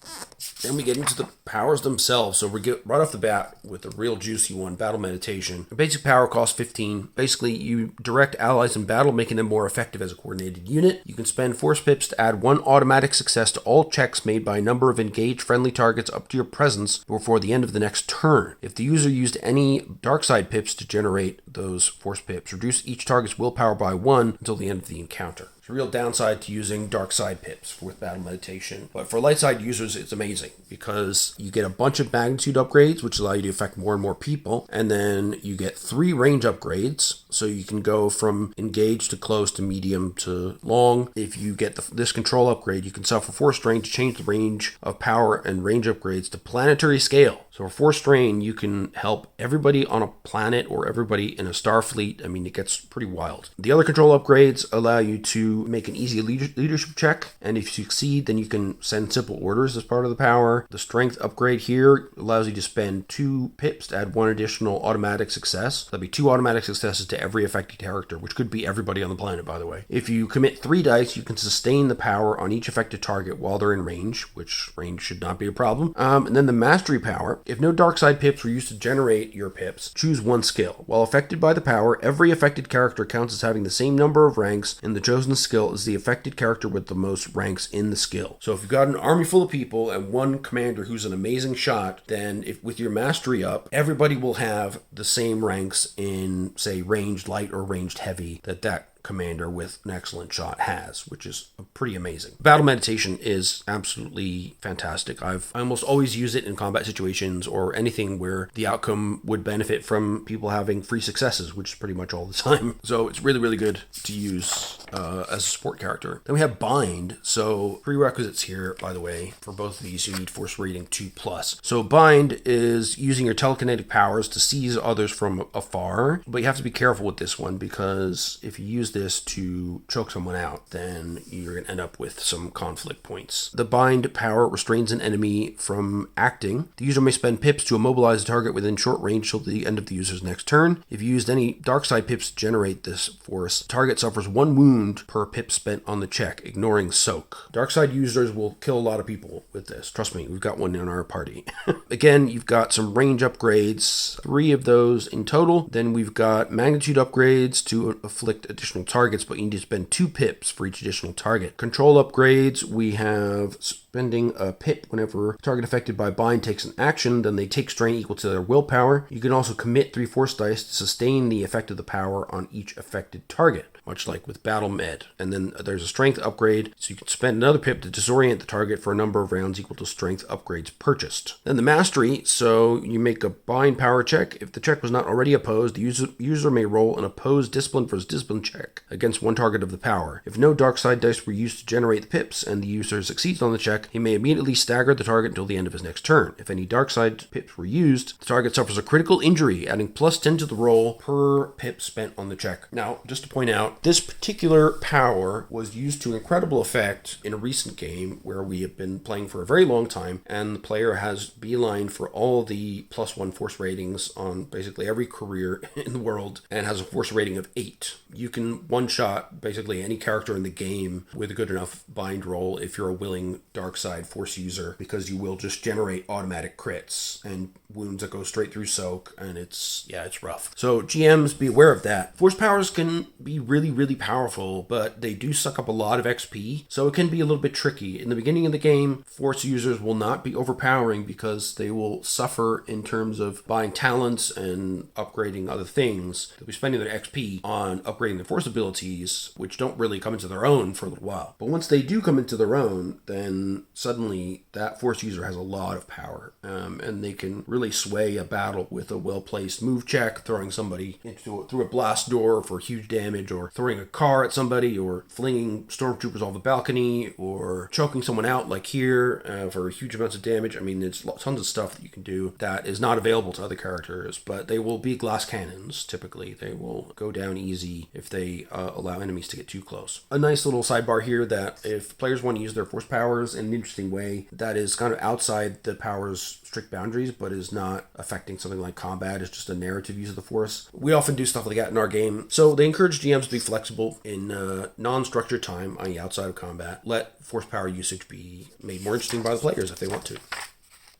[SPEAKER 1] Then we get into the powers themselves. So we get right off the bat with the real juicy one, Battle Meditation. The basic power costs 15. Basically, you direct allies in battle, making them more effective as a coordinated unit. You can spend force pips to add 1 automatic success to all checks made by a number of engaged friendly targets up to your presence before the end of the next turn. If the user used any dark side pips to generate those force pips, reduce each target's willpower by 1 until the end of the encounter. It's a real downside to using dark side pips with Battle Meditation. But for light side users, it's amazing because you get a bunch of magnitude upgrades, which allow you to affect more and more people. And then you get 3 range upgrades. So you can go from engaged to close to medium to long. If you get this control upgrade, you can suffer force strain to change the range of power and range upgrades to planetary scale. So for force strain, you can help everybody on a planet or everybody in a star fleet. I mean, it gets pretty wild. The other control upgrades allow you to make an easy leadership check, and if you succeed, then you can send simple orders as part of the power. The strength upgrade here allows you to spend 2 pips to add 1 additional automatic success. That'll be 2 automatic successes to every affected character, which could be everybody on the planet, by the way. If you commit 3 dice, you can sustain the power on each affected target while they're in range, which range should not be a problem. And then the mastery power. If no dark side pips were used to generate your pips, choose 1 skill. While affected by the power, every affected character counts as having the same number of ranks in the chosen skill as the affected character with the most ranks in the skill. So if you've got an army full of people and 1 commander who's an amazing shot, then if with your mastery up, everybody will have the same ranks in, say, ranged light or ranged heavy that commander with an excellent shot has, which is pretty amazing. Battle Meditation is absolutely fantastic. I almost always use it in combat situations or anything where the outcome would benefit from people having free successes, which is pretty much all the time. So it's really, really good to use as a support character. Then we have Bind. So prerequisites here, by the way, for both of these, you need force rating 2+. So Bind is using your telekinetic powers to seize others from afar, but you have to be careful with this one because if you use this to choke someone out, then you're going to end up with some conflict points. The Bind power restrains an enemy from acting. The user may spend pips to immobilize a target within short range till the end of the user's next turn. If you used any dark side pips to generate this force, the target suffers 1 wound per pip spent on the check, ignoring soak. Dark side users will kill a lot of people with this. Trust me, we've got one in our party. Again, you've got some range upgrades, 3 of those in total. Then we've got magnitude upgrades to afflict additional targets, but you need to spend 2 pips for each additional target. Control upgrades, we have spending a pip whenever target affected by Bind takes an action, then they take strain equal to their willpower. You can also commit 3 force dice to sustain the effect of the power on each affected target, much like with Battle Med. And then there's a strength upgrade, so you can spend another pip to disorient the target for a number of rounds equal to strength upgrades purchased. Then the mastery, so you make a Bind power check. If the check was not already opposed, the user may roll an opposed discipline versus discipline check against 1 target of the power. If no dark side dice were used to generate the pips and the user succeeds on the check, he may immediately stagger the target until the end of his next turn. If any dark side pips were used, the target suffers a critical injury, adding +10 to the roll per pip spent on the check. Now, just to point out, this particular power was used to incredible effect in a recent game where we have been playing for a very long time, and the player has beeline for all the +1 force ratings on basically every career in the world and has a force rating of 8. You can one-shot basically any character in the game with a good enough bind roll if you're a willing dark side force user, because you will just generate automatic crits and wounds that go straight through soak, and it's rough. So GMs, be aware of that. Force powers can be really, really powerful, but they do suck up a lot of XP, so it can be a little bit tricky. In the beginning of the game, force users will not be overpowering because they will suffer in terms of buying talents and upgrading other things. They'll be spending their XP on upgrading their force abilities, which don't really come into their own for a little while. But once they do come into their own, then suddenly that force user has a lot of power, and they can really sway a battle with a well-placed move check, throwing somebody through a blast door for huge damage, or throwing a car at somebody, or flinging stormtroopers off a balcony, or choking someone out like here for huge amounts of damage. I mean, there's tons of stuff that you can do that is not available to other characters, but they will be glass cannons. Typically, they will go down easy if they allow enemies to get too close. A nice little sidebar here that if players want to use their force powers in an interesting way that is kind of outside the power's strict boundaries, but is not affecting something like combat, it's just a narrative use of the force. We often do stuff like that in our game. So they encourage GMs to be flexible in non-structured time, i.e. outside of combat. Let force power usage be made more interesting by the players if they want to.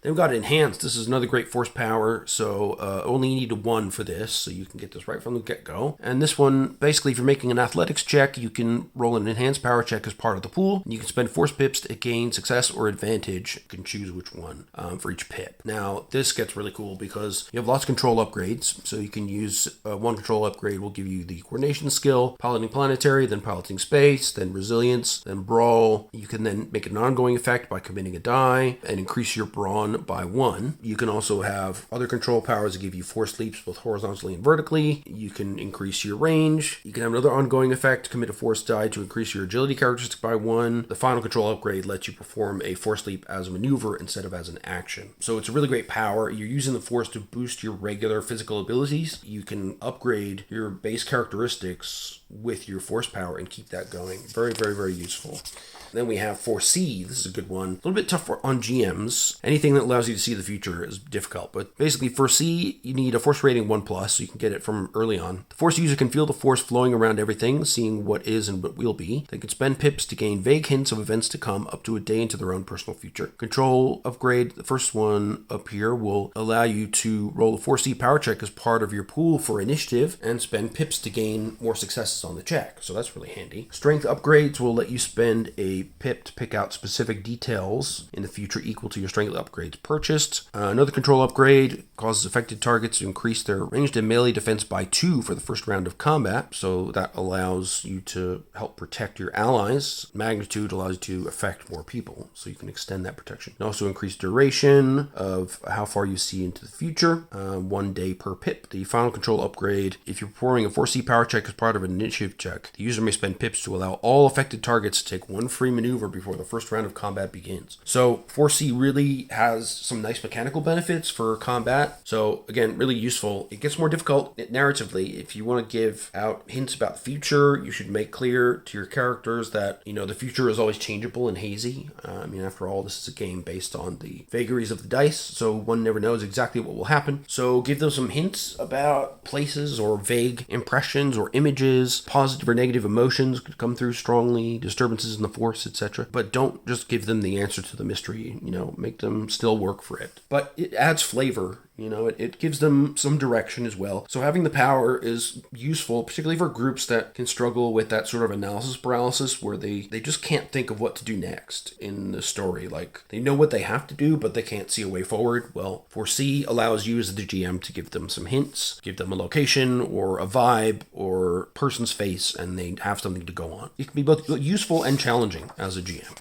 [SPEAKER 1] Then we've got enhanced. This is another great force power, so only need a 1 for this, so you can get this right from the get-go. And this one, basically, if you're making an athletics check, you can roll an enhanced power check as part of the pool. You can spend force pips to gain success or advantage. You can choose which one for each pip. Now, this gets really cool because you have lots of control upgrades, so you can use one control upgrade will give you the coordination skill, piloting planetary, then piloting space, then resilience, then brawl. You can then make an ongoing effect by committing a die and increase your brawn by 1. You can also have other control powers that give you force leaps both horizontally and vertically. You can increase your range. You can have another ongoing effect, commit a force die to increase your agility characteristic by 1. The final control upgrade lets you perform a force leap as a maneuver instead of as an action. So it's a really great power. You're using the force to boost your regular physical abilities. You can upgrade your base characteristics with your force power and keep that going. Very, very, very useful. Then we have Foresee. This is a good one. A little bit tough on GMs. Anything that allows you to see the future is difficult, but basically Foresee, you need a force rating 1+, so you can get it from early on. The force user can feel the force flowing around everything, seeing what is and what will be. They can spend pips to gain vague hints of events to come up to a day into their own personal future. Control upgrade, the first one up here, will allow you to roll a Foresee power check as part of your pool for initiative and spend pips to gain more successes on the check, so that's really handy. Strength upgrades will let you spend a pip to pick out specific details in the future equal to your strength upgrades purchased. Another control upgrade causes affected targets to increase their ranged and melee defense by 2 for the first round of combat, so that allows you to help protect your allies. Magnitude allows you to affect more people, so you can extend that protection. And also increase duration of how far you see into the future, 1 day per pip. The final control upgrade, if you're performing a Foresee power check as part of an initiative check, the user may spend pips to allow all affected targets to take 1 free maneuver before the first round of combat begins. So Foresee really has some nice mechanical benefits for combat. So again, really useful. It gets more difficult narratively. If you want to give out hints about the future, you should make clear to your characters that, the future is always changeable and hazy. After all, this is a game based on the vagaries of the dice, so one never knows exactly what will happen. So give them some hints about places or vague impressions or images. Positive or negative emotions could come through strongly, disturbances in the force, etc. But don't just give them the answer to the mystery, make them still work for it. But it adds flavor, it gives them some direction as well. So having the power is useful, particularly for groups that can struggle with that sort of analysis paralysis where they just can't think of what to do next in the story. Like, they know what they have to do, but they can't see a way forward. Well, Foresee allows you as the GM to give them some hints, give them a location or a vibe or person's face, and they have something to go on. It can be both useful and challenging as a GM.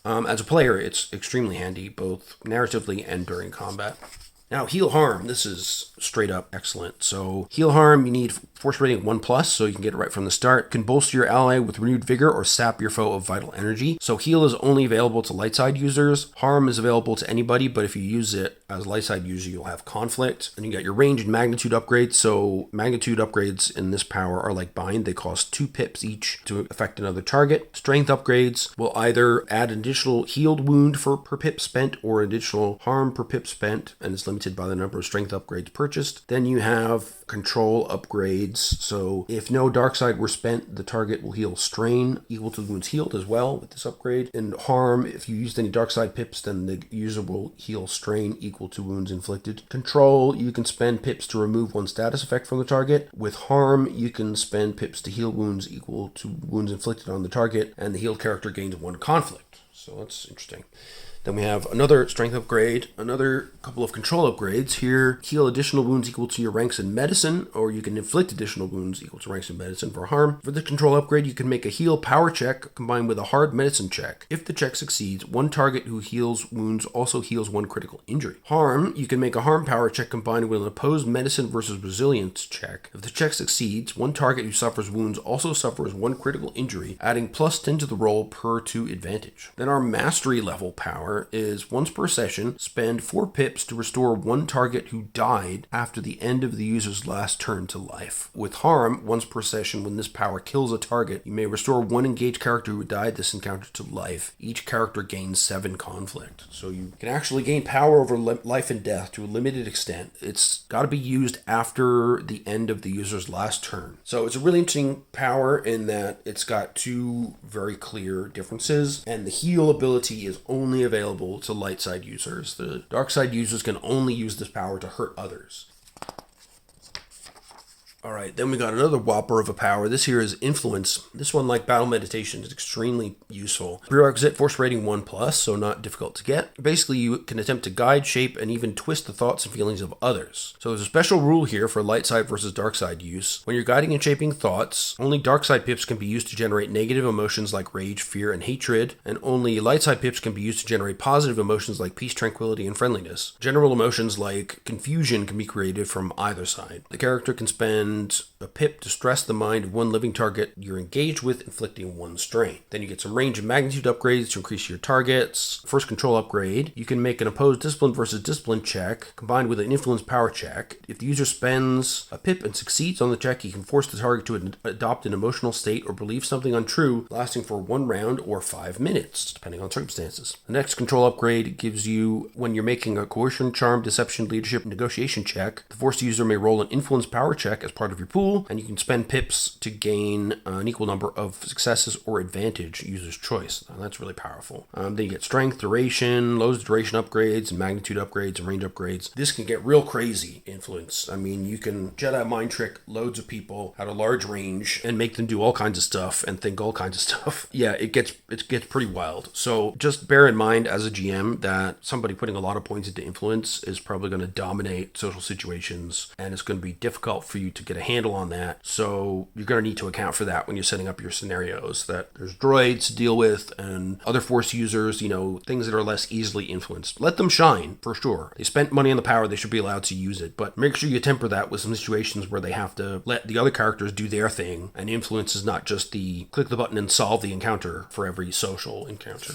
[SPEAKER 1] As a player, it's extremely handy, both narratively and during combat. Now, heal harm. This is straight up excellent. So heal harm, you need force rating 1+, so you can get it right from the start. Can bolster your ally with renewed vigor or sap your foe of vital energy. So heal is only available to light side users. Harm is available to anybody, but if you use it as a light side user, you'll have conflict. And you got your range and magnitude upgrades. So magnitude upgrades in this power are like bind. They cost 2 pips each to affect another target. Strength upgrades will either add an additional healed wound per pip spent or additional harm per pip spent, and it's limited by the number of strength upgrades purchased. Then you have control upgrades. So if no dark side were spent, the target will heal strain equal to the wounds healed as well with this upgrade. And harm, if you used any dark side pips, then the user will heal strain equal to wounds inflicted. Control, you can spend pips to remove one status effect from the target. With harm, you can spend pips to heal wounds equal to wounds inflicted on the target, and the healed character gains 1 conflict. So that's interesting. Then we have another strength upgrade, another couple of control upgrades. Here, heal additional wounds equal to your ranks in medicine, or you can inflict additional wounds equal to ranks in medicine for harm. For the control upgrade, you can make a heal power check combined with a hard medicine check. If the check succeeds, one target who heals wounds also heals one critical injury. Harm, you can make a harm power check combined with an opposed medicine versus resilience check. If the check succeeds, one target who suffers wounds also suffers one critical injury, adding +10 to the roll per 2 advantage. Then our mastery level power is once per session, spend 4 pips to restore one target who died after the end of the user's last turn to life. With harm, once per session, when this power kills a target, you may restore one engaged character who died this encounter to life. Each character gains 7 conflict. So you can actually gain power over life and death to a limited extent. It's got to be used after the end of the user's last turn. So it's a really interesting power in that it's got 2 very clear differences, and the heal ability is only available to light side users. The dark side users can only use this power to hurt others. Alright, then we got another whopper of a power. This here is Influence. This one, like Battle Meditation, is extremely useful. Prerequisite, force rating 1+, so not difficult to get. Basically, you can attempt to guide, shape, and even twist the thoughts and feelings of others. So there's a special rule here for light side versus dark side use. When you're guiding and shaping thoughts, only dark side pips can be used to generate negative emotions like rage, fear, and hatred, and only light side pips can be used to generate positive emotions like peace, tranquility, and friendliness. General emotions like confusion can be created from either side. The character can spend a pip to stress the mind of one living target you're engaged with, inflicting 1 strain. Then you get some range and magnitude upgrades to increase your targets. First control upgrade, you can make an opposed discipline versus discipline check combined with an influence power check. If the user spends a pip and succeeds on the check, you can force the target to adopt an emotional state or believe something untrue, lasting for 1 round or 5 minutes, depending on circumstances. The next control upgrade gives you, when you're making a coercion, charm, deception, leadership, negotiation check, the forced user may roll an influence power check as part of your pool, and you can spend pips to gain an equal number of successes or advantage, user's choice. Now, that's really powerful. Then you get strength, duration, loads of duration upgrades, and magnitude upgrades, and range upgrades. This can get real crazy, Influence. I mean, you can Jedi mind trick loads of people at a large range and make them do all kinds of stuff and think all kinds of stuff. Yeah, it gets pretty wild. So just bear in mind as a GM that somebody putting a lot of points into Influence is probably going to dominate social situations, and it's going to be difficult for you to get a handle on that. So you're going to need to account for that when you're setting up your scenarios, that there's droids to deal with and other force users, things that are less easily influenced. Let them shine, for sure. They spent money on the power, they should be allowed to use it, but make sure you temper that with some situations where they have to let the other characters do their thing, and influence is not just the click the button and solve the encounter for every social encounter.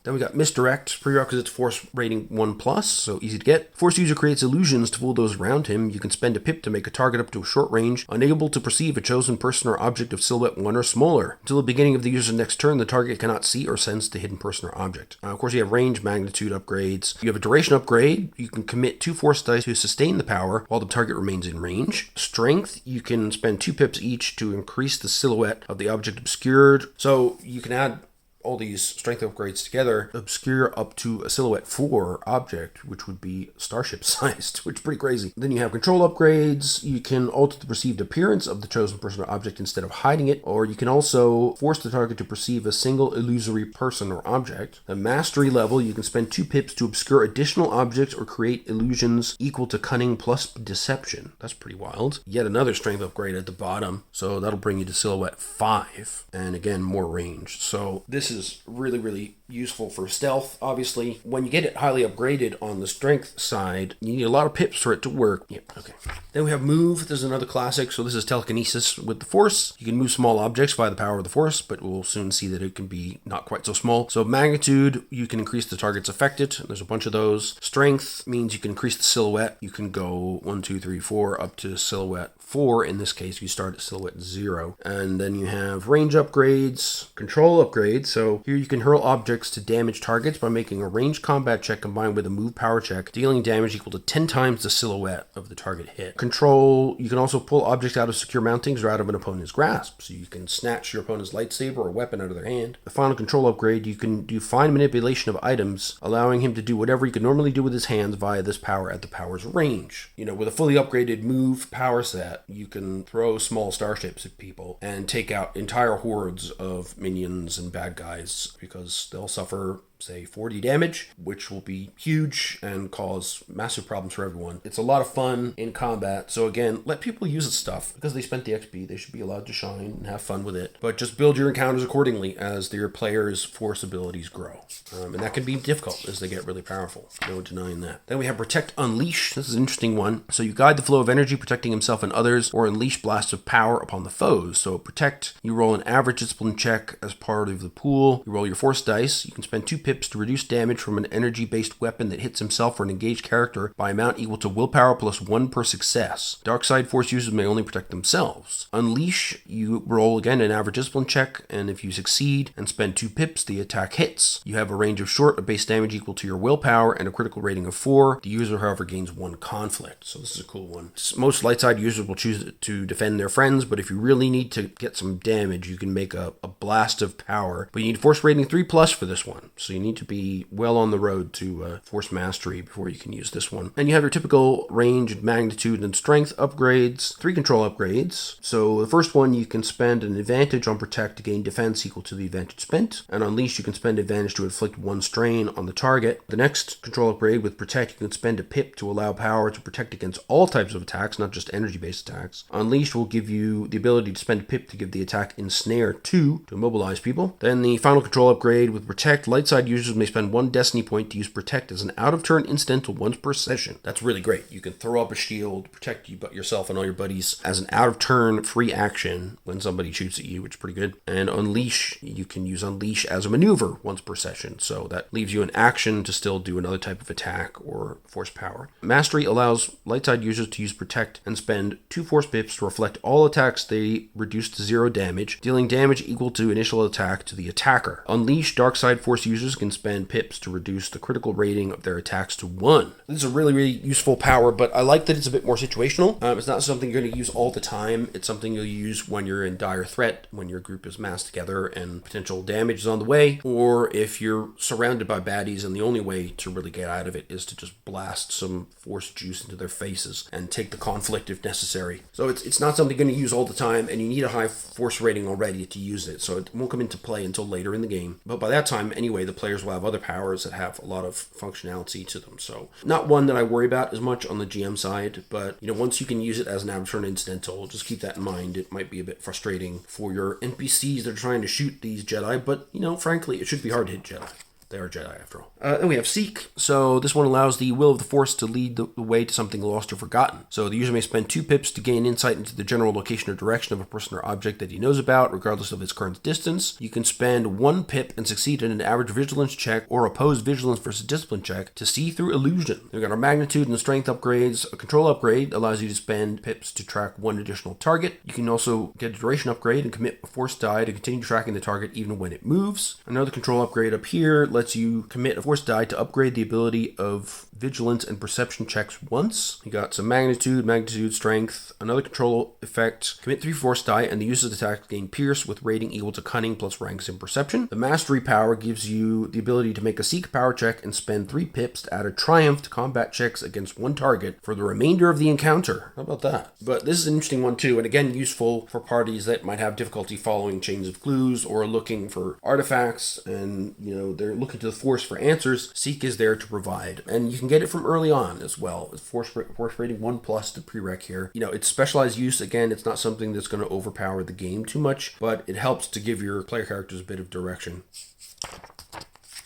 [SPEAKER 1] Then we got Misdirect, prerequisite force rating 1+, so easy to get. Force user creates illusions to fool those around him. You can spend a pip to make a target up to a short range, unable to perceive a chosen person or object of silhouette 1 or smaller. Until the beginning of the user's next turn, the target cannot see or sense the hidden person or object. Of course, you have range, magnitude upgrades. You have a duration upgrade. You can commit 2 force dice to sustain the power while the target remains in range. Strength, you can spend 2 pips each to increase the silhouette of the object obscured. So you can add all these strength upgrades together, obscure up to a silhouette 4 object, which would be starship sized, which is pretty crazy. Then you have control upgrades. You can alter the perceived appearance of the chosen person or object instead of hiding it, or you can also force the target to perceive a single illusory person or object. The mastery level, you can spend 2 pips to obscure additional objects or create illusions equal to cunning plus deception. That's pretty wild. Yet another strength upgrade at the bottom, so that'll bring you to silhouette 5, and again, more range. So this is really, really useful for stealth, obviously. When you get it highly upgraded on the strength side, you need a lot of pips for it to work. Yeah, okay. Then we have Move. This is another classic. So this is telekinesis with the Force. You can move small objects by the power of the Force, but we'll soon see that it can be not quite so small. So magnitude, you can increase the targets affected. There's a bunch of those. Strength means you can increase the silhouette. You can go 1, 2, 3, 4 up to silhouette 4. In this case, you start at silhouette 0. And then you have range upgrades, control upgrades. So here you can hurl objects to damage targets by making a ranged combat check combined with a move power check, dealing damage equal to 10 times the silhouette of the target hit. Control, you can also pull objects out of secure mountings or out of an opponent's grasp. So you can snatch your opponent's lightsaber or weapon out of their hand. The final control upgrade, you can do fine manipulation of items, allowing him to do whatever he could normally do with his hands via this power at the power's range. With a fully upgraded move power set, you can throw small starships at people and take out entire hordes of minions and bad guys because they'll suffer say 40 damage, which will be huge and cause massive problems for everyone. It's a lot of fun in combat. So again, let people use the stuff because they spent the XP. They should be allowed to shine and have fun with it. But just build your encounters accordingly as your players' force abilities grow. And that can be difficult as they get really powerful. No denying that. Then we have Protect Unleash. This is an interesting one. So you guide the flow of energy, protecting himself and others, or unleash blasts of power upon the foes. So Protect, you roll an average discipline check as part of the pool. You roll your force dice. You can spend 2 pips to reduce damage from an energy-based weapon that hits himself or an engaged character by amount equal to willpower plus 1 per success. Dark side force users may only protect themselves. Unleash, you roll again an average discipline check, and if you succeed and spend 2 pips, the attack hits. You have a range of short, a base damage equal to your willpower, and a critical rating of 4. The user, however, gains 1 conflict. So this is a cool one. Most light side users will choose to defend their friends, but if you really need to get some damage, you can make a blast of power. But you need force rating 3+ for this one. So you need to be well on the road to force mastery before you can use this one. And you have your typical range, magnitude, and strength upgrades. 3 control upgrades. So the first one, you can spend an advantage on Protect to gain defense equal to the advantage spent. And Unleash, you can spend advantage to inflict 1 strain on the target. The next control upgrade with Protect, you can spend a pip to allow power to protect against all types of attacks, not just energy-based attacks. Unleash will give you the ability to spend a pip to give the attack Ensnare 2 to immobilize people. Then the final control upgrade with Protect, light side users may spend 1 destiny point to use Protect as an out-of-turn incidental once per session. That's really great. You can throw up a shield, protect yourself and all your buddies as an out-of-turn free action when somebody shoots at you, which is pretty good. And Unleash, you can use Unleash as a maneuver once per session, so that leaves you an action to still do another type of attack or force power. Mastery allows light side users to use Protect and spend 2 force pips to reflect all attacks they reduce to 0 damage, dealing damage equal to initial attack to the attacker. Unleash, dark side force users can spend pips to reduce the critical rating of their attacks to 1. This is a really, really useful power, but I like that it's a bit more situational. It's not something you're going to use all the time. It's something you'll use when you're in dire threat, when your group is massed together and potential damage is on the way, or if you're surrounded by baddies and the only way to really get out of it is to just blast some force juice into their faces and take the conflict if necessary. So it's not something you're going to use all the time, and you need a high force rating already to use it, so it won't come into play until later in the game. But by that time, anyway, the players will have other powers that have a lot of functionality to them. So not one that I worry about as much on the GM side, but once you can use it as an out-of-turn incidental, just keep that in mind. It might be a bit frustrating for your NPCs that are trying to shoot these Jedi, but frankly, it should be hard to hit Jedi. They are Jedi, after all. Then we have Seek. So this one allows the will of the Force to lead the way to something lost or forgotten. So the user may spend 2 pips to gain insight into the general location or direction of a person or object that he knows about, regardless of its current distance. You can spend 1 pip and succeed in an average vigilance check or opposed vigilance versus discipline check to see through illusion. We've got our magnitude and strength upgrades. A control upgrade allows you to spend pips to track 1 additional target. You can also get a duration upgrade and commit a force die to continue tracking the target even when it moves. Another control upgrade up here lets you commit a force die to upgrade the ability of vigilance and perception checks once. You got some magnitude, strength, another control effect, commit 3 force die, and the user's attack gain pierce with rating equal to cunning plus ranks in perception. The mastery power gives you the ability to make a Seek power check and spend 3 pips to add a triumph to combat checks against 1 target for the remainder of the encounter. How about that? But this is an interesting one too, and again, useful for parties that might have difficulty following chains of clues or looking for artifacts, and they're looking to the Force for answers. Seek is there to provide, and you can get it from early on as well. Force rating 1+ to prereq here. It's specialized use. Again, it's not something that's going to overpower the game too much, but it helps to give your player characters a bit of direction.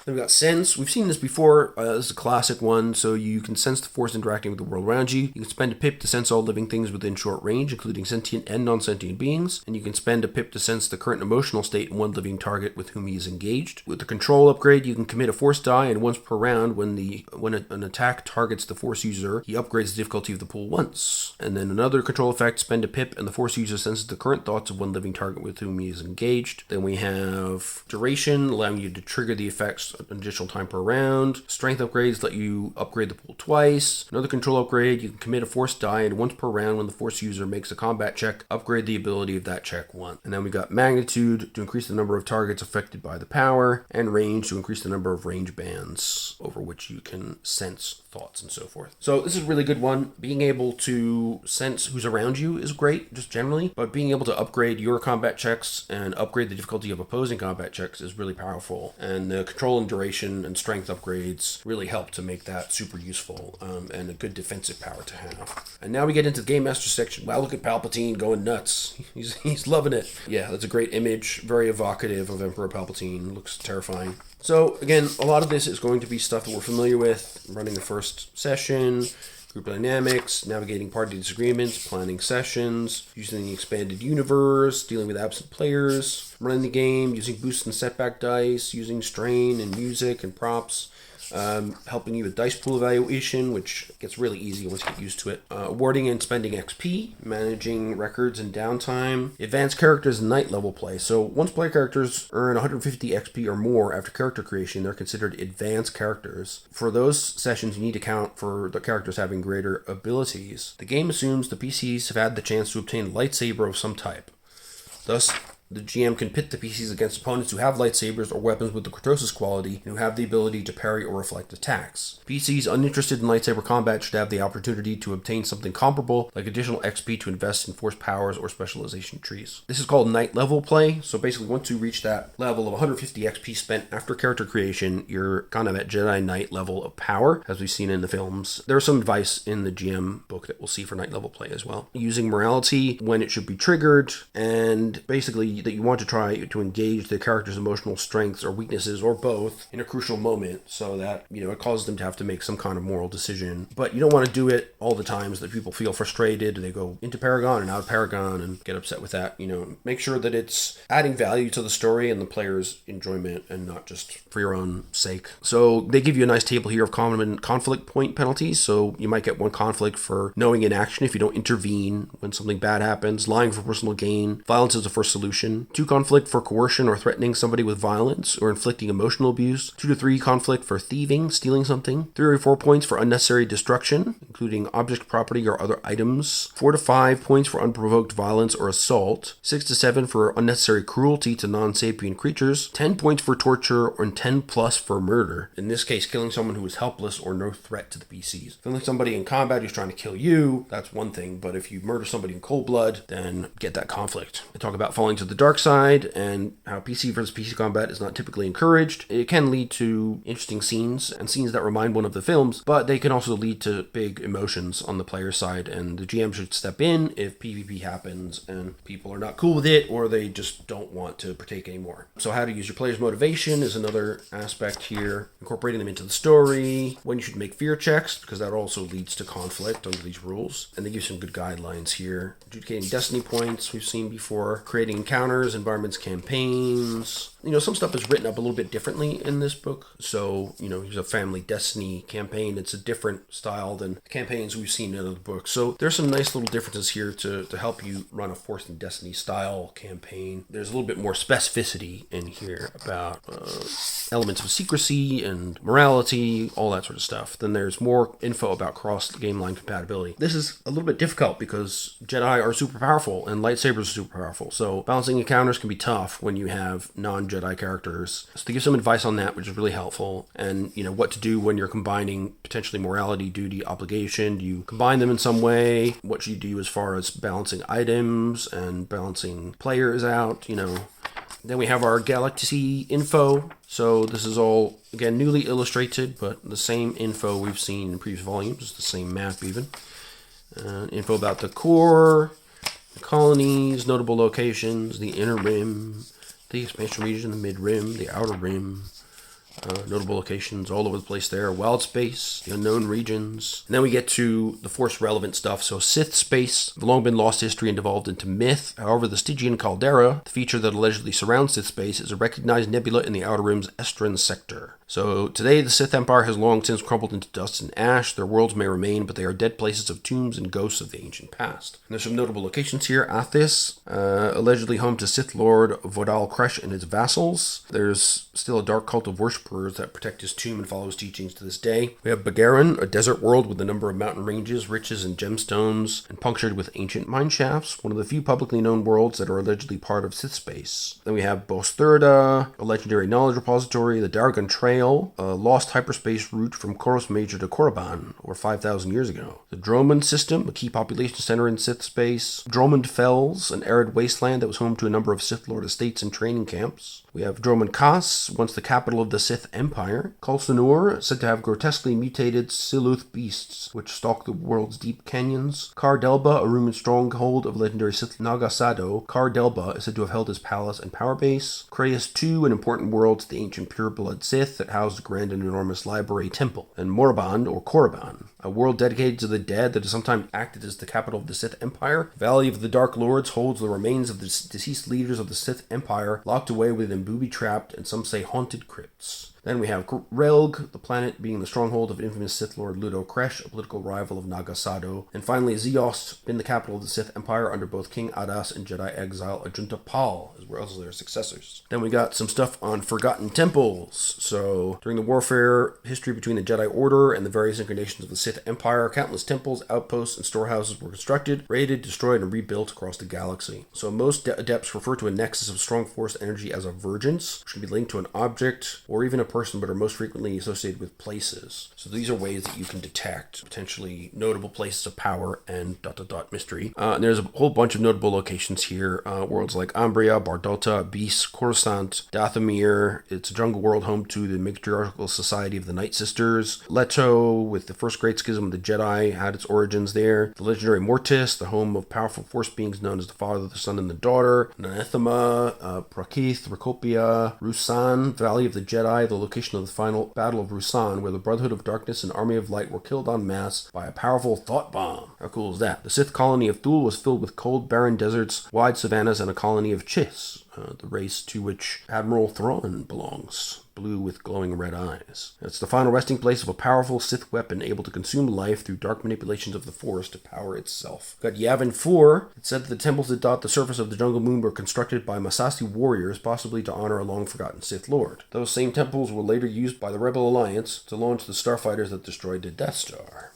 [SPEAKER 1] Then we've got Sense. We've seen this before. This is a classic one. So you can sense the Force interacting with the world around you. You can spend a pip to sense all living things within short range, including sentient and non-sentient beings. And you can spend a pip to sense the current emotional state in 1 living target with whom he is engaged. With the control upgrade, you can commit a Force die, and once per round, when an attack targets the Force user, he upgrades the difficulty of the pool once. And then another control effect, spend a pip, and the Force user senses the current thoughts of 1 living target with whom he is engaged. Then we have duration, allowing you to trigger the effects an additional time per round. Strength upgrades let you upgrade the pool twice. Another control upgrade, you can commit a force die, and once per round when the force user makes a combat check, upgrade the ability of that check once. And then we got magnitude to increase the number of targets affected by the power, and range to increase the number of range bands over which you can sense thoughts and so forth. So this is a really good one. Being able to sense who's around you is great, just generally, but being able to upgrade your combat checks and upgrade the difficulty of opposing combat checks is really powerful. And the control and duration and strength upgrades really help to make that super useful, and a good defensive power to have. And now we get into the Game Master section. Wow, look at Palpatine going nuts. He's loving it. Yeah, that's a great image. Very evocative of Emperor Palpatine. Looks terrifying. So again, a lot of this is going to be stuff that we're familiar with. Running the first session, group dynamics, navigating party disagreements, planning sessions, using the expanded universe, dealing with absent players, running the game, using boost and setback dice, using strain and music and props, helping you with dice pool evaluation, which gets really easy once you get used to it, awarding and spending XP, managing records and downtime, advanced characters and night level play. So once player characters earn 150 XP or more after character creation, they're considered advanced characters. For those sessions, you need to count for the characters having greater abilities. The game assumes the PCs have had the chance to obtain a lightsaber of some type. Thus, the GM can pit the PCs against opponents who have lightsabers or weapons with the Cortosis quality and who have the ability to parry or reflect attacks. PCs uninterested in lightsaber combat should have the opportunity to obtain something comparable, like additional XP to invest in force powers or specialization trees. This is called night level play, so basically once you reach that level of 150 XP spent after character creation, you're kind of at Jedi Knight level of power, as we've seen in the films. There's some advice in the GM book that we'll see for night level play as well. Using morality when it should be triggered, and basically that you want to try to engage the character's emotional strengths or weaknesses or both in a crucial moment, so that, it causes them to have to make some kind of moral decision. But you don't want to do it all the time so that people feel frustrated, they go into Paragon and out of Paragon and get upset with that. Make sure that it's adding value to the story and the player's enjoyment and not just for your own sake. So they give you a nice table here of common conflict point penalties. So you might get 1 conflict for knowing inaction if you don't intervene when something bad happens, lying for personal gain, violence is the first solution, 2 conflict for coercion or threatening somebody with violence or inflicting emotional abuse, 2 to 3 conflict for thieving, stealing something, 3 or 4 points for unnecessary destruction, including object, property, or other items, 4 to 5 points for unprovoked violence or assault, 6 to 7 for unnecessary cruelty to non-sapient creatures, 10 points for torture, and 10 plus for murder. In this case, killing someone who is helpless or no threat to the PCs. Killing somebody in combat who's trying to kill you, that's one thing, but if you murder somebody in cold blood, then get that conflict. They talk about falling to the dark side and how PC versus PC combat is not typically encouraged. It can lead to interesting scenes and scenes that remind one of the films, but they can also lead to big emotions on the player side, and the GM should step in if PvP happens and people are not cool with it or they just don't want to partake anymore. So how to use your player's motivation is another aspect here. Incorporating them into the story, when you should make fear checks, because that also leads to conflict under these rules. And they give some good guidelines here. Adjudicating destiny points, we've seen before. Creating encounters, environments, campaigns. Some stuff is written up a little bit differently in this book. So, here's a family destiny campaign. It's a different style than the campaigns we've seen in other books. So there's some nice little differences here to help you run a Force and Destiny style campaign. There's a little bit more specificity in here about elements of secrecy and morality, all that sort of stuff. Then there's more info about cross-game line compatibility. This is a little bit difficult because Jedi are super powerful and lightsabers are super powerful. So balancing encounters can be tough when you have non-Jedi characters. So they give some advice on that, which is really helpful. And, what to do when you're combining potentially morality, duty, obligation. Do you combine them in some way? What should you do as far as balancing items and balancing players out, Then we have our galaxy info. So this is all, again, newly illustrated, but the same info we've seen in previous volumes, the same map even. Info about the core, the colonies, notable locations, the inner rim, the expansion region, the mid-rim, the outer rim, notable locations all over the place there, wild space, the unknown regions. And then we get to the Force relevant stuff. So Sith space have long been lost history and devolved into myth. However, the Stygian caldera, the feature that allegedly surrounds Sith space, is a recognized nebula in the Outer Rim's Estrin sector. So today the Sith Empire has long since crumbled into dust and ash. Their worlds may remain, but they are dead places of tombs and ghosts of the ancient past. And there's some notable locations here. Athis, allegedly home to Sith Lord Vodal Kresh and his vassals. There's still a dark cult of worshippers that protect his tomb and follow his teachings to this day. We have Bagaran, a desert world with a number of mountain ranges, riches and gemstones, and punctured with ancient mine shafts, one of the few publicly known worlds that are allegedly part of Sith space. Then we have Bos Thurda, a legendary knowledge repository, the Dargon Trail, a lost hyperspace route from Koros Major to Korriban over 5,000 years ago. The Dromund system, a key population center in Sith space. Dromund Fells, an arid wasteland that was home to a number of Sith Lord estates and training camps. We have Dromund Kaas, once the capital of the Sith Sith Empire. Khol said to have grotesquely mutated Siluth beasts, which stalk the world's deep canyons. Car Delba, a rumored stronghold of legendary Sith Naga Sado. Car Delba is said to have held his palace and power base. Crayus II, an important world to the ancient pure-blood Sith that housed a grand and enormous library temple. And Moraband, or Korriban, a world dedicated to the dead that has sometimes acted as the capital of the Sith Empire. Valley of the Dark Lords holds the remains of the deceased leaders of the Sith Empire, locked away within booby-trapped and some say haunted crypts. Then we have Relg, the planet being the stronghold of infamous Sith Lord Ludo Kresh, a political rival of Naga Sado. And finally, Zeost, been the capital of the Sith Empire under both King Adas and Jedi exile Ajunta Pal, as well as their successors. Then we got some stuff on Forgotten Temples. So, during the warfare history between the Jedi Order and the various incarnations of the Sith Empire, countless temples, outposts, and storehouses were constructed, raided, destroyed, and rebuilt across the galaxy. So most adepts refer to a nexus of strong force energy as a vergence, which can be linked to an object or even a person, but are most frequently associated with places. So these are ways that you can detect potentially notable places of power and ... mystery. And there's a whole bunch of notable locations here. Worlds like Ambria, Bardota, Beast, Coruscant, Dathomir. It's a jungle world home to the matriarchal society of the Night Sisters. Leto, with the first great schism of the Jedi, had its origins there. The legendary Mortis, the home of powerful force beings known as the Father, the Son, and the Daughter. Anathema, Prakith, Racopia, Rusan, Valley of the Jedi, the location of the final Battle of Rusan, where the Brotherhood of Darkness and Army of Light were killed en masse by a powerful thought bomb. How cool is that? The Sith colony of Thule was filled with cold, barren deserts, wide savannas, and a colony of Chiss, the race to which Admiral Thrawn belongs. Blue with glowing red eyes. It's the final resting place of a powerful Sith weapon able to consume life through dark manipulations of the Force to power itself. Got Yavin 4. It said that the temples that dot the surface of the Jungle Moon were constructed by Masasi warriors, possibly to honor a long-forgotten Sith Lord. Those same temples were later used by the Rebel Alliance to launch the starfighters that destroyed the Death Star.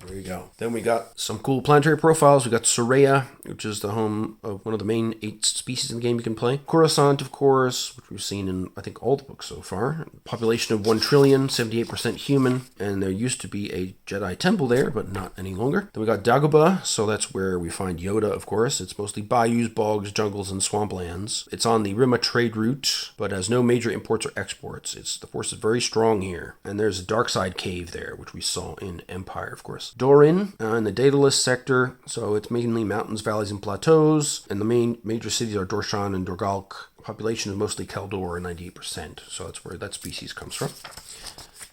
[SPEAKER 1] There you go. Then we got some cool planetary profiles. We got Soraya, which is the home of one of the main 8 species in the game you can play. Coruscant, of course, which we've seen in, I think, all the books so far. Population of 1 trillion, 78% human, and there used to be a Jedi temple there, but not any longer. Then we got Dagobah, so that's where we find Yoda, of course. It's mostly bayous, bogs, jungles, and swamplands. It's on the Rima trade route, but has no major imports or exports. The Force is very strong here. And there's a dark side cave there, which we saw in Empire, of course. Dorin, in the Daedalus sector, so it's mainly mountains, valleys, and plateaus, and the main major cities are Dorshan and Dorgalk. Population is mostly Keldor, 98%, so that's where that species comes from.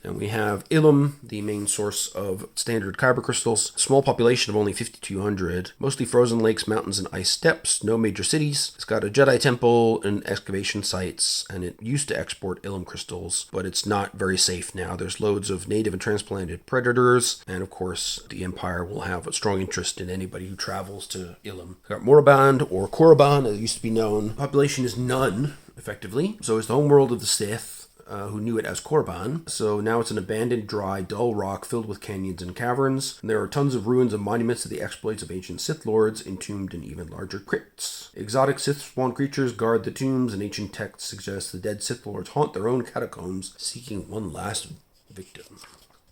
[SPEAKER 1] And we have Ilum, the main source of standard kyber crystals. Small population of only 5,200. Mostly frozen lakes, mountains, and ice steppes. No major cities. It's got a Jedi temple and excavation sites. And it used to export Ilum crystals, but it's not very safe now. There's loads of native and transplanted predators. And of course, the Empire will have a strong interest in anybody who travels to Ilum. We've got Moraband, or Korriban, as it used to be known. Population is none, effectively. So it's the homeworld of the Sith. Who knew it as Korriban. So now it's an abandoned, dry, dull rock filled with canyons and caverns. And there are tons of ruins and monuments to the exploits of ancient Sith Lords entombed in even larger crypts. Exotic Sith spawn creatures guard the tombs, and ancient texts suggest the dead Sith Lords haunt their own catacombs, seeking one last victim.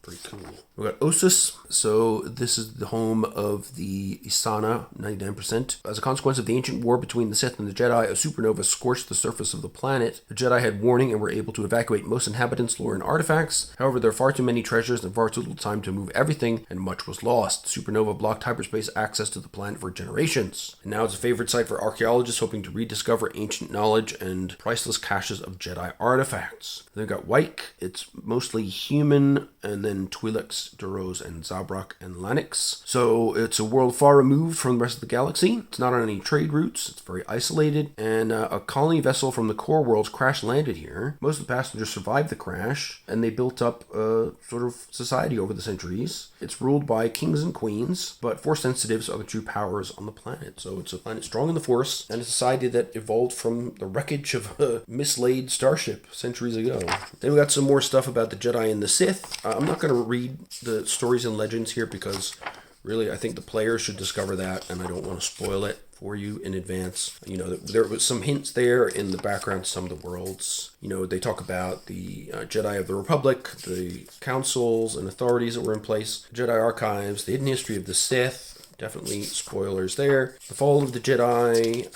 [SPEAKER 1] Pretty cool. We've got Ossus. So this is the home of the Isana, 99%. As a consequence of the ancient war between the Sith and the Jedi, a supernova scorched the surface of the planet. The Jedi had warning and were able to evacuate most inhabitants, lore, and artifacts. However, there are far too many treasures and far too little time to move everything, and much was lost. The supernova blocked hyperspace access to the planet for generations. And now it's a favorite site for archaeologists hoping to rediscover ancient knowledge and priceless caches of Jedi artifacts. Then we've got Wyke. It's mostly human, and then Twi'leks, Duros, and Zabrak, and Lanix. So it's a world far removed from the rest of the galaxy. It's not on any trade routes. It's very isolated. And a colony vessel from the core worlds crash landed here. Most of the passengers survived the crash, and they built up a sort of society over the centuries. It's ruled by kings and queens, but Force sensitives are the true powers on the planet. So it's a planet strong in the Force, and a society that evolved from the wreckage of a mislaid starship centuries ago. Then we got some more stuff about the Jedi and the Sith. I'm not going to read the stories and legends here because really I think the players should discover that, and I don't want to spoil it for you in advance. You know, there was some hints there in the background to some of the worlds. You know, they talk about the Jedi of the Republic, the councils and authorities that were in place, Jedi archives, the hidden history of the Sith. Definitely spoilers there. The fall of the Jedi,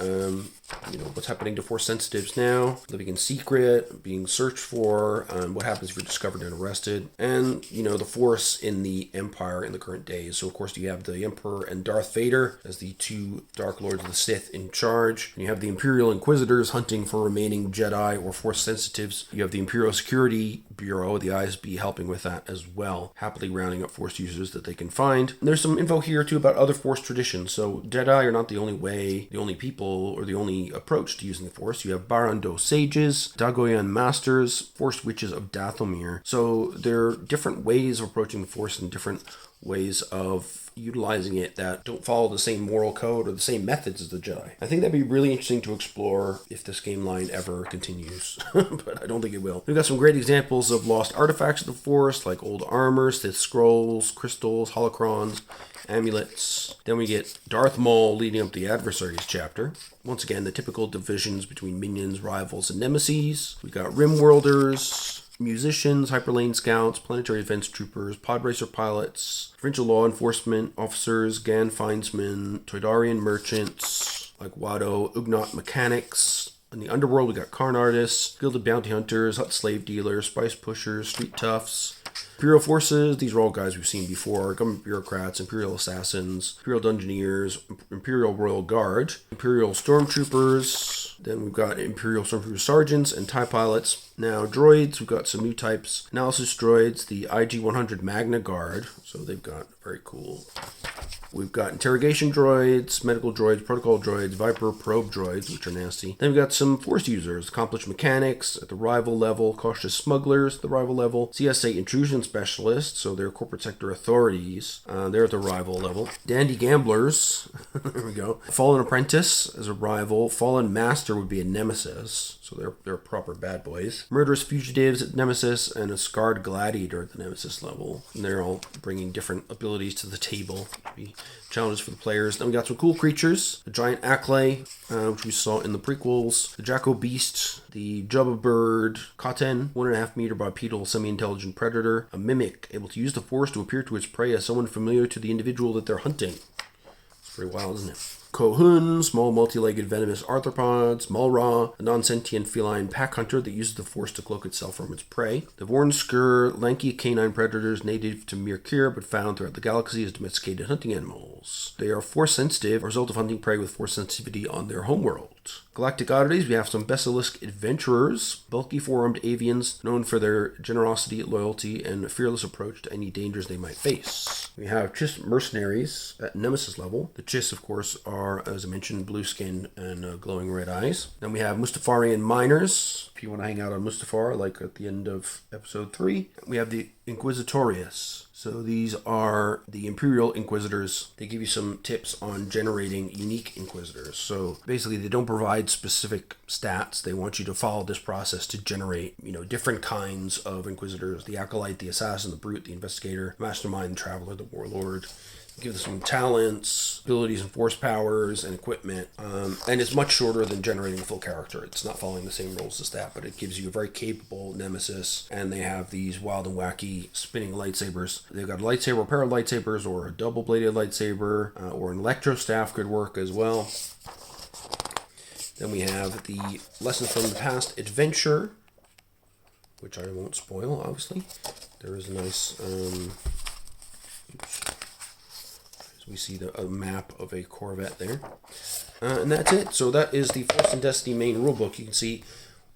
[SPEAKER 1] what's happening to Force sensitives now, living in secret, being searched for, what happens if you're discovered and arrested, and, the Force in the Empire in the current days. So, of course, you have the Emperor and Darth Vader as the two Dark Lords of the Sith in charge. And you have the Imperial Inquisitors hunting for remaining Jedi or Force sensitives. You have the Imperial Security Bureau, the ISB, helping with that as well, happily rounding up Force users that they can find. And there's some info here, too, about other Force traditions. So, Jedi are not the only way, the only people, or the only approach to using the Force. You have Barando Sages, Dagoyan Masters, Force Witches of Dathomir. So there are different ways of approaching the Force and different ways of utilizing it that don't follow the same moral code or the same methods as the Jedi. I think that'd be really interesting to explore if this game line ever continues, but I don't think it will. We've got some great examples of lost artifacts of the Force, like old armor, Sith scrolls, crystals, holocrons, amulets. Then we get Darth Maul leading up the Adversaries chapter. Once again, the typical divisions between minions, rivals, and nemesis. We got Rimworlders, musicians, hyperlane scouts, planetary defense troopers, pod racer pilots, provincial law enforcement officers, Gan findsmen, Toydarian merchants like Watto, Ugnaught mechanics. In the underworld, we got Karn artists, gilded bounty hunters, hut slave dealers, spice pushers, street toughs. Imperial forces, these are all guys we've seen before. Government bureaucrats, Imperial assassins, Imperial dungeoneers, Imperial Royal Guard, Imperial stormtroopers. Then we've got Imperial stormtrooper sergeants and TIE pilots. Now droids, we've got some new types. Analysis droids, the IG-100 Magna Guard. So they've got very cool. We've got interrogation droids, medical droids, protocol droids, Viper probe droids, which are nasty. Then we've got some Force users, accomplished mechanics at the rival level, cautious smugglers at the rival level, CSA intrusion specialists, so they're corporate sector authorities. They're at the rival level. Dandy gamblers, there we go. Fallen apprentice as a rival. Fallen master would be a nemesis, so they're proper bad boys. Murderous fugitives at nemesis, and a scarred gladiator at the nemesis level. And they're all bringing different abilities to the table. Challenges for the players. Then we got some cool creatures. The giant Acklay, which we saw in the prequels. The Jacko Beast. The Jubba Bird. Katen, 1.5 meter bipedal semi-intelligent predator. A mimic, able to use the Force to appear to its prey as someone familiar to the individual that they're hunting. It's pretty wild, isn't it? Kohun, small multi-legged venomous arthropods. Mulra, a non-sentient feline pack hunter that uses the Force to cloak itself from its prey. The Vornsker, lanky canine predators native to Mirkir but found throughout the galaxy as domesticated hunting animals. They are Force sensitive, a result of hunting prey with Force sensitivity on their homeworld. Galactic oddities, we have some Basilisk adventurers, bulky four-armed avians known for their generosity, loyalty, and fearless approach to any dangers they might face. We have Chiss mercenaries at Nemesis level. The Chiss, of course, are, as I mentioned, blue skin and glowing red eyes. Then we have Mustafarian miners, if you want to hang out on Mustafar, like at the end of episode 3. We have the Inquisitorius. So these are the Imperial Inquisitors. They give you some tips on generating unique Inquisitors. So basically they don't provide specific stats. They want you to follow this process to generate, different kinds of Inquisitors. The Acolyte, the Assassin, the Brute, the Investigator, Mastermind, the Traveler, the Warlord. Give us some talents, abilities, and force powers, and equipment. And it's much shorter than generating a full character. It's not following the same rules as that, but it gives you a very capable nemesis. And they have these wild and wacky spinning lightsabers. They've got a lightsaber, a pair of lightsabers, or a double-bladed lightsaber, or an electro staff could work as well. Then we have the Lessons from the Past adventure, which I won't spoil, obviously. There is a nice... we see a map of a Corvette there. And that's it. So that is the Force and Destiny main rulebook. You can see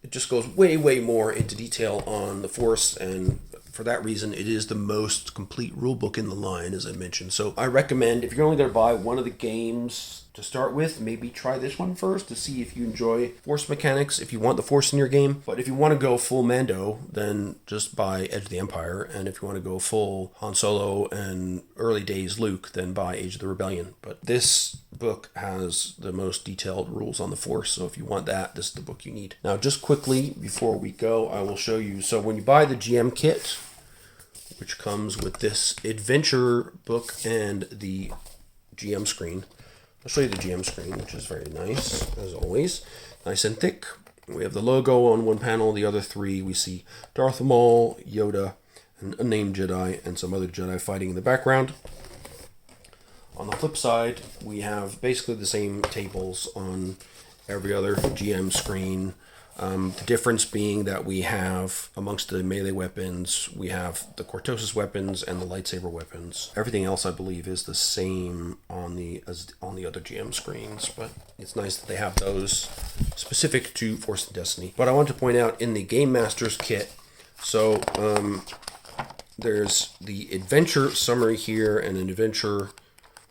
[SPEAKER 1] it just goes way, way more into detail on the Force, and for that reason, it is the most complete rulebook in the line, as I mentioned. So I recommend, if you're only going to buy one of the games to start with, maybe try this one first to see if you enjoy Force mechanics, if you want the Force in your game. But if you want to go full Mando, then just buy Edge of the Empire. And if you want to go full Han Solo and early days Luke, then buy Age of the Rebellion. But this book has the most detailed rules on the Force, so if you want that, this is the book you need. Now, just quickly, before we go, I will show you. So when you buy the GM kit, which comes with this adventure book and the GM screen, I'll show you the GM screen, which is very nice, as always. Nice and thick. We have the logo on one panel. The other three, we see Darth Maul, Yoda, an unnamed Jedi, and some other Jedi fighting in the background. On the flip side, we have basically the same tables on every other GM screen. The difference being that we have, amongst the melee weapons, we have the Cortosis weapons and the lightsaber weapons. Everything else, I believe, is the same as on the other GM screens, but it's nice that they have those specific to Force and Destiny. But I want to point out in the Game Master's kit, so there's the adventure summary here and an adventure,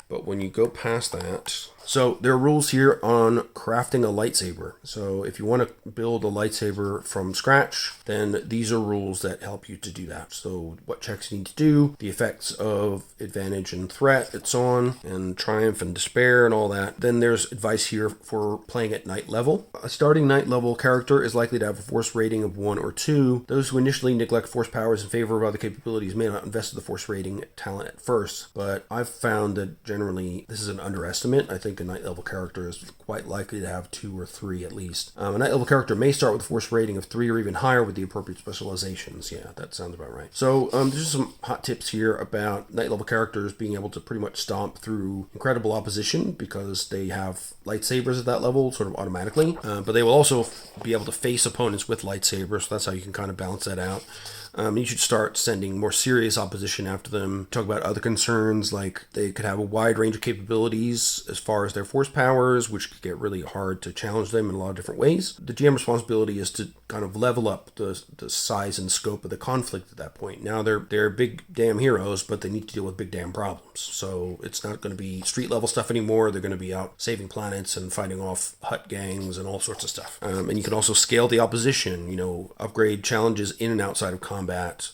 [SPEAKER 1] but when you go past that, so there are rules here on crafting a lightsaber. So if you want to build a lightsaber from scratch, then these are rules that help you to do that. So what checks you need to do, the effects of advantage and threat it's on, and triumph and despair and all that. Then there's advice here for playing at night level. A starting night level character is likely to have a force rating of 1 or 2. Those who initially neglect force powers in favor of other capabilities may not invest in the force rating talent at first, but I've found that generally this is an underestimate. I think a night level character is quite likely to have 2 or 3 at least. A night level character may start with a force rating of 3 or even higher with the appropriate specializations. Yeah, that sounds about right. So there's some hot tips here about night level characters being able to pretty much stomp through incredible opposition because they have lightsabers at that level sort of automatically, but they will also be able to face opponents with lightsabers, so that's how you can kind of balance that out. You should start sending more serious opposition after them. Talk about other concerns, like they could have a wide range of capabilities as far as their force powers, which could get really hard to challenge them in a lot of different ways. The GM responsibility is to kind of level up the size and scope of the conflict at that point. Now they're big damn heroes, but they need to deal with big damn problems. So it's not going to be street level stuff anymore. They're going to be out saving planets and fighting off Hutt gangs and all sorts of stuff. And you can also scale the opposition, upgrade challenges in and outside of combat.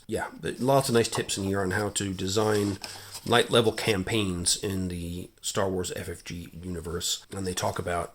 [SPEAKER 1] Yeah, lots of nice tips in here on how to design night level campaigns in the Star Wars FFG universe. And they talk about,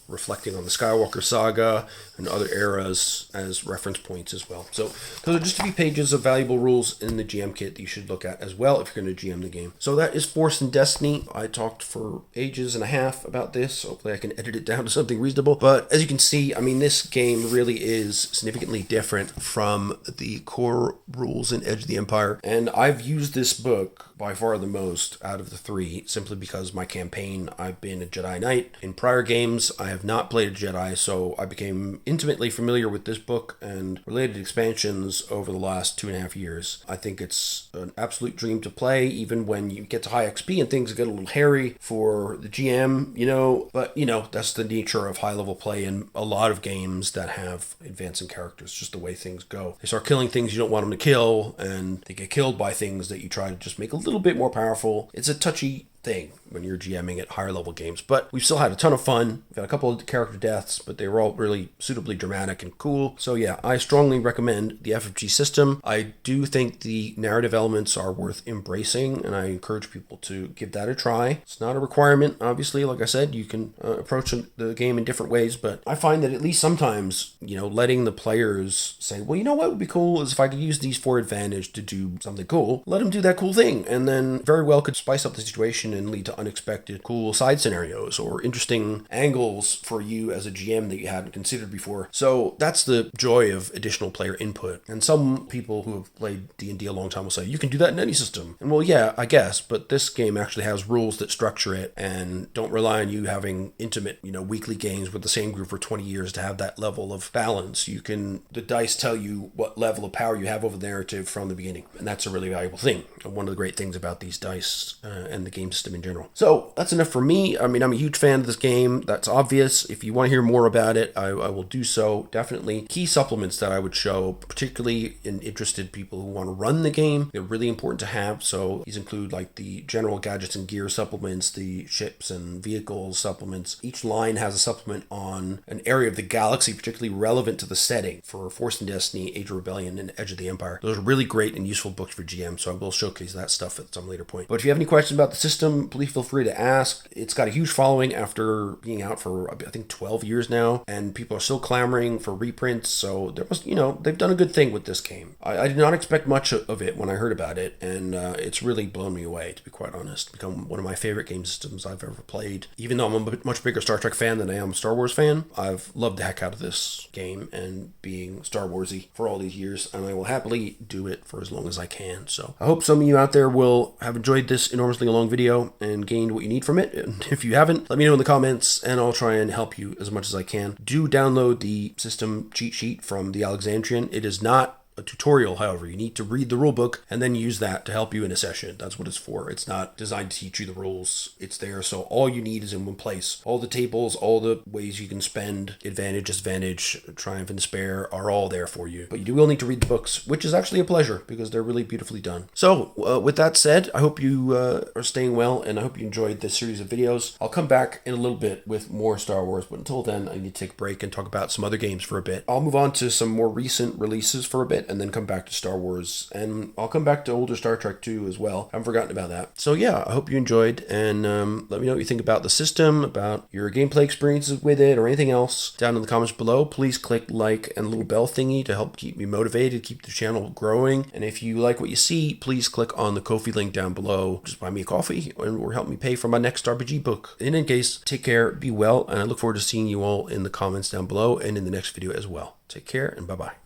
[SPEAKER 1] reflecting on the Skywalker saga and other eras as reference points as well. So those are just a few pages of valuable rules in the GM kit that you should look at as well if you're going to GM the game. So that is Force and Destiny. I talked for ages and a half about this. Hopefully I can edit it down to something reasonable. But as you can see, this game really is significantly different from the core rules in Edge of the Empire. And I've used this book by far the most out of the 3, simply because my campaign, I've been a Jedi Knight. In prior games, I have not played a Jedi, so I became intimately familiar with this book and related expansions over the last 2.5 years. I think it's an absolute dream to play, even when you get to high XP and things get a little hairy for the GM, but, that's the nature of high-level play in a lot of games that have advancing characters, just the way things go. They start killing things you don't want them to kill, and they get killed by things that you try to just make a little bit more powerful. It's a touchy thing when you're GMing at higher level games, but we've still had a ton of fun. We've had a couple of character deaths, but they were all really suitably dramatic and cool. So yeah, I strongly recommend the FFG system. I do think the narrative elements are worth embracing, and I encourage people to give that a try. It's not a requirement, obviously. Like I said, you can approach the game in different ways, but I find that at least sometimes, letting the players say, well, what would be cool is if I could use these for advantage to do something cool, let them do that cool thing, and then very well could spice up the situation and lead to unexpected cool side scenarios or interesting angles for you as a GM that you hadn't considered before. So that's the joy of additional player input. And some people who have played D&D a long time will say, you can do that in any system. And well, yeah, I guess, but this game actually has rules that structure it and don't rely on you having intimate, weekly games with the same group for 20 years to have that level of balance. The dice tell you what level of power you have over the narrative from the beginning. And that's a really valuable thing. And one of the great things about these dice and the game system in general. So that's enough for me. I'm a huge fan of this game. That's obvious. If you want to hear more about it, I will do so. Definitely. Key supplements that I would show, particularly in interested people who want to run the game, they're really important to have. So these include like the general gadgets and gear supplements, the ships and vehicles supplements. Each line has a supplement on an area of the galaxy particularly relevant to the setting for Force and Destiny, Age of Rebellion, and Edge of the Empire. Those are really great and useful books for GM, so I will showcase that stuff at some later point. But if you have any questions about the system, please feel free to ask. It's got a huge following after being out for, I think, 12 years now, and people are still clamoring for reprints, so there was, they've done a good thing with this game. I did not expect much of it when I heard about it, and it's really blown me away, to be quite honest. It's become one of my favorite game systems I've ever played. Even though I'm a much bigger Star Trek fan than I am a Star Wars fan, I've loved the heck out of this game and being Star Warsy for all these years, and I will happily do it for as long as I can. So I hope some of you out there will have enjoyed this enormously long video. video and gained what you need from it. And if you haven't, let me know in the comments and I'll try and help you as much as I can. Do download the system cheat sheet from the Alexandrian. It is not a tutorial, however. You need to read the rulebook and then use that to help you in a session. That's what it's for. It's not designed to teach you the rules. It's there, so all you need is in one place. All the tables, all the ways you can spend, advantage, disadvantage, triumph, and despair are all there for you. But you will need to read the books, which is actually a pleasure because they're really beautifully done. So with that said, I hope you are staying well and I hope you enjoyed this series of videos. I'll come back in a little bit with more Star Wars, but until then, I need to take a break and talk about some other games for a bit. I'll move on to some more recent releases for a bit and then come back to Star Wars, and I'll come back to older Star Trek too as well. I haven't forgotten about that. So yeah, I hope you enjoyed, and let me know what you think about the system, about your gameplay experiences with it, or anything else down in the comments below. Please click like and a little bell thingy to help keep me motivated, keep the channel growing. And if you like what you see, please click on the Ko-fi link down below. Just buy me a coffee or help me pay for my next RPG book. In any case, take care, be well, and I look forward to seeing you all in the comments down below and in the next video as well. Take care and bye-bye.